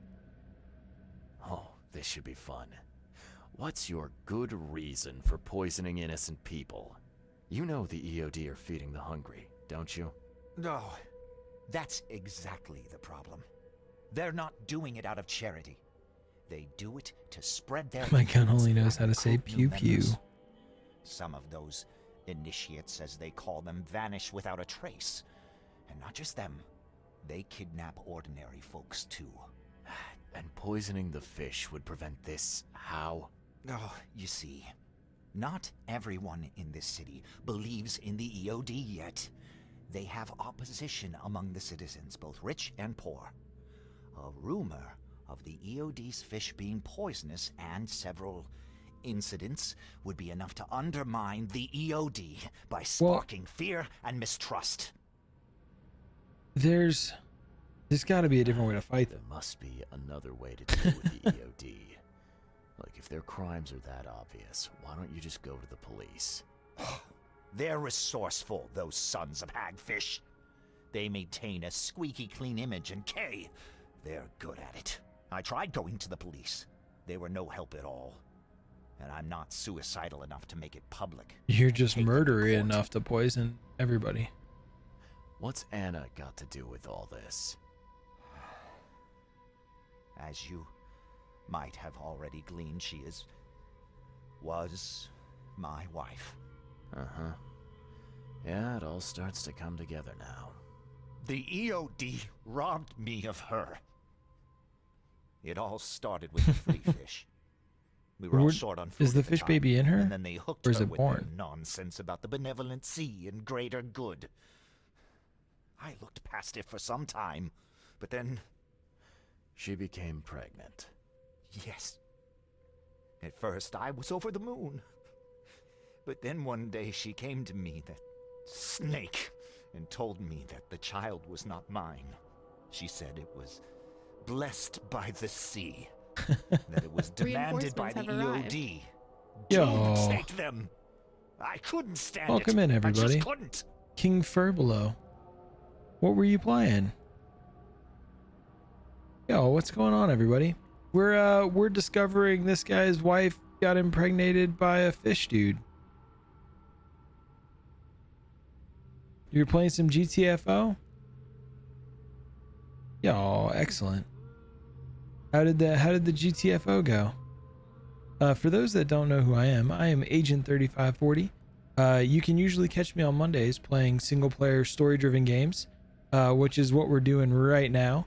Oh, this should be fun. What's your good reason for poisoning innocent people? You know the EOD are feeding the hungry, don't you? No, that's exactly the problem. They're not doing it out of charity. They do it to spread their... My gun only knows how to say pew pew. Some of those initiates, as they call them, vanish without a trace. And not just them. They kidnap ordinary folks, too. And poisoning the fish would prevent this how? Oh, you see, Not everyone in this city believes in the EOD yet. They have opposition among the citizens, both rich and poor. A rumor of the EOD's fish being poisonous and several incidents would be enough to undermine the EOD by sparking fear and mistrust. There's got to be a different way to fight them. There must be another way to deal with the EOD. Like, if their crimes are that obvious, why don't you just go to the police? They're resourceful, those sons of hagfish. They maintain a squeaky clean image, and Kay, they're good at it. I tried going to the police. They were no help at all. And I'm not suicidal enough to make it public. You're just murdery enough to poison everybody. What's Anna got to do with all this? As you might have already gleaned, she was my wife. Uh-huh. Yeah, it all starts to come together now. The EOD robbed me of her. It all started with the flea fish. We were all short on food. Is the at fish time, baby in her? And then they hooked or is her it with born? their nonsense about the benevolent sea and greater good. I looked past it for some time, but then she became pregnant. Yes. At first, I was over the moon. But then one day she came to me, that snake, and told me that the child was not mine. She said it was blessed by the sea. That it was demanded by the EOD. Yo. Take them. I couldn't stand Welcome it. in, everybody. I just couldn't. King Furbelow. What were you playing? Yo, what's going on, everybody? We're discovering this guy's wife got impregnated by a fish dude. You're playing some GTFO? Yo, excellent. How did the GTFO go? For those that don't know who I am Agent 3540. You can usually catch me on Mondays playing single player story driven games, which is what we're doing right now.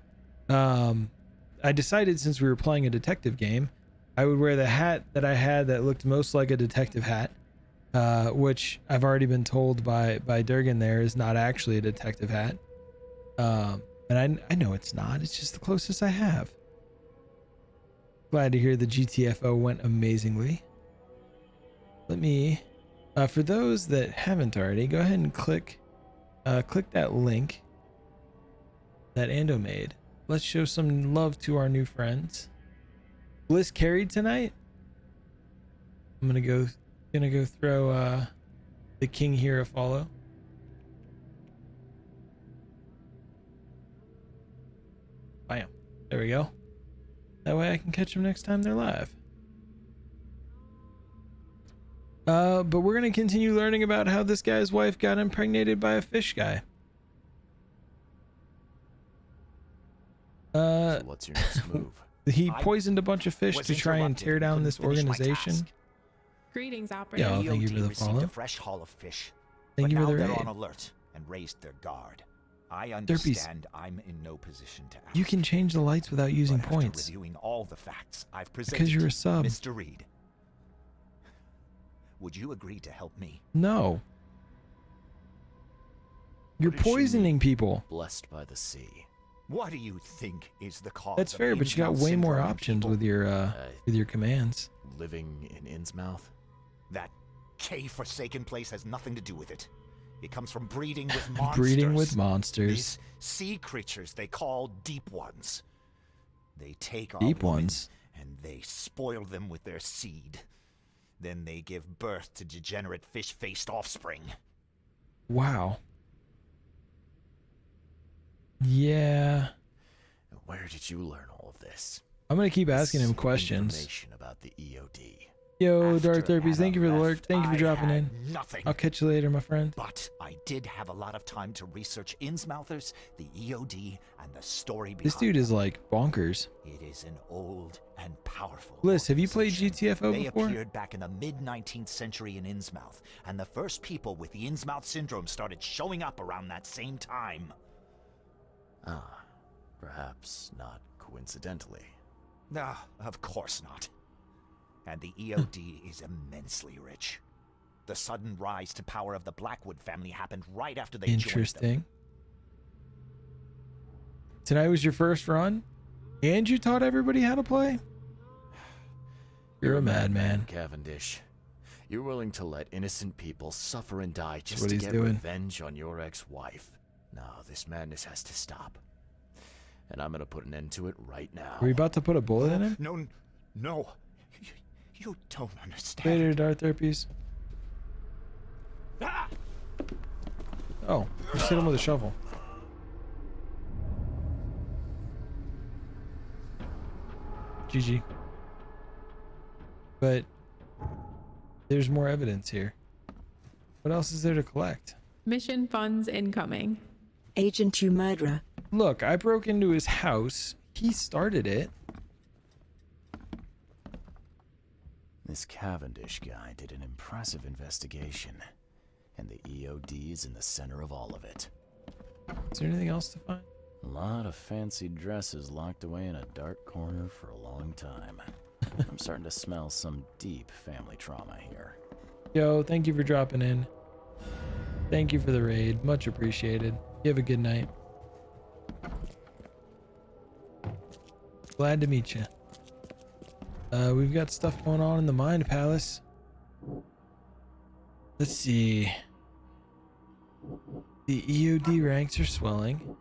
I decided since we were playing a detective game, I would wear the hat that I had that looked most like a detective hat, which I've already been told by Durgan there is not actually a detective hat. And I know it's not, it's just the closest I have. Glad to hear the GTFO went amazingly. Let me, for those that haven't already, go ahead and click that link that Ando made. Let's show some love to our new friends. Bliss carried tonight. I'm gonna go throw the king here a follow. Bam. There we go. That way I can catch them next time they're live. But we're gonna continue learning about how this guy's wife got impregnated by a fish guy. So what's your next move? He poisoned a bunch of fish to try and tear down this organization. Greetings, operator. Yeah, thank you for the received follow. a fresh haul of fish. Thank but you for now the they're raid. on alert and raised their guard. I understand I'm in no position to act. You can change the lights without using but after points. reviewing all the facts I've presented, Because you're a sub. Mr. Reed, would you agree to help me? No. You're poisoning people. Blessed by the sea. What do you think is the cause? That's of fair, but you got Innsmouth way more syndrome, options people? with your commands. Living in Innsmouth? That K-forsaken place has nothing to do with it. It comes from breeding with monsters. Breeding with monsters. These sea creatures they call Deep Ones. They take our Deep women Ones? and they spoil them with their seed. Then they give birth to degenerate fish-faced offspring. Wow. Yeah. Where did you learn all of this? I'm gonna keep asking him This questions. Information about the EOD. Yo, Dark After Therapies, thank you for the Anna alert. Thank you for left, dropping I in. had nothing. I'll catch you later, my friend. But I did have a lot of time to research Innsmouthers, the EOD, and the story behind This dude is like bonkers. It is an old and powerful. Bliss, have you played organization. GTFO They before? appeared back in the mid-19th century in Innsmouth, and the first people with the Innsmouth syndrome started showing up around that same time. Ah, perhaps not coincidentally. Ah, of course not. and the EOD is immensely rich. The sudden rise to power of the Blackwood family happened right after they joined them. Interesting. Tonight was your first run, and you taught everybody how to play? You're a madman. Cavendish. You're willing to let innocent people suffer and die just what to he's get doing. revenge on your ex-wife. No, this madness has to stop. And I'm gonna put an end to it right now. Were you about to put a bullet in him? No. You don't understand. Later, dart therapies. Oh, just hit him with a shovel. GG. But there's more evidence here. What else is there to collect? Mission funds incoming. Agent, you murderer. Look, I broke into his house. He started it. This Cavendish guy did an impressive investigation, and the EOD is in the center of all of it. Is there anything else to find? A lot of fancy dresses locked away in a dark corner for a long time. I'm starting to smell some deep family trauma here. Yo, thank you for dropping in. Thank you for the raid. Much appreciated. You have a good night. Glad to meet you. We've got stuff going on in the Mind Palace. Let's see. The EOD ranks are swelling.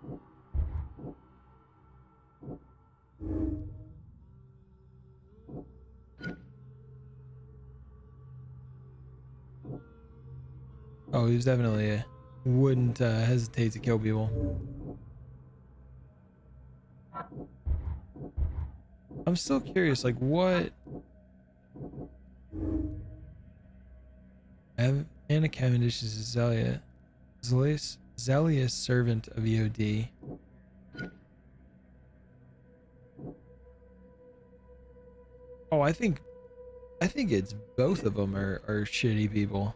Oh, he's definitely wouldn't hesitate to kill people. I'm still curious, like what? Anna Cavendish is a zealous servant of EOD. Oh, I think it's both of them are shitty people.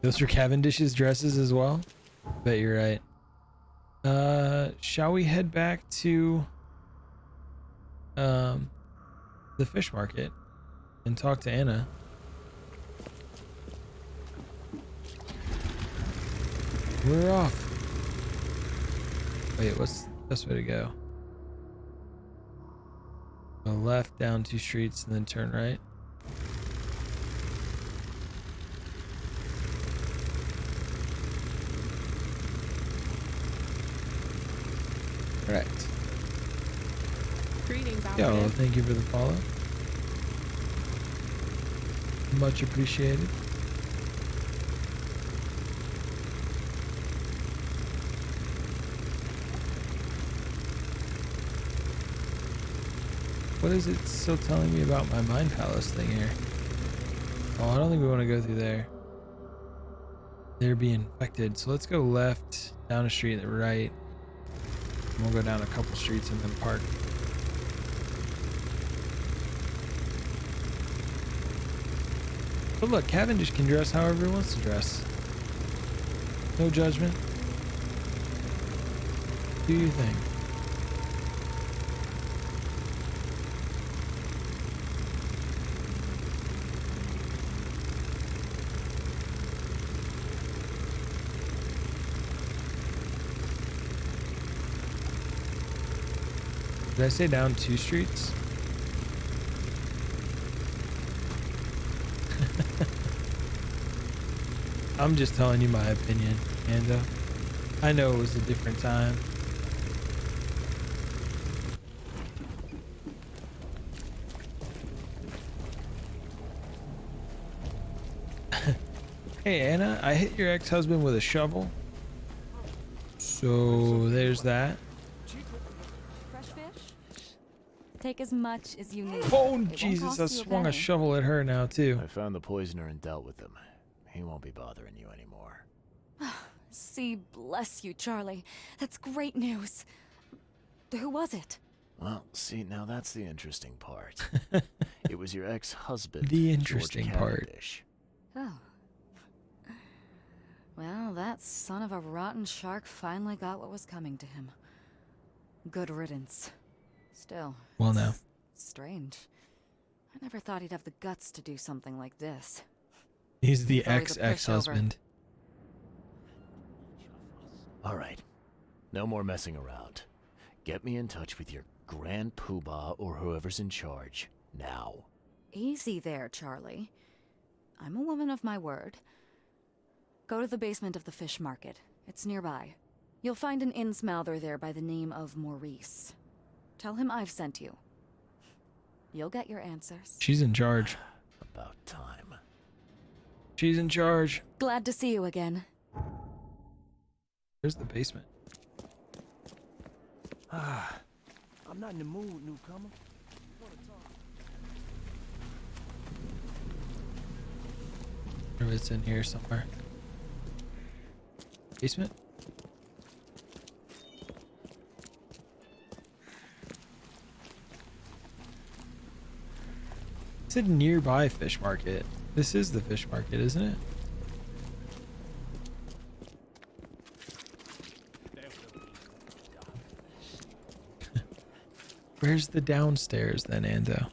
Those are Cavendish's dresses as well? Bet you're right. Shall we head back to the fish market and talk to Anna? We're off. Wait, what's the best way to go? Go left, down 2 streets, and then turn right. Right. Greetings, Yo, operative. thank you for the follow. Much appreciated. What is it still telling me about my Mind Palace thing here? Oh, I don't think we want to go through there. They're being infected. So let's go left, down a street, and right. And we'll go down a couple streets and then park. But look, Cavendish can dress however he wants to dress. No judgment. Do your thing. Did I say down 2 streets? I'm just telling you my opinion, Ando. I know it was a different time. Hey Anna, I hit your ex-husband with a shovel. So there's that. Fresh fish? Take as much as you need. Oh, It won't Jesus, cost I you swung a penny. shovel at her now, too. I found the poisoner and dealt with him. He won't be bothering you anymore. See, bless you, Charlie. That's great news. Who was it? Well, see, now that's the interesting part. It was your ex-husband, The George interesting part. Cavendish. Oh. Well, that that son of a rotten shark finally got what was coming to him. Good riddance. Still, Well, no. strange. I never thought he'd have the guts to do something like this. He's the He's always a ex-husband. All right. No more messing around. Get me in touch with your Grand Poobah or whoever's in charge. Now. Easy there, Charlie. I'm a woman of my word. Go to the basement of the fish market. It's nearby. You'll find an Innsmouther there by the name of Maurice. Tell him I've sent you. You'll get your answers. She's in charge. About time. She's in charge. Glad to see you again. Where's the basement? I'm not in the mood, newcomer. Or it's in here somewhere. Basement? It said nearby fish market. This is the fish market, isn't it? Where's the downstairs then, Ando?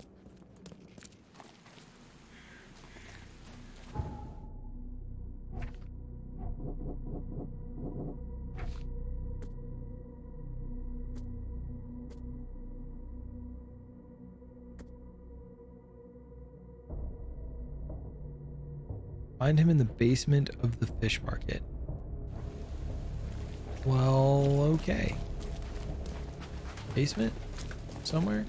Find him in the basement of the fish market. Well, okay. Basement? Somewhere?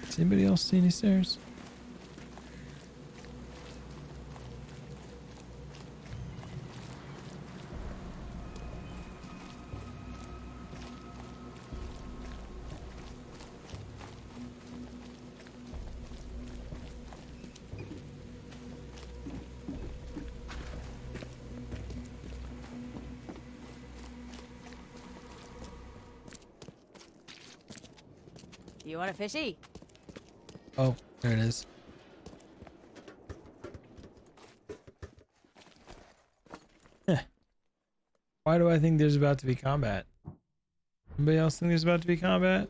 Does anybody else see any stairs? You want a fishy? Oh, there it is. Why do I think there's about to be combat? Anybody else think there's about to be combat?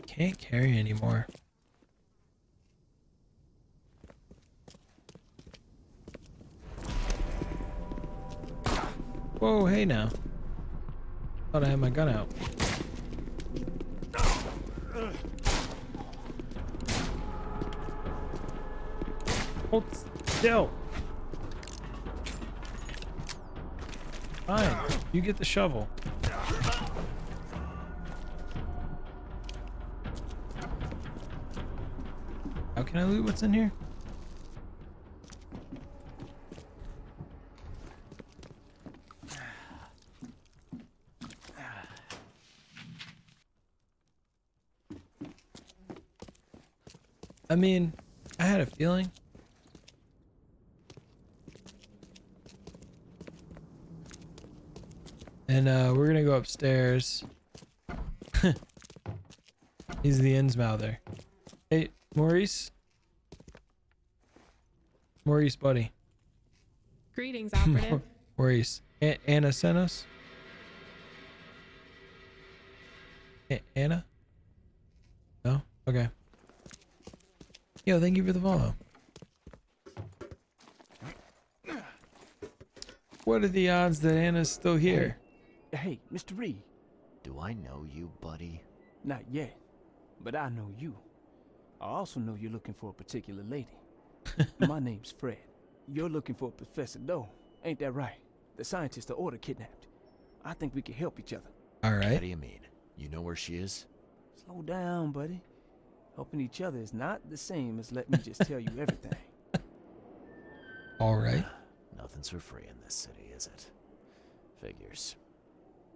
Can't carry anymore. Whoa, hey now. Thought I had my gun out. Hold still. Fine, you get the shovel. How can I loot what's in here? I mean, I had a feeling. And we're gonna go upstairs. He's the Innsmouther. Hey, Maurice? Maurice, buddy. Greetings, operative. Maurice. Anna sent us? Anna? No? Okay. Yo, thank you for the follow. What are the odds that Anna's still here? Hey, Mr. Reed. Do I know you, buddy? Not yet, but I know you. I also know you're looking for a particular lady. My name's Fred. You're looking for Professor Doe, ain't that right? The scientist the Order kidnapped. I think we can help each other. All right. What do you mean? You know where she is? Slow down, buddy. Helping each other is not the same as let me just tell you everything. All right. Nothing's for free in this city, is it? Figures.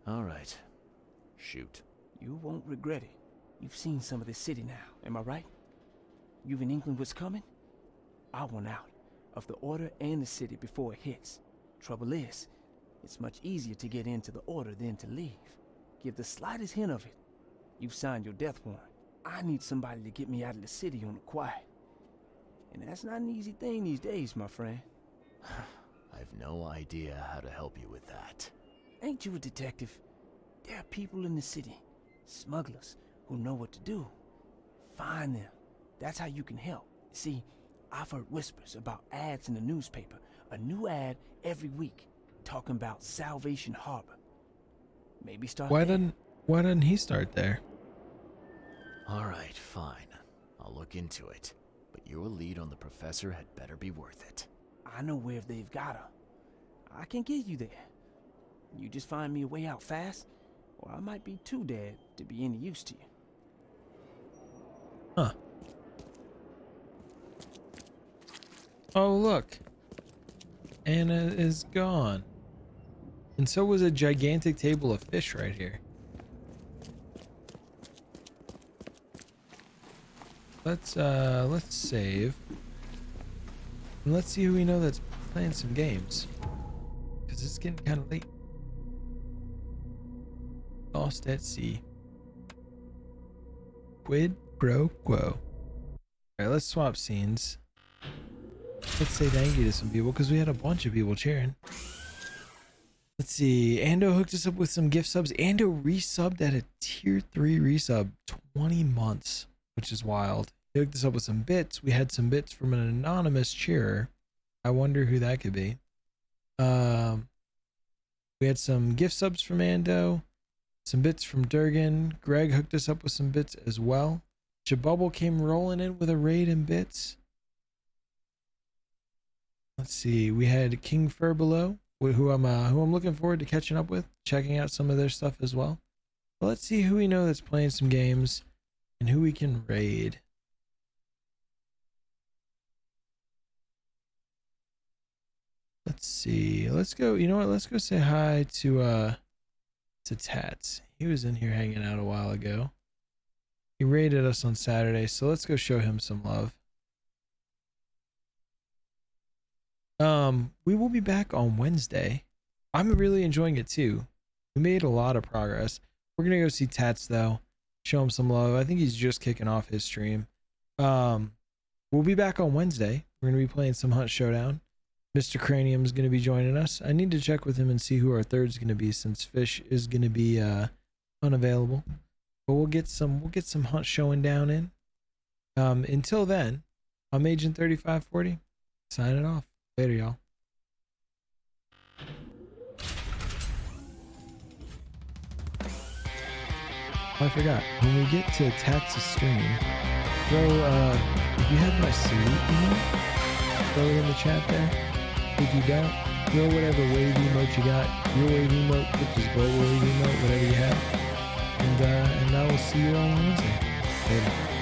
All right. Shoot. You won't regret it. You've seen some of this city now, am I right? You've in England what's coming? I want out of the Order and the city before it hits. Trouble is, it's much easier to get into the Order than to leave. Give the slightest hint of it, you've signed your death warrant. I need somebody to get me out of the city on the quiet. And that's not an easy thing these days, my friend. I've no idea how to help you with that. Ain't you a detective? There are people in the city, smugglers, who know what to do. Find them. That's how you can help. See, I've heard whispers about ads in the newspaper. A new ad every week, talking about Salvation Harbor. Maybe start Why there. didn't he start there? All right, fine. I'll look into it. But your lead on the professor had better be worth it. I know where they've got her. I can get you there. You just find me a way out fast, or I might be too dead to be any use to you. Huh. Oh, look. Anna is gone. And so was a gigantic table of fish right here. Let's save. And let's see who we know that's playing some games. Because it's getting kind of late. Lost at sea. Quid pro quo. Alright, let's swap scenes. Let's say thank you to some people because we had a bunch of people cheering. Let's see. Ando hooked us up with some gift subs. Ando resubbed at a tier 3 resub 20 months, which is wild. He hooked us up with some bits. We had some bits from an anonymous cheerer. I wonder who that could be. We had some gift subs from Ando, some bits from Durgan. Greg hooked us up with some bits as well. Jabubble came rolling in with a raid and bits. Let's see. We had King Furbelow, who I'm looking forward to catching up with, checking out some of their stuff as well. But let's see who we know that's playing some games and who we can raid. Let's see. Let's go. You know what? Let's go say hi to Tats. He was in here hanging out a while ago. He raided us on Saturday, so let's go show him some love. We will be back on Wednesday. I'm really enjoying it too. We made a lot of progress. We're gonna go see Tats though, show him some love. I think he's just kicking off his stream. We'll be back on Wednesday. We're gonna be playing some Hunt Showdown. Mr. Cranium is gonna be joining us. I need to check with him and see who our third's gonna be since Fish is gonna be unavailable. But we'll get some Hunt Showing down in. Until then, I'm Agent 3540. Signing off. Later, y'all. I forgot. When we get to Tats' stream, throw, if you have my salute email, throw it in the chat there. If you don't, throw whatever wave emote you got. Your wave emote, which is Glow wave emote, whatever you have. And I will see you all on Wednesday. Later.